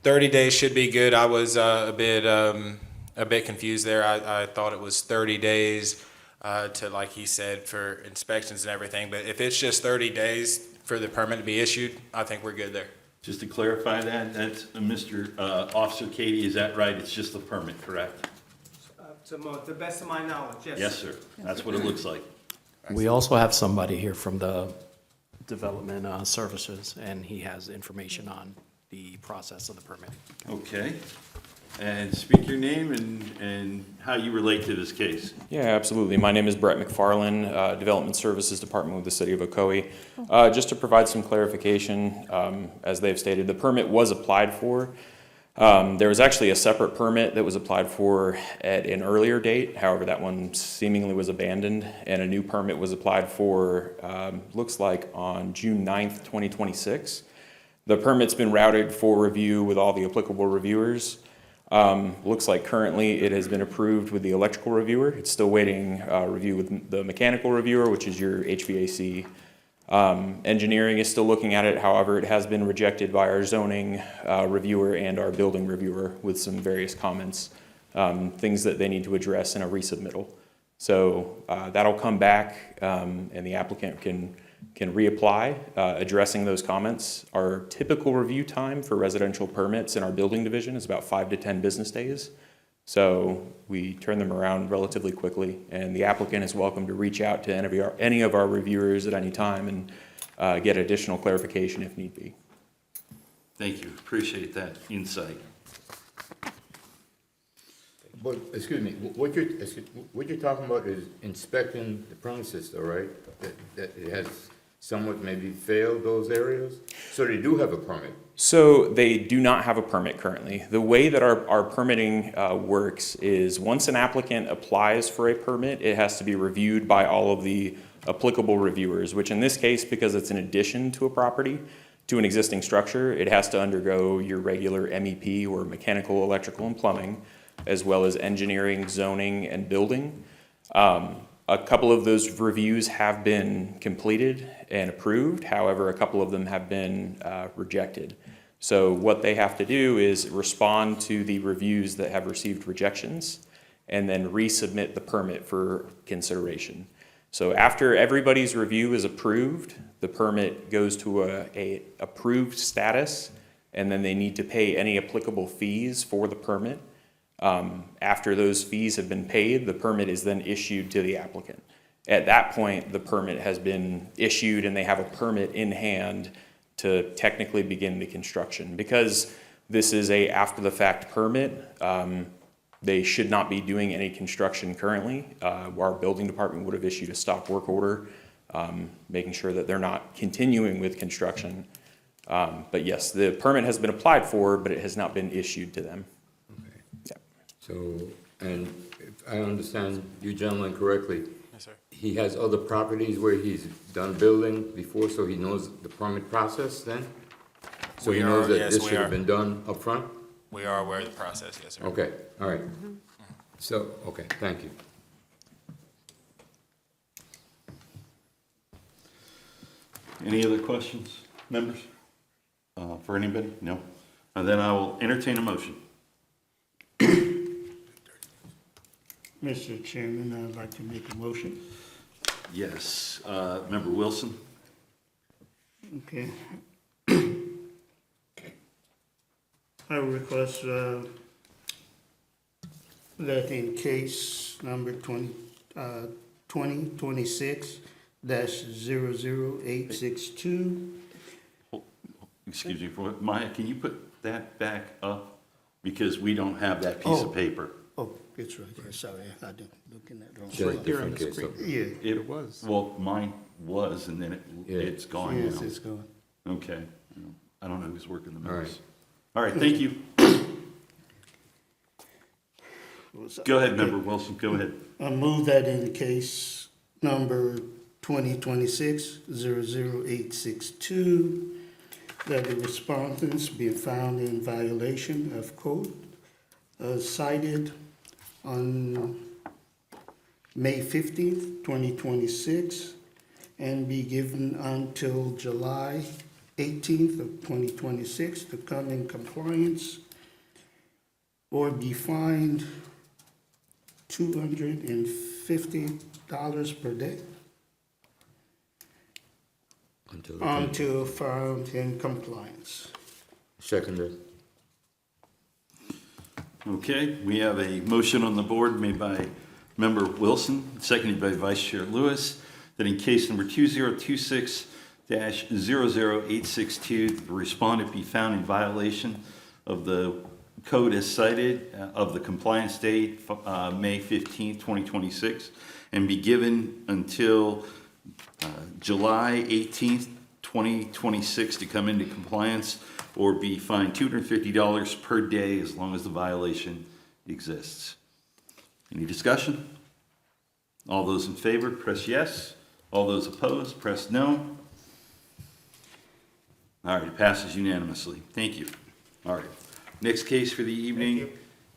30 days should be good. I was a bit confused there. I thought it was 30 days to, like he said, for inspections and everything. But if it's just 30 days for the permit to be issued, I think we're good there. Just to clarify that, that's Mr. Officer Katie, is that right? It's just the permit, correct? To the best of my knowledge, yes. Yes, sir. That's what it looks like. We also have somebody here from the Development Services, and he has information on the process of the permit. Okay. And speak your name and how you relate to this case. Yeah, absolutely. My name is Brett McFarland, Development Services Department with the City of Ocoee. Just to provide some clarification, as they've stated, the permit was applied for. There was actually a separate permit that was applied for at an earlier date. However, that one seemingly was abandoned, and a new permit was applied for, looks like on June 9th, 2026. The permit's been routed for review with all the applicable reviewers. Looks like currently it has been approved with the electrical reviewer. It's still waiting review with the mechanical reviewer, which is your HVAC. Engineering is still looking at it. However, it has been rejected by our zoning reviewer and our building reviewer with some various comments, things that they need to address in a resubmittal. So that'll come back and the applicant can reapply, addressing those comments. Our typical review time for residential permits in our building division is about 5 to 10 business days. So we turn them around relatively quickly, and the applicant is welcome to reach out to any of our reviewers at any time and get additional clarification if need be. Thank you, appreciate that insight. But, excuse me, what you're talking about is inspecting the premises, though, right? That it has somewhat maybe failed those areas? So they do have a permit? So they do not have a permit currently. The way that our permitting works is once an applicant applies for a permit, it has to be reviewed by all of the applicable reviewers, which in this case, because it's an addition to a property, to an existing structure, it has to undergo your regular MEP or mechanical, electrical, and plumbing, as well as engineering, zoning, and building. A couple of those reviews have been completed and approved. However, a couple of them have been rejected. So what they have to do is respond to the reviews that have received rejections and then resubmit the permit for consideration. So after everybody's review is approved, the permit goes to a approved status, and then they need to pay any applicable fees for the permit. After those fees have been paid, the permit is then issued to the applicant. At that point, the permit has been issued and they have a permit in hand to technically begin the construction. Because this is a after-the-fact permit, they should not be doing any construction currently. Our building department would have issued a stop work order, making sure that they're not continuing with construction. But yes, the permit has been applied for, but it has not been issued to them. So, and if I understand you gentlemen correctly, Yes, sir. he has other properties where he's done building before, so he knows the permit process then? So he knows that this should have been done up front? We are aware of the process, yes, sir. Okay, all right. So, okay, thank you. Any other questions, members? For anybody? No? And then I will entertain a motion. Mr. Chairman, I'd like to make a motion. Yes, Member Wilson? Okay. I request that in case number 2026-00862. Excuse me, Maya, can you put that back up? Because we don't have that piece of paper. Oh, it's right there, sorry, I didn't look in that wrong. It's right there on the screen. Yeah. It was. Well, mine was, and then it's gone now. Yes, it's gone. Okay. I don't know who's working the All minutes. right. All right, thank you. Go ahead, Member Wilson, go ahead. I move that in case number 2026-00862, that the respondents be found in violation of code cited on May 15th, 2026, and be given until July 18th of 2026 to come in compliance or be fined $250 per day until found in compliance. Seconded. Okay, we have a motion on the board made by Member Wilson, seconded by Vice Chair Lewis, that in case number 2026-00862, the respondent be found in violation of the code as cited of the compliance date, May 15, 2026, and be given until July 18th, 2026 to come into compliance, or be fined $250 per day as long as the violation exists. Any discussion? All those in favor, press yes. All those opposed, press no. All right, it passes unanimously. Thank you. All right. Next case for the evening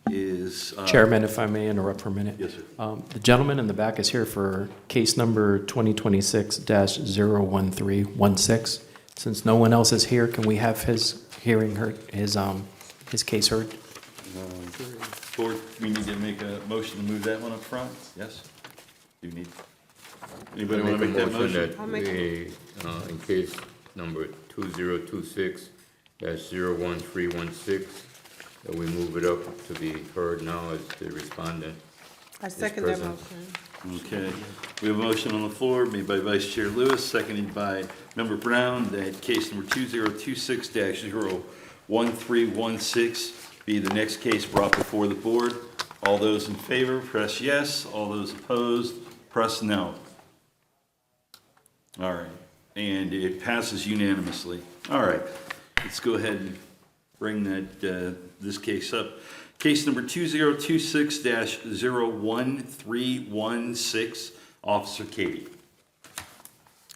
is... Chairman, if I may interrupt for a minute. Yes, sir. The gentleman in the back is here for case number 2026-01316. Since no one else is here, can we have his case heard? Board, we need to make a motion to move that one up front? Yes? Do you need... Anybody want to make that motion? That we, in case number 2026-01316, that we move it up to be heard now as the respondent. I second that motion. Okay, we have a motion on the floor made by Vice Chair Lewis, seconded by Member Brown, that case number 2026-01316 be the next case brought before the board. All those in favor, press yes. All those opposed, press no. All right, and it passes unanimously. All right, let's go ahead and bring that, this case up. Case number 2026-01316, Officer Katie.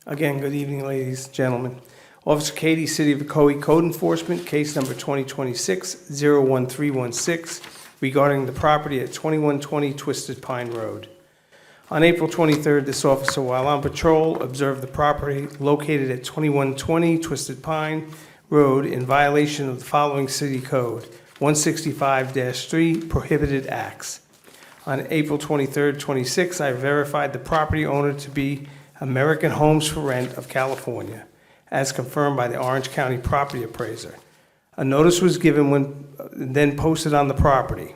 Again, good evening, ladies and gentlemen. Officer Katie, City of Ocoee Code Enforcement, case number 2026-01316, regarding the property at 2120 Twisted Pine Road. On April 23rd, this officer, while on patrol, observed the property located at 2120 Twisted Pine Road in violation of the following city code: 165-3, prohibited acts. On April 23rd, 26, I verified the property owner to be American Homes for Rent of California, as confirmed by the Orange County property appraiser. A notice was given then posted on the property,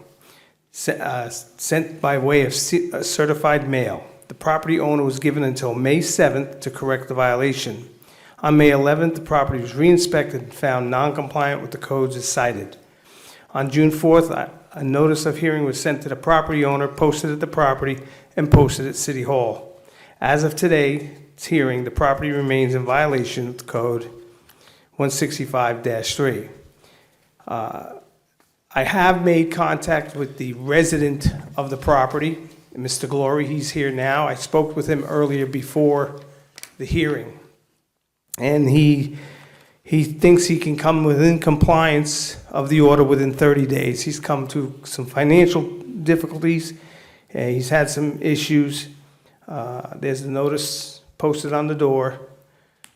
sent by way of certified mail. The property owner was given until May 7th to correct the violation. On May 11th, the property was re-inspected and found non-compliant with the codes as cited. On June 4th, a notice of hearing was sent to the property owner, posted at the property, and posted at City Hall. As of today's hearing, the property remains in violation of the code 165-3. I have made contact with the resident of the property, Mr. Glory. He's here now. I spoke with him earlier before the hearing, and he thinks he can come within compliance of the order within 30 days. He's come to some financial difficulties. He's had some issues. There's a notice posted on the door,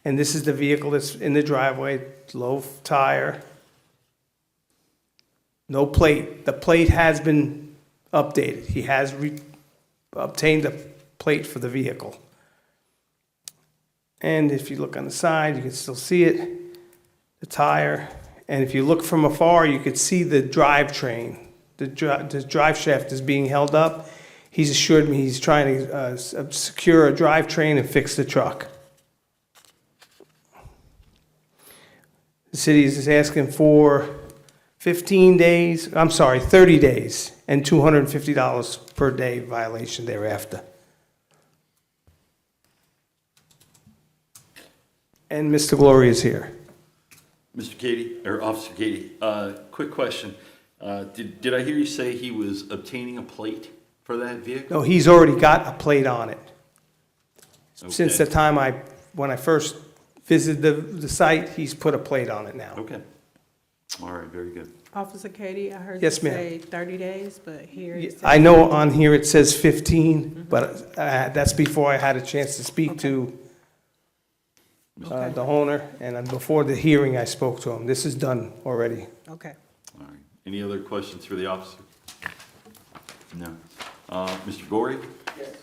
and this is the vehicle that's in the driveway, low tire, no plate. The plate has been updated. He has obtained a plate for the vehicle. And if you look on the side, you can still see it, the tire. And if you look from afar, you could see the drivetrain. The drive shaft is being held up. He's assured me he's trying to secure a drivetrain and fix the truck. The city is asking for 30 days and $250 per day violation thereafter. And Mr. Glory is here. Mr. Katie, or Officer Katie, quick question. Did I hear you say he was obtaining a plate for that vehicle? No, he's already got a plate on it. Okay. Since the time when I first visited the site, he's put a plate on it now. Okay. All right, very good. Officer Katie, I heard you Yes, ma'am. say 30 days, but here it says... I know on here it says 15, but that's before I had a chance to speak to the owner, and before the hearing, I spoke to him. This is done already. Okay. All right. Any other questions for the officer? No. Mr. Gorey? Yes.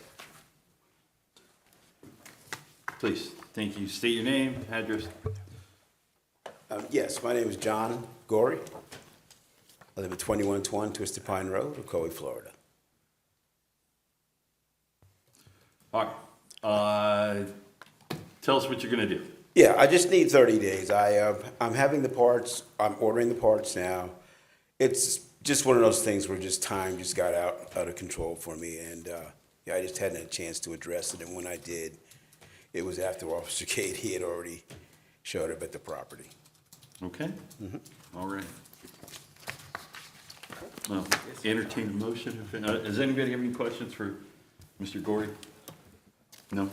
Please, thank you. State your name, address. Yes, my name is John Gorey. I live at 2120 Twisted Pine Road, Ocoee, Florida. All right. Tell us what you're going to do. Yeah, I just need 30 days. I'm having the parts, I'm ordering the parts now. It's just one of those things where just time just got out of control for me, and I just hadn't had a chance to address it, and when I did, it was after Officer Katie had already showed up at the property. Okay? All right. Well, entertain a motion. Does anybody have any questions for Mr. Gorey? No?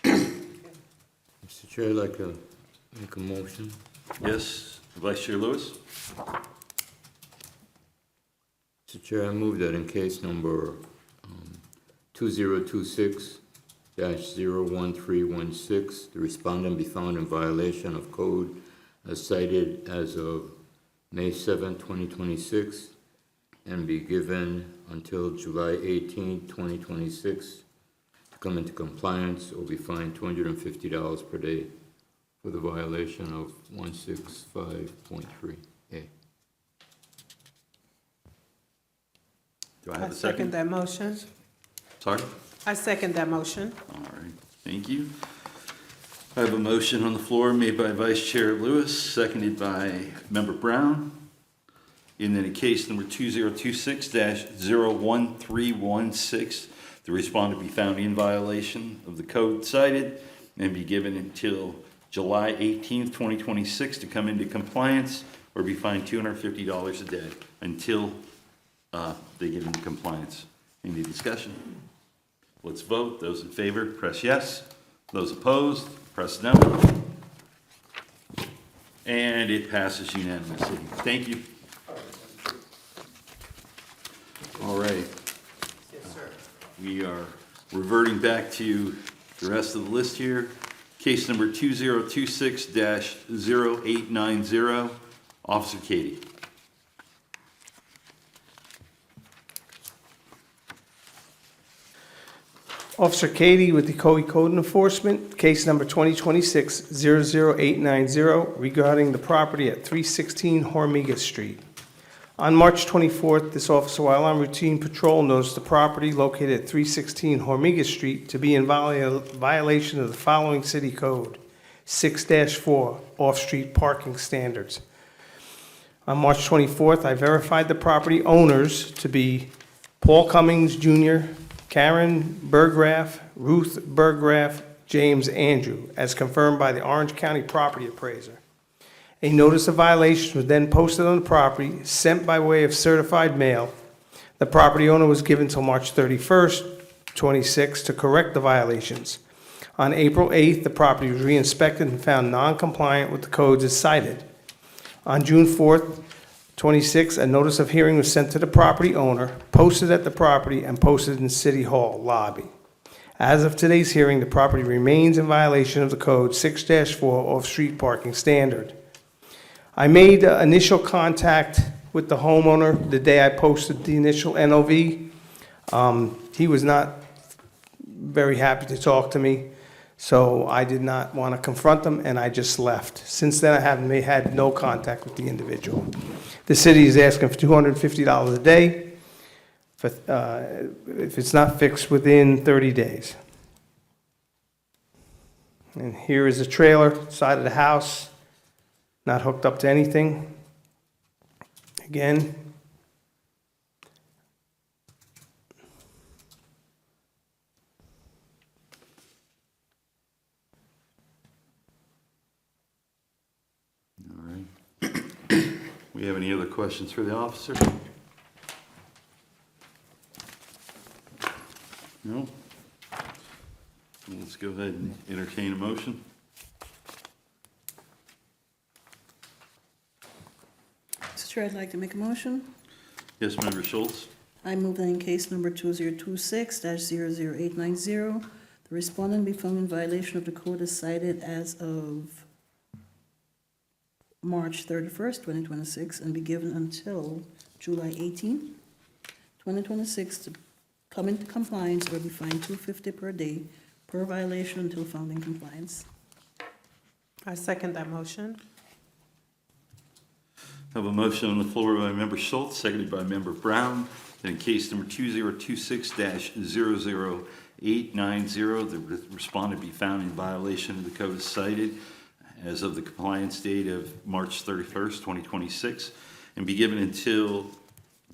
Mr. Chair, I'd like to make a motion. Yes, Vice Chair Lewis? Mr. Chair, I move that in case number 2026-01316, the respondent be found in violation of code as cited as of May 7, 2026, and be given until July 18, 2026 to come into compliance or be fined $250 per day for the violation of 165.3A. Do I I have a second second? that motion. Sorry? I second that motion. All right, thank you. I have a motion on the floor made by Vice Chair Lewis, seconded by Member Brown. In any case number 2026-01316, the respondent be found in violation of the code cited and be given until July 18th, 2026 to come into compliance or be fined $250 a day until they get into compliance. Any discussion? Let's vote. Those in favor, press yes. Those opposed, press no. And it passes unanimously. Thank you. All right. We are reverting back to the rest of the list here. Case number 2026-0890, Officer Katie. Officer Katie with the Ocoee Code Enforcement, case number 2026-00890, regarding the property at 316 Hormiga Street. On March 24th, this officer, while on routine patrol, noticed the property located at 316 Hormiga Street to be in violation of the following city code, 6-4, off-street parking standards. On March 24th, I verified the property owners to be Paul Cummings Jr., Karen Berggraf, Ruth Berggraf, James Andrew, as confirmed by the Orange County property appraiser. A notice of violation was then posted on the property, sent by way of certified mail. The property owner was given till March 31st, 26 to correct the violations. On April 8th, the property was re-inspected and found non-compliant with the codes as cited. On June 4th, 26, a notice of hearing was sent to the property owner, posted at the property, and posted in City Hall lobby. As of today's hearing, the property remains in violation of the code 6-4 off-street parking standard. I made initial contact with the homeowner the day I posted the initial NOV. He was not very happy to talk to me, so I did not want to confront him, and I just left. Since then, I haven't had no contact with the individual. The city is asking for $250 a day if it's not fixed within 30 days. And here is the trailer, side of the house, not hooked up to anything. Again. All right. We have any other questions for the officer? No? Let's go ahead and entertain a motion. Mr. Chair, I'd like to make a motion. Yes, Member Schultz? I move that in case number 2026-00890, the respondent be found in violation of the code as cited as of March 31st, 2026, and be given until July 18th, 2026, to come into compliance or be fined $250 per day per violation until found in compliance. I second that motion. I have a motion on the floor by Member Schultz, seconded by Member Brown, that in case number 2026-00890, the respondent be found in violation of the code as cited as of the compliance date of March 31st, 2026, and be given until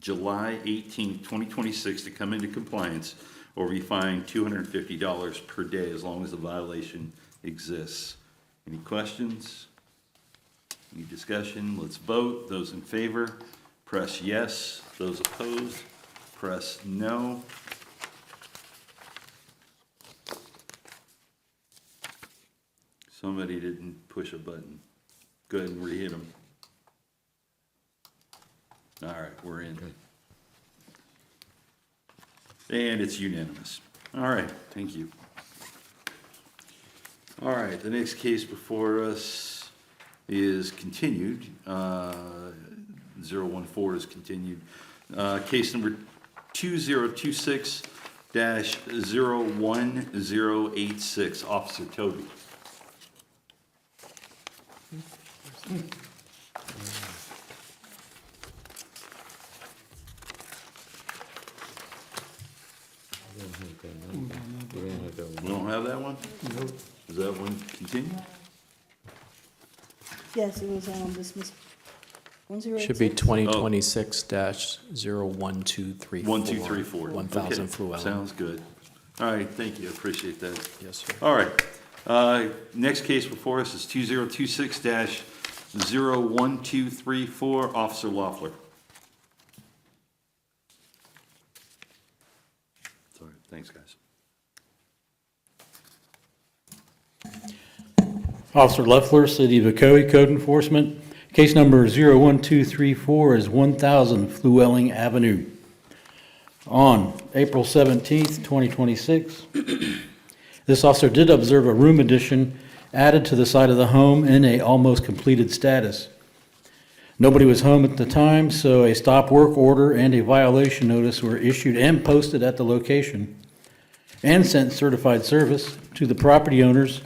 July 18th, 2026 to come into compliance or be fined $250 per day as long as the violation exists. Any questions? Any discussion? Let's vote. Those in favor, press yes. Those opposed, press no. Somebody didn't push a button. Go ahead and re-hit them. All right, we're in. And it's unanimous. All right, thank you. All right, the next case before us is continued. 014 is continued. Case number 2026-01086, Officer Toby. We don't have that one. We don't have that one? Nope. Does that one continue? Yes, it was, dismissed. 1086. Should be 2026-01234. 1234. 1,000 Okay, Fluellen. sounds good. All right, thank you, I appreciate that. Yes, sir. All right, next case before us is 2026-01234, Officer Loeffler. Sorry, thanks, guys. Officer Leffler, City of Ocoee, Code Enforcement. Case number 01234 is 1000 Fluelling Avenue. On April 17th, 2026, this officer did observe a room addition added to the side of the home in a almost completed status. Nobody was home at the time, so a stop work order and a violation notice were issued and posted at the location and sent certified service to the property owners,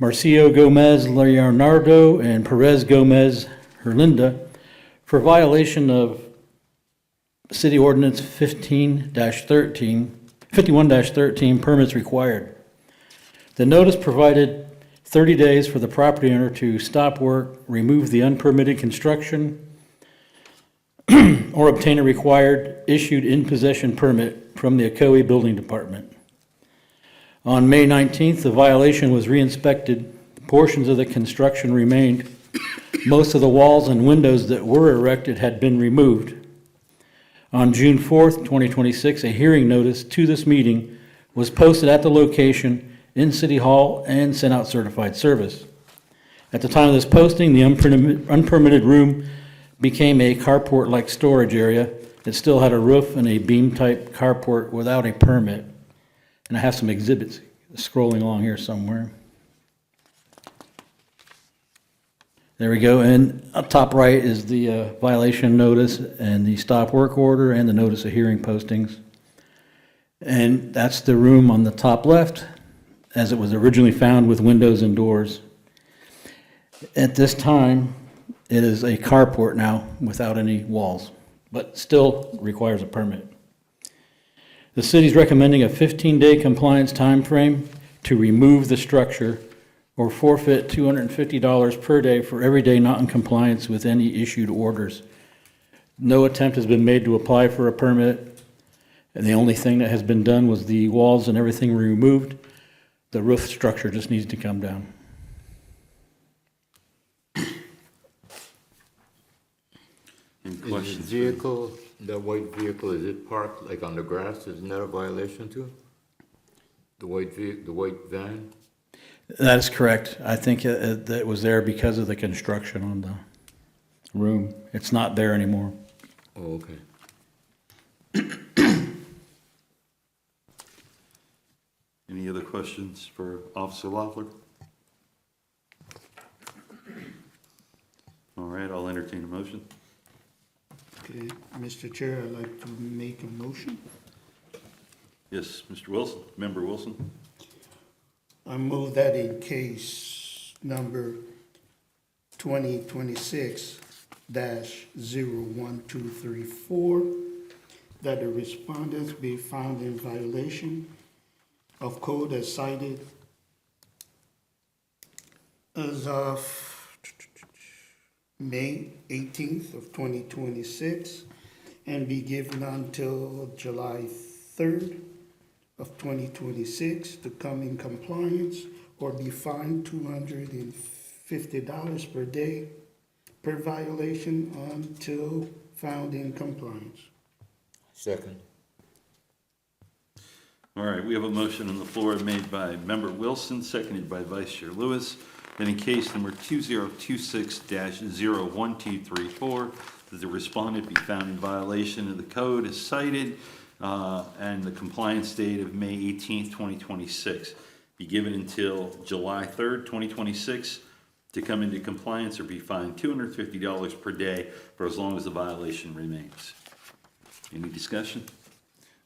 Marcio Gomez Leonardo and Perez Gomez Herlinda, for violation of City Ordinance 51-13, permits required. The notice provided 30 days for the property owner to stop work, remove the unpermitted construction, or obtain a required issued in possession permit from the Ocoee Building Department. On May 19th, the violation was re-inspected. Portions of the construction remained. Most of the walls and windows that were erected had been removed. On June 4th, 2026, a hearing notice to this meeting was posted at the location in City Hall and sent out certified service. At the time of this posting, the unpermitted room became a carport-like storage area. It still had a roof and a beam-type carport without a permit. And I have some exhibits scrolling along here somewhere. There we go, and up top right is the violation notice and the stop work order and the notice of hearing postings. And that's the room on the top left, as it was originally found with windows and doors. At this time, it is a carport now without any walls, but still requires a permit. The city's recommending a 15-day compliance time frame to remove the structure or forfeit $250 per day for every day not in compliance with any issued orders. No attempt has been made to apply for a permit, and the only thing that has been done was the walls and everything removed. The roof structure just needs to come down. Any Is the questions? vehicle, that white vehicle, is it parked like on the grass? Isn't that a violation too? The white van? That is correct. I think that was there because of the construction on the room. It's not there anymore. Oh, okay. Any other questions for Officer Loeffler? All right, I'll entertain a motion. Okay, Mr. Chair, I'd like to make a motion. Yes, Mr. Wilson, Member Wilson. I move that in case number 2026-01234, that the respondents be found in violation of code as cited as of May 18th of 2026 and be given until July 3rd of 2026 to come in compliance or be fined $250 per day per violation until found in compliance. Second. All right, we have a motion on the floor made by Member Wilson, seconded by Vice Chair Lewis, that in case number 2026-01234, that the respondent be found in violation of the code as cited, and the compliance date of May 18th, 2026, be given until July 3rd, 2026, to come into compliance or be fined $250 per day for as long as the violation remains. Any discussion?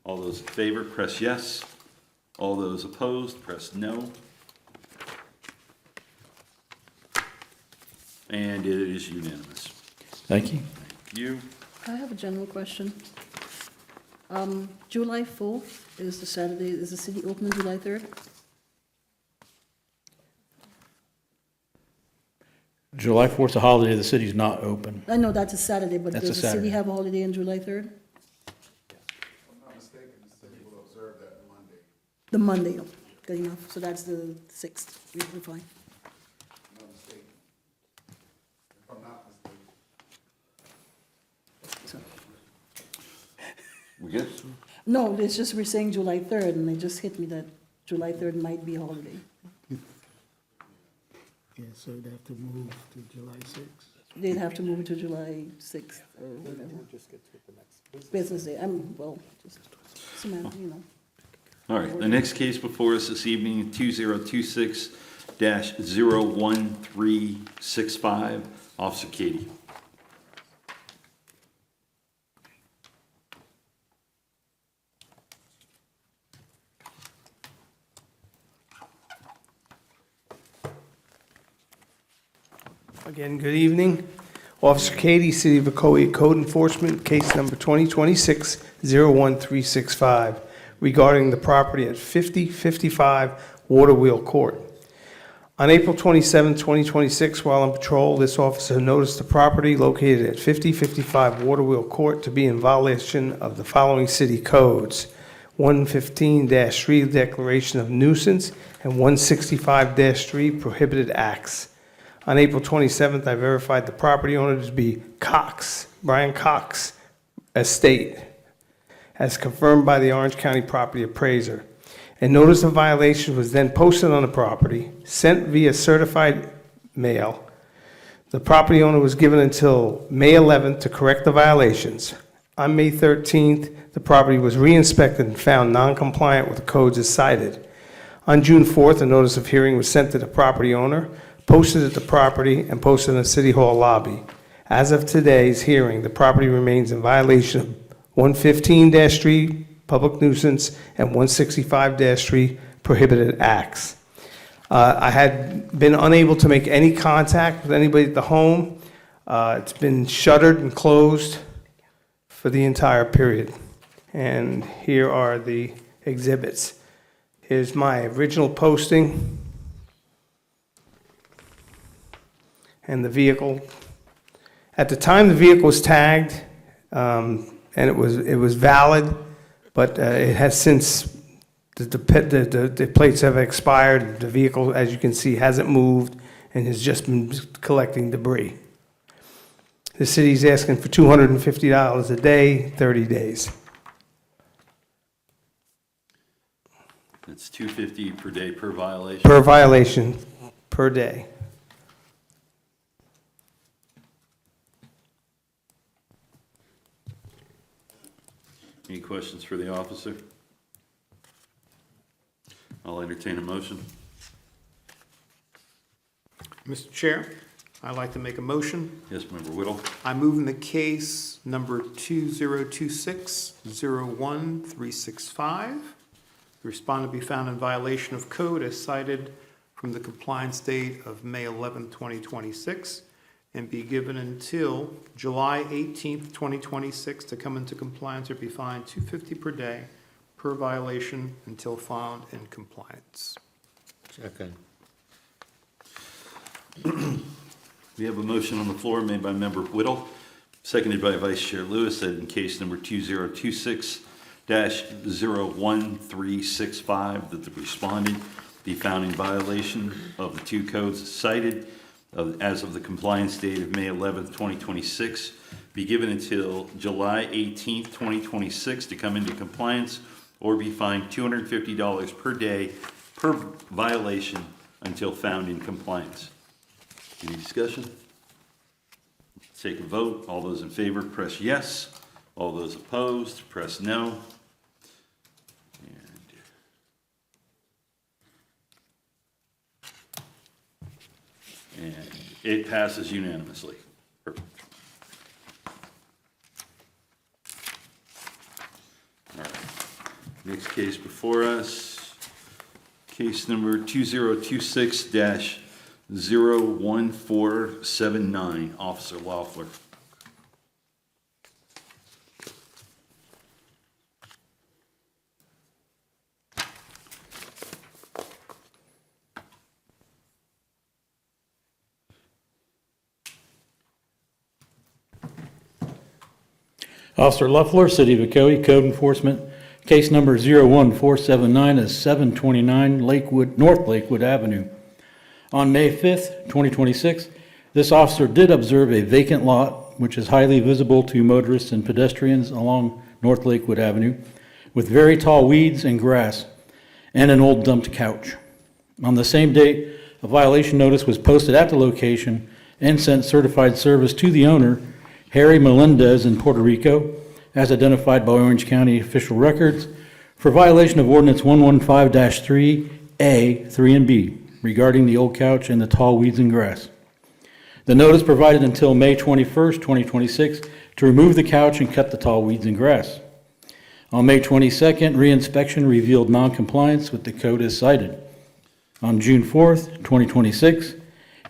All those in favor, press yes. All those opposed, press no. And it is unanimous. Thank you. Thank you. I have a general question. July 4th is the Saturday, is the city open on July 3rd? July 4th is a holiday, the city's not open. I know that's a Saturday, but That's does a the city Saturday. have a holiday on July 3rd? The Monday, oh, good enough, so that's the 6th, we're fine. So- We good? No, it's just we're saying July 3rd, and it just hit me that July 3rd might be a holiday. Yeah, so they have to move to July 6th. They'd have to move it to July 6th or whatever. Business day, well, just, some, you know. All right, the next case before us this evening, 2026-01365, Officer Katie. Again, good evening. Officer Katie, City of Ocoee Code Enforcement, case number 2026-01365, regarding the property at 5055 Waterwheel Court. On April 27, 2026, while on patrol, this officer noticed the property located at 5055 Waterwheel Court to be in violation of the following city codes: 115-3 Declaration of Nuisance and 165-3 Prohibited Acts. On April 27th, I verified the property owner to be Cox, Brian Cox Estate, as confirmed by the Orange County Property Appraiser. A notice of violation was then posted on the property, sent via certified mail. The property owner was given until May 11th to correct the violations. On May 13th, the property was re-inspected and found non-compliant with the codes as cited. On June 4th, a notice of hearing was sent to the property owner, posted at the property, and posted in the City Hall lobby. As of today's hearing, the property remains in violation of 115-3 Public Nuisance and 165-3 Prohibited Acts. I had been unable to make any contact with anybody at the home. It's been shuttered and closed for the entire period. And here are the exhibits. Here's my original posting and the vehicle. At the time the vehicle was tagged, and it was valid, but it has since, the plates have expired. The vehicle, as you can see, hasn't moved and has just been collecting debris. The city's asking for $250 a day, 30 days. That's $250 per day per violation. Per violation, per day. Any questions for the officer? I'll entertain a motion. Mr. Chair, I'd like to make a motion. Yes, Member Whittle. I move in the case number 2026-01365. The respondent be found in violation of code as cited from the compliance date of May 11, 2026, and be given until July 18th, 2026 to come into compliance or be fined $250 per day per violation until found in compliance. Second. We have a motion on the floor made by Member Whittle, seconded by Vice Chair Lewis, that in case number 2026-01365, that the respondent be found in violation of the two codes cited as of the compliance date of May 11th, 2026, be given until July 18th, 2026 to come into compliance or be fined $250 per day per violation until found in compliance. Any discussion? Let's take a vote. All those in favor, press yes. All those opposed, press no. And it passes unanimously. Perfect. All right. Next case before us, case number 2026-01479, Officer Loeffler. Officer Luffler, City of Ocoee, Code Enforcement. Case number 01479 is 729 North Lakewood Avenue. On May 5th, 2026, this officer did observe a vacant lot, which is highly visible to motorists and pedestrians along North Lakewood Avenue, with very tall weeds and grass, and an old dumped couch. On the same date, a violation notice was posted at the location and sent certified service to the owner, Harry Melendez in Puerto Rico, as identified by Orange County official records, for violation of ordinance 115-3A, 3 and B, regarding the old couch and the tall weeds and grass. The notice provided until May 21st, 2026, to remove the couch and cut the tall weeds and grass. On May 22nd, reinspection revealed noncompliance with the code as cited. On June 4th, 2026,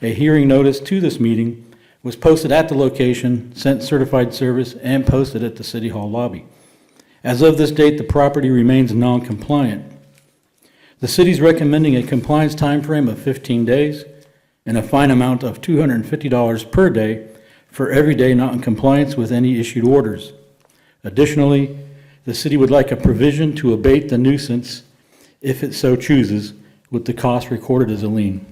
a hearing notice to this meeting was posted at the location, sent certified service, and posted at the City Hall lobby. As of this date, the property remains non-compliant. The city's recommending a compliance timeframe of 15 days and a fine amount of $250 per day for every day not in compliance with any issued orders. Additionally, the city would like a provision to abate the nuisance, if it so chooses, with the cost recorded as a lien.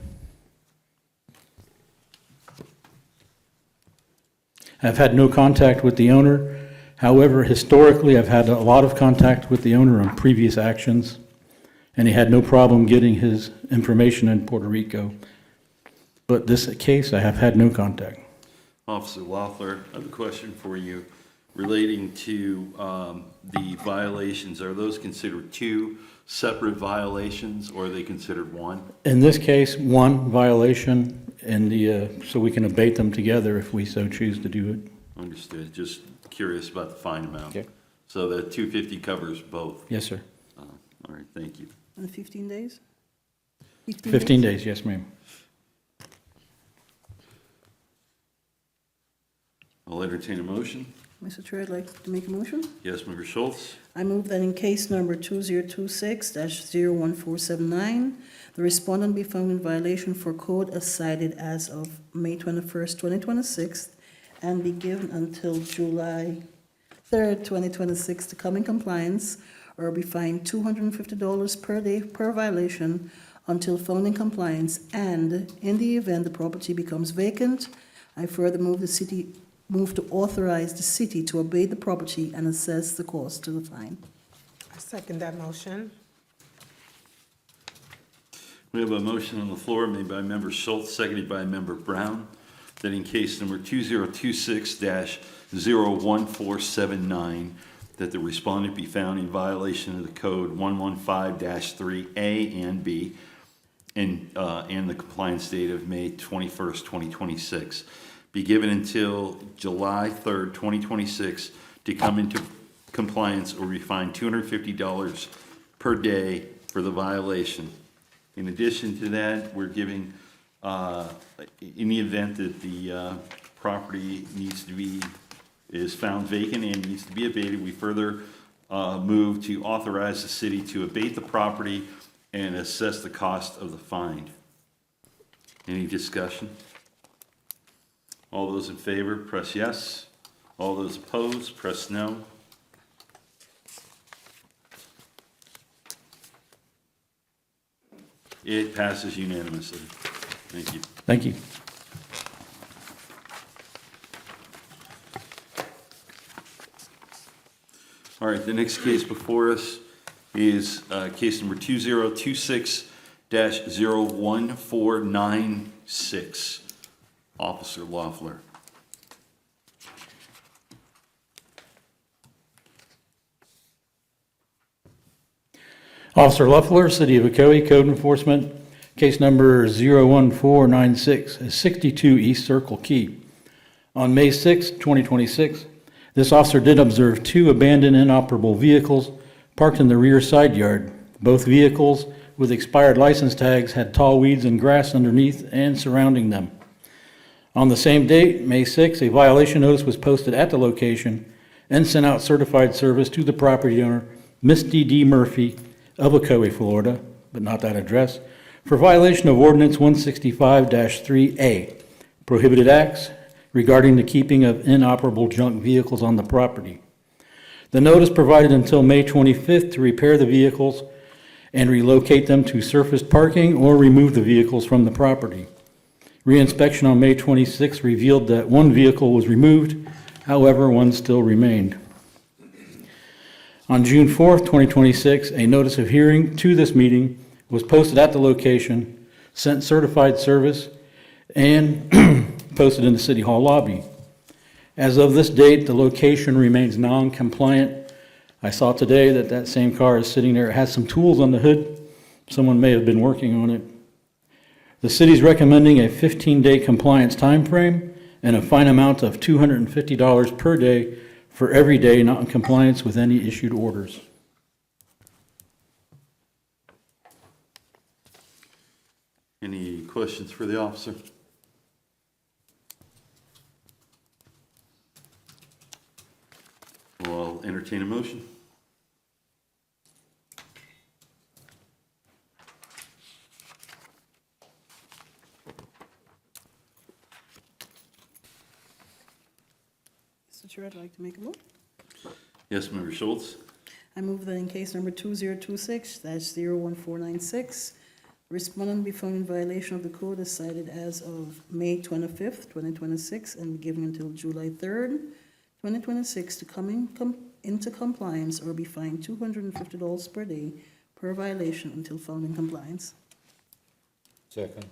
I've had no contact with the owner. However, historically, I've had a lot of contact with the owner on previous actions, and he had no problem getting his information in Puerto Rico. But this case, I have had no contact. Officer Loeffler, I have a question for you relating to the violations. Are those considered two separate violations, or are they considered one? In this case, one violation, and so we can abate them together if we so choose to do it. Understood. Just curious about the fine amount. Okay. So the 250 covers both? Yes, sir. All right, thank you. And the 15 days? 15 days, yes, ma'am. I'll entertain a motion. Mr. Chair, I'd like to make a motion. Yes, Member Schultz? I move that in case number 2026-01479, the respondent be found in violation for code as cited as of May 21st, 2026, and be given until July 3rd, 2026 to come in compliance, or be fined $250 per day per violation until found in compliance, and in the event the property becomes vacant, I further move to authorize the city to abate the property and assess the cost to the fine. I second that motion. We have a motion on the floor made by Member Schultz, seconded by Member Brown, that in case number 2026-01479, that the respondent be found in violation of the code 115-3A and B, and the compliance date of May 21st, 2026. Be given until July 3rd, 2026 to come into compliance or be fined $250 per day for the violation. In addition to that, we're giving, in the event that the property is found vacant and needs to be abated, we further move to authorize the city to abate the property and assess the cost of the fine. Any discussion? All those in favor, press yes. All those opposed, press no. It passes unanimously. Thank you. Thank you. All right, the next case before us is case number 2026-01496. Officer Loeffler. Officer Loeffler, City of Ocoee, Code Enforcement, case number 01496, is 62 East Circle Key. On May 6, 2026, this officer did observe two abandoned inoperable vehicles parked in the rear side yard. Both vehicles with expired license tags had tall weeds and grass underneath and surrounding them. On the same date, May 6, a violation notice was posted at the location and sent out certified service to the property owner, Misty D. Murphy of Ocoee, Florida, but not that address, for violation of Ordinance 165-3A, prohibited acts regarding the keeping of inoperable junk vehicles on the property. The notice provided until May 25th to repair the vehicles and relocate them to surface parking or remove the vehicles from the property. Reinspection on May 26th revealed that one vehicle was removed, however, one still remained. On June 4th, 2026, a notice of hearing to this meeting was posted at the location, sent certified service, and posted in the City Hall lobby. As of this date, the location remains non-compliant. I saw today that that same car is sitting there. It has some tools on the hood. Someone may have been working on it. The city's recommending a 15-day compliance time frame and a fine amount of $250 per day for every day not in compliance with any issued orders. Any questions for the officer? Well, I'll entertain a motion. Mr. Chair, I'd like to make a move. Yes, Member Schultz? I move that in case number 2026-01496, respondent be found in violation of the code as cited as of May 25th, 2026, and be given until July 3rd, 2026 to come into compliance or be fined $250 per day per violation until found in compliance. Second.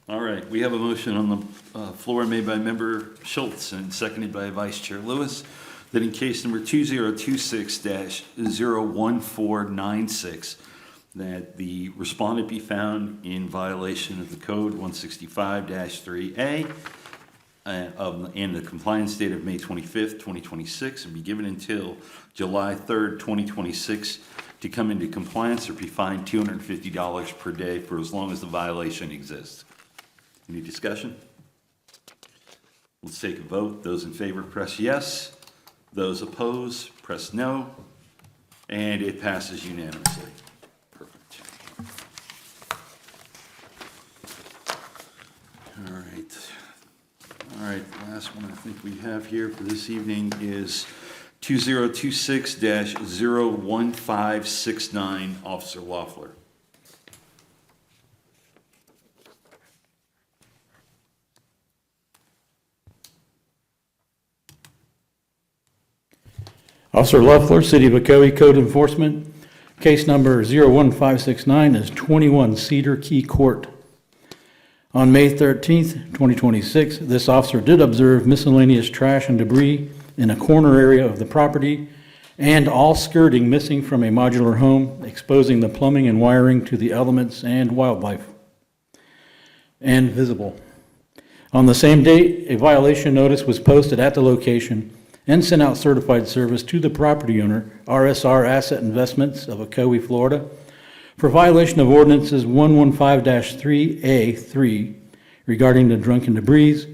All right, we have a motion on the floor made by Member Schultz and seconded by Vice Chair Lewis that in case number 2026-01496, that the respondent be found in violation of the code 165-3A and the compliance date of May 25th, 2026, and be given until July 3rd, 2026 to come into compliance or be fined $250 per day for as long as the violation exists. Any discussion? Let's take a vote. Those in favor press yes. Those opposed press no. And it passes unanimously. Perfect. All right. All right, the last one I think we have here for this evening is 2026-01569, Officer Loeffler. Officer Loeffler, City of Ocoee Code Enforcement. Case number 01569 is 21 Cedar Key Court. On May 13th, 2026, this officer did observe miscellaneous trash and debris in a corner area of the property and all skirting missing from a modular home, exposing the plumbing and wiring to the elements and wildlife, and visible. On the same date, a violation notice was posted at the location and sent out certified service to the property owner, RSR Asset Investments of Ocoee, Florida, for violation of ordinances 115-3A3 regarding the drunken debris,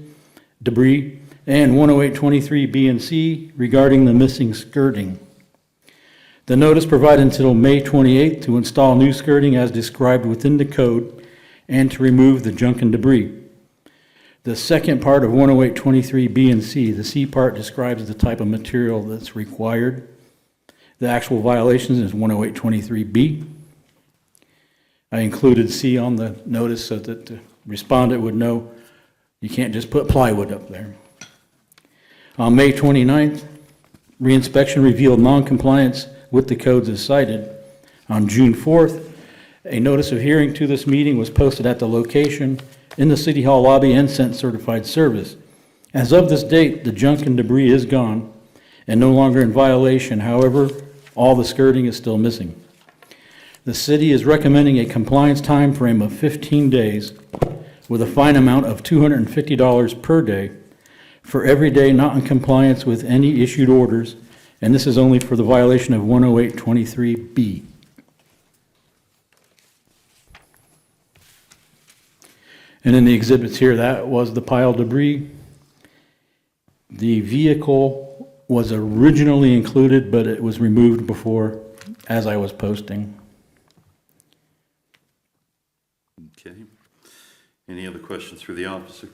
and 10823B and C regarding the missing skirting. The notice provided until May 28th to install new skirting as described within the code and to remove the junk and debris. The second part of 10823B and C, the C part describes the type of material that's required. The actual violation is 10823B. I included C on the notice so that the respondent would know you can't just put plywood up there. On May 29th, reinspection revealed non-compliance with the codes as cited. On June 4th, a notice of hearing to this meeting was posted at the location in the City Hall lobby and sent certified service. As of this date, the junk and debris is gone and no longer in violation. However, all the skirting is still missing. The city is recommending a compliance time frame of 15 days with a fine amount of $250 per day for every day not in compliance with any issued orders, and this is only for the violation of 10823B. And in the exhibits here, that was the pile debris. The vehicle was originally included, but it was removed before as I was posting. Okay. Any other questions for the officer?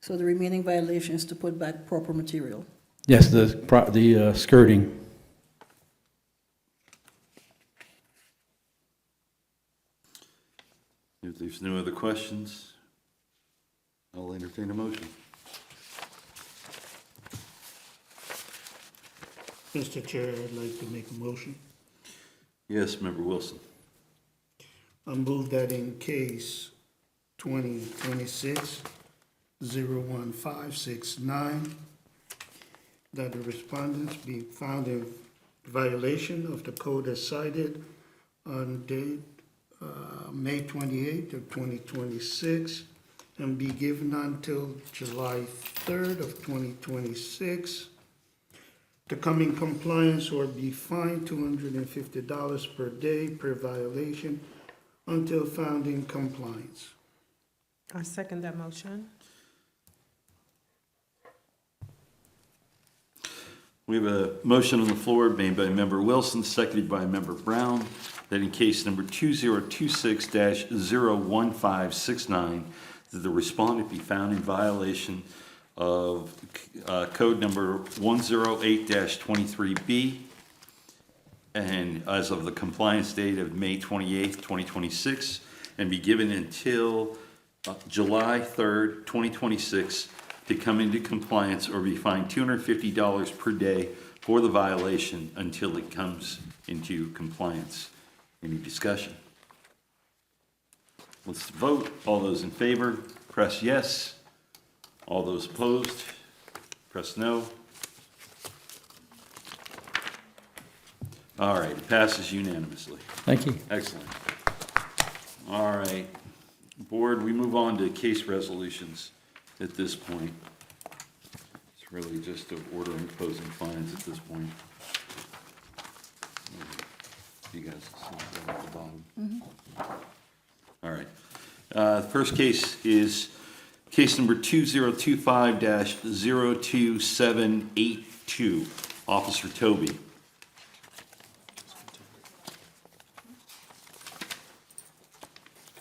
So the remaining violation is to put back proper material. Yes, the skirting. If there's no other questions, I'll entertain a motion. Mr. Chair, I'd like to make a motion. Yes, Member Wilson. I move that in case 2026-01569, that the respondents be found in violation of the code as cited on date May 28th of 2026 and be given until July 3rd of 2026 to come in compliance or be fined $250 per day per violation until found in compliance. I second that motion. We have a motion on the floor made by Member Wilson, seconded by Member Brown, that in case number 2026-01569, that the respondent be found in violation of code number 108-23B, and as of the compliance date of May 28th, 2026, and be given until July 3rd, 2026, to come into compliance or be fined $250 per day for the violation until it comes into compliance. Any discussion? Let's vote. All those in favor, press yes. All those opposed, press no. All right, it passes unanimously. Thank you. Excellent. All right, Board, we move on to case resolutions at this point. It's really just of order imposing fines at this point. You guys see that at the bottom. All right. The first case is case number 2025-02782, Officer Toby.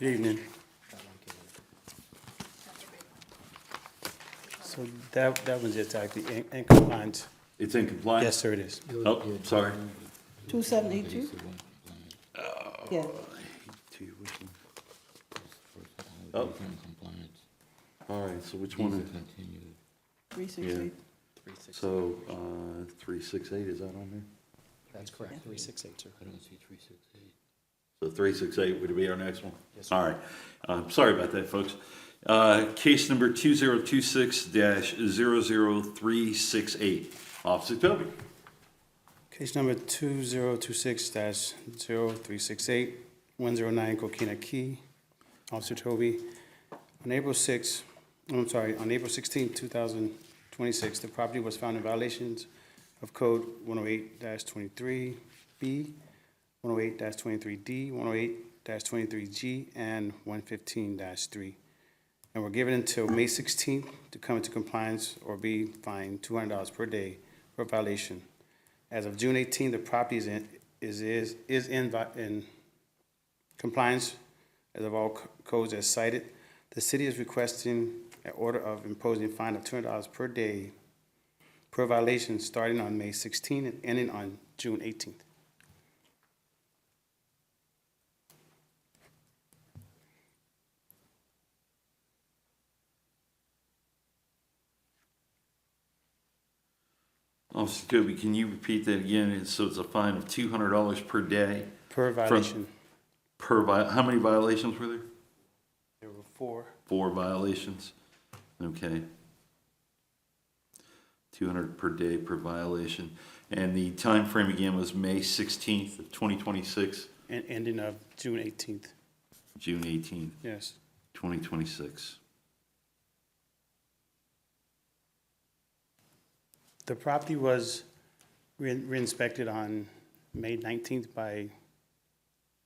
Good evening. So that one's just actually in compliance. It's in compliance? Yes, sir, it is. Oh, sorry. 2782? Yeah. Oh. All right, so which one? 368. So, 368, is that on there? That's correct, 368, sir. I don't see 368. So 368 would be our next one? Yes, sir. All right. Sorry about that, folks. Case number 2026-00368, Officer Toby. Case number 2026-0368, 109 Coquina Key, Officer Toby. On April 16, 2026, the property was found in violations of Code 108-23B, 108-23D, 108-23G, and 115-3. And we're given until May 16th to come into compliance or be fined $200 per day for violation. As of June 18th, the property is in compliance as of all codes as cited. The city is requesting an order of imposing a fine of $200 per day per violation starting on May 16th and ending on June 18th. Officer Toby, can you repeat that again? So it's a fine of $200 per day? Per violation. How many violations were there? There were 4. 4 violations. Okay. 200 per day per violation. And the time frame again was May 16th of 2026? And ending of June 18th. June 18th, Yes. 2026. The property was re-inspected on May 19th by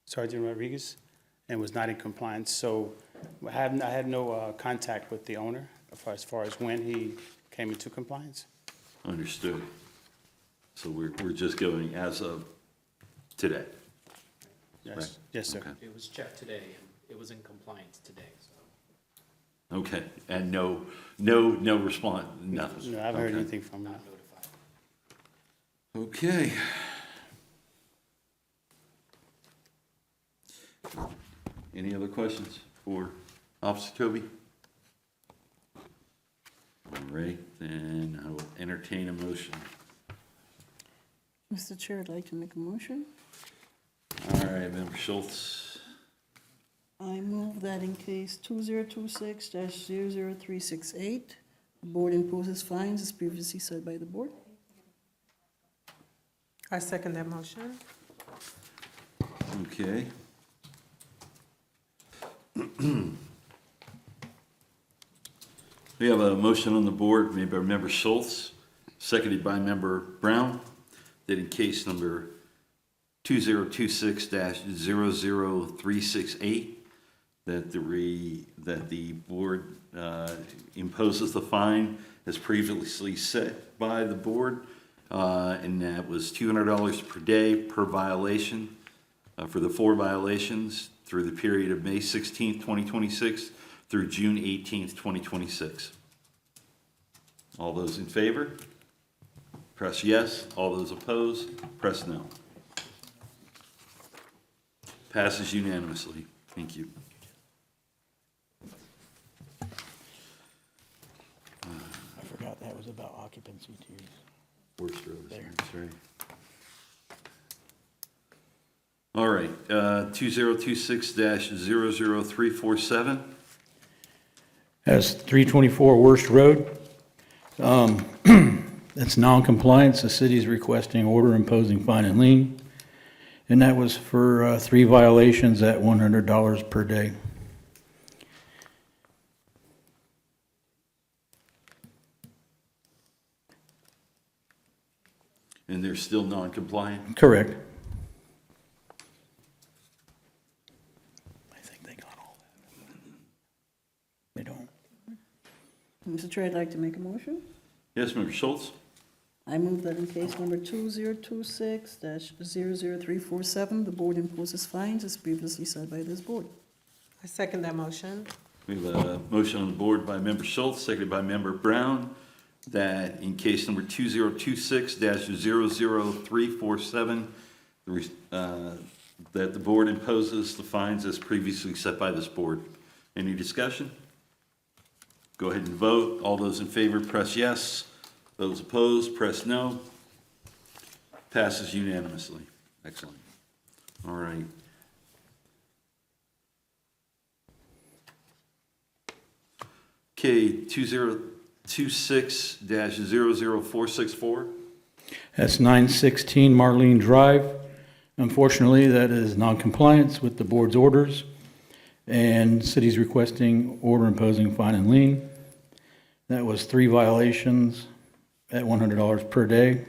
Sergeant Rodriguez and was not in compliance. So I had no contact with the owner as far as when he came into compliance. Understood. So we're just going as of today? Yes, Right. yes, sir. Okay. It was checked today, and it was in compliance today, so. Okay, and no response, nothing? No, I haven't heard Okay. anything from him. Not notified. Okay. Any other questions for Officer Toby? All right, then I will entertain a motion. Mr. Chair, I'd like to make a motion. All right, Member Schultz. I move that in case 2026-00368, the board imposes fines as previously said by the board. I second that motion. Okay. We have a motion on the board made by Member Schultz, seconded by Member Brown, that in case number 2026-00368, that the board imposes the fine as previously set by the board, and that was $200 per day per violation for the 4 violations through the period of May 16th, 2026 through June 18th, 2026. All those in favor? Press yes. All those opposed? Press no. Passes unanimously. Thank you. I forgot that was about occupancy too. Worst road, that's right. All right, 2026-00347. That's 324 Worst Road. That's non-compliance. The city is requesting order imposing fine and lien. And that was for 3 violations at $100 per day. And they're still non-compliant? Correct. I think they got all that. They don't. Mr. Chair, I'd like to make a motion. Yes, Member Schultz? I move that in case number 2026-00347, the board imposes fines as previously said by this board. I second that motion. We have a motion on the board by Member Schultz, seconded by Member Brown, that in case number 2026-00347, that the board imposes the fines as previously set by this board. Any discussion? Go ahead and vote. All those in favor, press yes. Those opposed, press no. Passes unanimously. Excellent. All right. Okay, 2026-00464. That's 916 Marlene Drive. Unfortunately, that is non-compliance with the board's orders, and city's requesting order imposing fine and lien. That was 3 violations at $100 per day.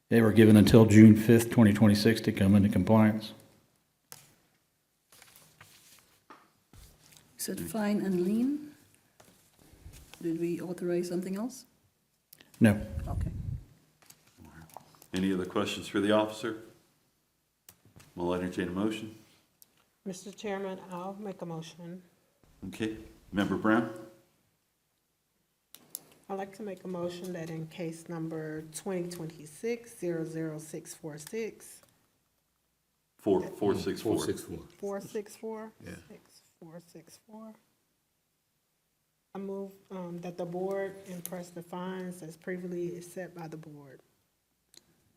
They were given until June 5th, 2026 to come into compliance. You said fine and lien? Did we authorize something else? No. Okay. Any other questions for the officer? We'll entertain a motion. Mr. Chairman, I'll make a motion. Okay, Member Brown? I'd like to make a motion that in case number 2026-00646. 464. 464? Yeah. 6464. I move that the board impress the fines as previously set by the board.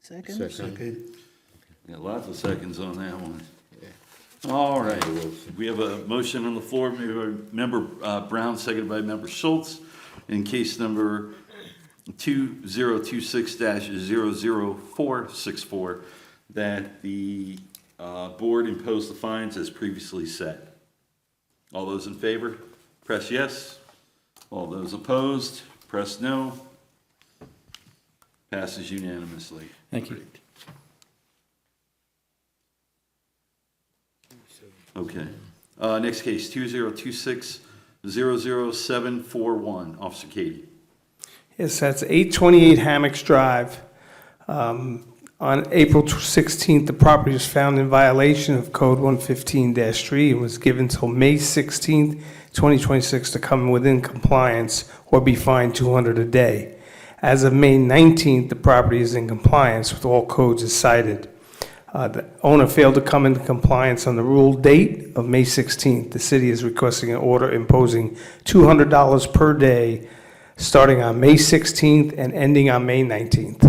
Second? Second. Got lots of seconds on that one. All right, we have a motion on the floor, made by Member Brown, seconded by Member Schultz, in case number 2026-00464, that the board impose the fines as previously set. All those in favor, press yes. All those opposed, press no. Passes unanimously. Thank you. Okay. Next case, 2026-00741. Officer Katie. Yes, that's 828 Hammocks Drive. On April 16th, the property was found in violation of Code 115-3 and was given till May 16th, 2026 to come within compliance or be fined $200 a day. As of May 19th, the property is in compliance with all codes as cited. The owner failed to come into compliance on the rule date of May 16th. The city is requesting an order imposing $200 per day, starting on May 16th and ending on May 19th.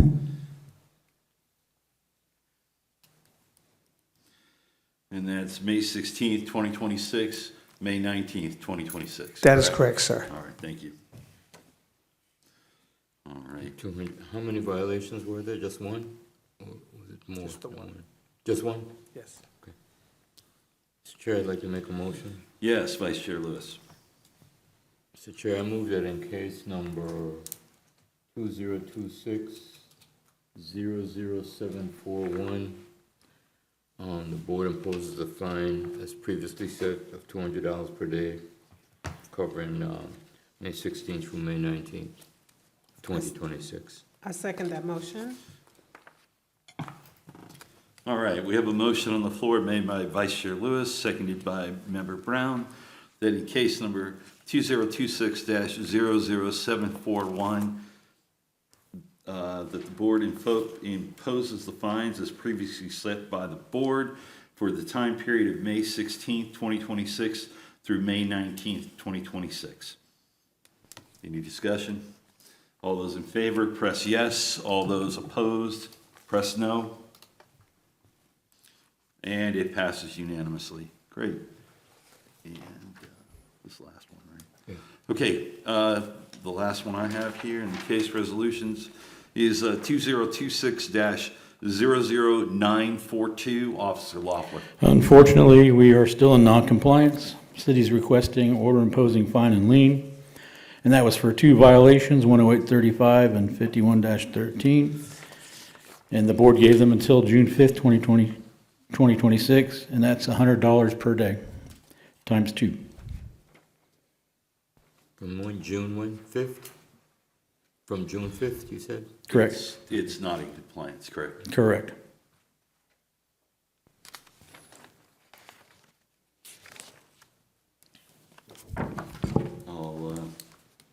And that's May 16th, 2026, May 19th, 2026. That is correct, sir. All right, thank you. All right. How many violations were there? Just one? Or was it more? Just the one. Just one? Yes. Mr. Chair, I'd like to make a motion. Yes, Vice Chair Lewis. Mr. Chair, I move that in case number 2026-00741, the board imposes a fine as previously set of $200 per day, covering May 16th through May 19th, 2026. I second that motion. All right, we have a motion on the floor made by Vice Chair Lewis, seconded by Member Brown, that in case number 2026-00741, that the board imposes the fines as previously set by the board for the time period of May 16th, 2026 through May 19th, 2026. Any discussion? All those in favor, press yes. All those opposed, press no. And it passes unanimously. Great. And this last one, right? Yeah. Okay, the last one I have here in the case resolutions is 2026-00942, Officer Loeffler. Unfortunately, we are still in non-compliance. City's requesting order imposing fine and lien. And that was for 2 violations, 10835 and 51-13. And the board gave them until June 5th, 2026, and that's $100 per day, times 2. From when, June 5th? From June 5th, you said? Correct. It's not in compliance, correct? Correct. I'll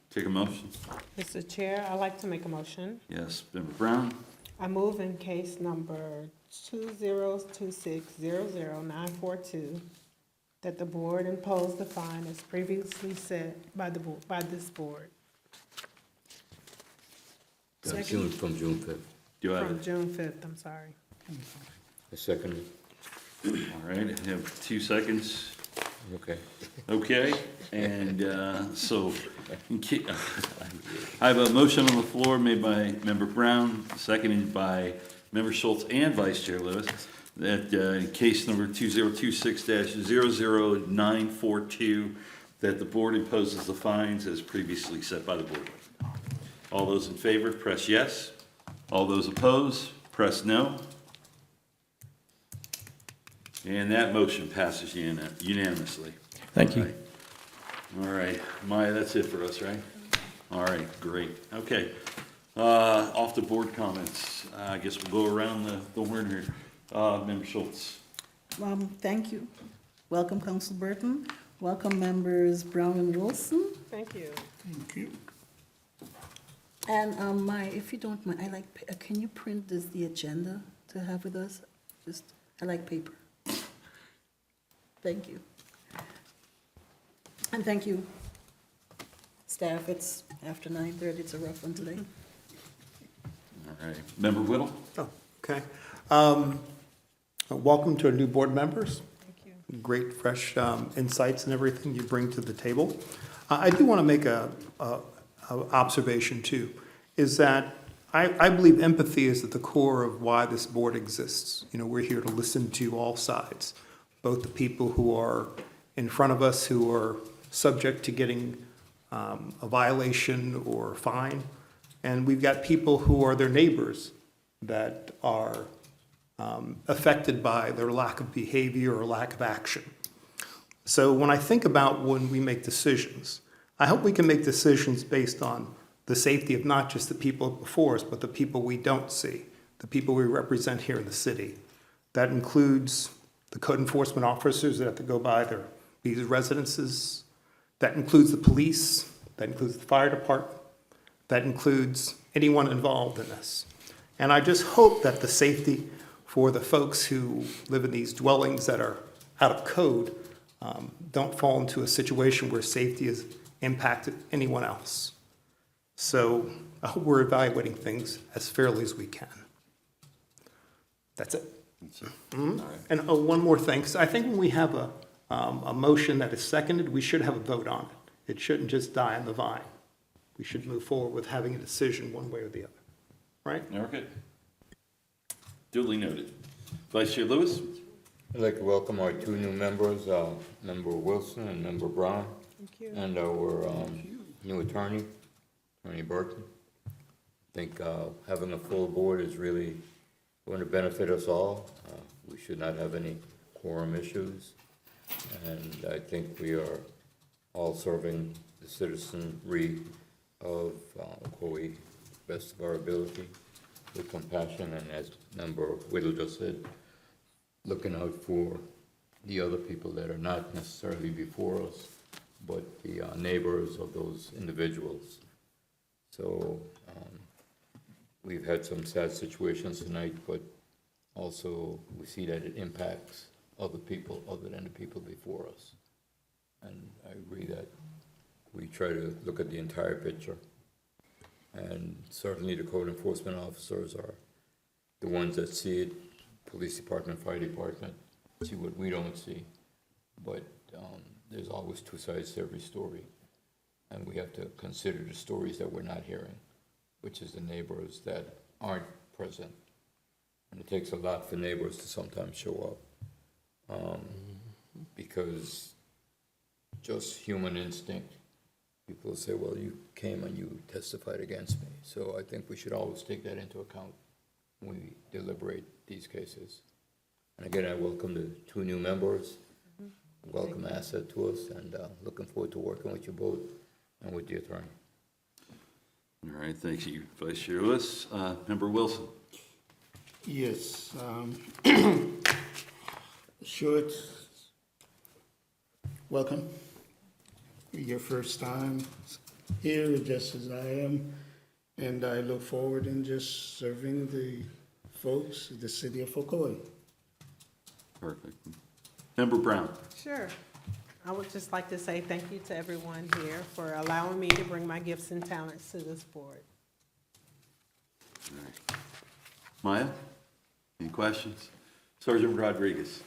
take a motion. Mr. Chair, I'd like to make a motion. Yes, Member Brown? I move in case number 2026-00942 that the board impose the fine as previously set by this board. From June 5th. Do I have From June 5th, I'm sorry. I second it. All right, I have 2 seconds. Okay. Okay, and so I have a motion on the floor made by Member Brown, seconded by Member Schultz and Vice Chair Lewis, that in case number 2026-00942, that the board imposes the fines as previously set by the board. All those in favor, press yes. All those opposed, press no. And that motion passes unanimously. Thank you. All right, Maya, that's it for us, right? All right, great. Okay, off the board comments. I guess we'll go around the horn here. Member Schultz. Thank you. Welcome, Council Burton. Welcome, members Brown and Wilson. Thank you. Thank you. And Maya, if you don't mind, can you print the agenda to have with us? I like paper. Thank you. And thank you, staff. It's after 9:30. It's a rough one today. All right, Member Whittle. Oh, okay. Welcome to our new board members. Thank you. Great, fresh insights and everything you bring to the table. I do want to make a observation too, is that I believe empathy is at the core of why this board exists. You know, we're here to listen to all sides, both the people who are in front of us who are subject to getting a violation or fine, and we've got people who are their neighbors that are affected by their lack of behavior or lack of action. So when I think about when we make decisions, I hope we can make decisions based on the safety of not just the people before us, but the people we don't see, the people we represent here in the city. That includes the code enforcement officers that have to go by these residences. That includes the police. That includes the fire department. That includes anyone involved in this. And I just hope that the safety for the folks who live in these dwellings that are out of code don't fall into a situation where safety has impacted anyone else. So I hope we're evaluating things as fairly as we can. That's it. Mhm. And one more thing. So I think when we have a motion that is seconded, we should have a vote on it. It shouldn't just die on the vine. We should move forward with having a decision one way or the other, right? Okay. Duly noted. Vice Chair Lewis? I'd like to welcome our two new members, Member Wilson and Member Brown. Thank you. And our new attorney, Attorney Burton. I think having a full board is really going to benefit us all. We should not have any quorum issues. And I think we are all serving the citizenry of Ocoee best of our ability with compassion, and as Member Whittle just said, looking out for the other people that are not necessarily before us, but the neighbors of those individuals. So we've had some sad situations tonight, but also we see that it impacts other people other than the people before us. And I agree that we try to look at the entire picture. And certainly the code enforcement officers are the ones that see it, police department, fire department, see what we don't see. But there's always two sides to every story. And we have to consider the stories that we're not hearing, which is the neighbors that aren't present. And it takes a lot for neighbors to sometimes show up. Because just human instinct, people say, well, you came and you testified against me. So I think we should always take that into account when we deliberate these cases. And again, I welcome the two new members. Welcome asset to us, and looking forward to working with you both and with the attorney. All right, thank you, Vice Chair Lewis. Member Wilson? Yes, sure, it's, welcome. Your first time here, just as I am, and I look forward in just serving the folks of the city of Ocoee. Perfect. Member Brown? Sure. I would just like to say thank you to everyone here for allowing me to bring my gifts and talents to this board. All right. Maya, any questions? Sergeant Rodriguez?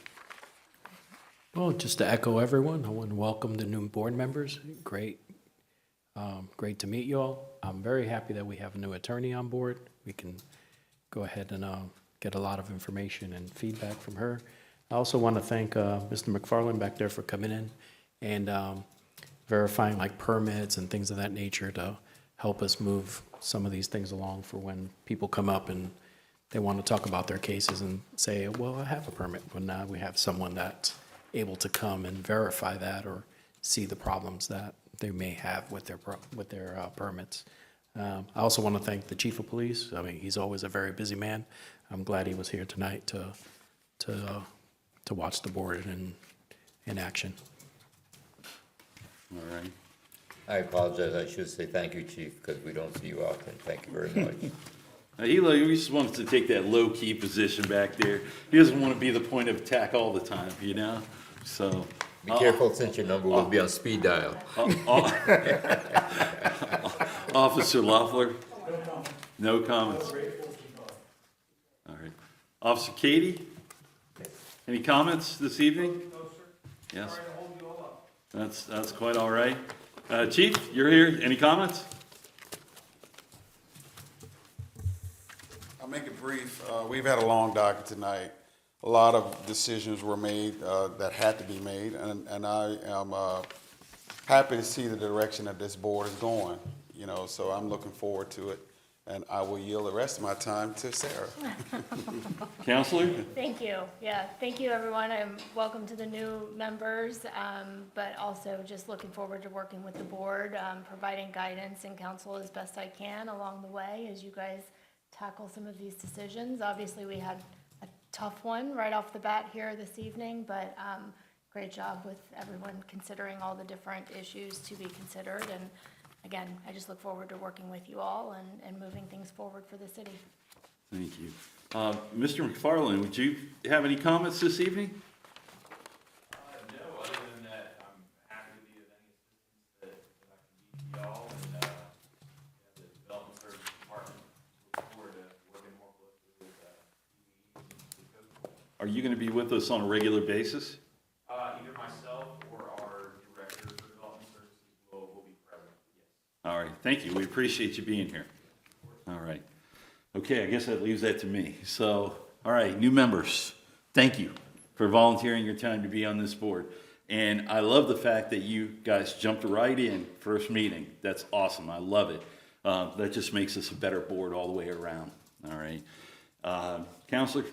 Well, just to echo everyone, I want to welcome the new board members. Great to meet you all. I'm very happy that we have a new attorney on board. We can go ahead and get a lot of information and feedback from her. I also want to thank Mr. McFarland back there for coming in and verifying like permits and things of that nature to help us move some of these things along for when people come up and they want to talk about their cases and say, well, I have a permit. But now we have someone that's able to come and verify that or see the problems that they may have with their permits. I also want to thank the chief of police. I mean, he's always a very busy man. I'm glad he was here tonight to watch the board in action. All right. I apologize, I should say thank you, Chief, because we don't see you often. Thank you very much. He just wants to take that low-key position back there. He doesn't want to be the point of attack all the time, you know? So. Be careful since your number will be on speed dial. Officer Loeffler? No comments. All right. Officer Katie? Any comments this evening? No, sir. Yes. Sorry to hold you all up. That's quite all right. Chief, you're here. Any comments? I'll make it brief. We've had a long docket tonight. A lot of decisions were made that had to be made, and I am happy to see the direction that this board is going. You know, so I'm looking forward to it, and I will yield the rest of my time to Sarah. Counselor? Thank you. Yeah, thank you, everyone. Welcome to the new members, but also just looking forward to working with the board, providing guidance and counsel as best I can along the way as you guys tackle some of these decisions. Obviously, we had a tough one right off the bat here this evening, but great job with everyone considering all the different issues to be considered again, I just look forward to working with you all and moving things forward for the city. Thank you. Mr. McFarland, would you have any comments this evening? No, other than that, I'm happy to be of any assistance that I can be to y'all, and the Development Services Department look forward to working more closely with TVE and the code. Are you going to be with us on a regular basis? Either myself or our Director for Development Services will be present, yes. All right, thank you. We appreciate you being here. All right. Okay, I guess that leaves that to me. So, all right, new members, thank you for volunteering your time to be on this board. And I love the fact that you guys jumped right in first meeting. That's awesome. I love it. That just makes us a better board all the way around. All right. Counselor,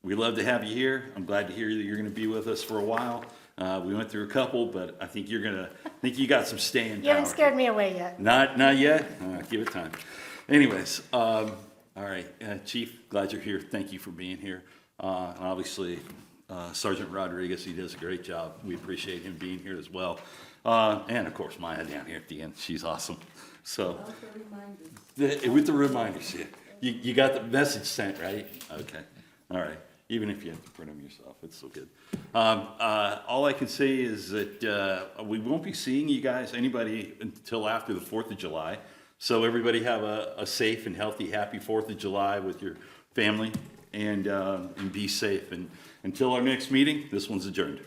we love to have you here. I'm glad to hear that you're going to be with us for a while. We went through a couple, but I think you got some staying power. You haven't scared me away yet. Not yet? Give it time. Anyways, all right, Chief, glad you're here. Thank you for being here. And obviously, Sergeant Rodriguez, he does a great job. We appreciate him being here as well. And of course, Maya down here at the end. She's awesome. So, with the reminders, yeah. You got the message sent, right? Okay. All right. Even if you have to print them yourself, it's still good. All I can say is that we won't be seeing you guys, anybody, until after the 4th of July. So everybody have a safe and healthy, happy 4th of July with your family, and be safe. And until our next meeting, this one's adjourned.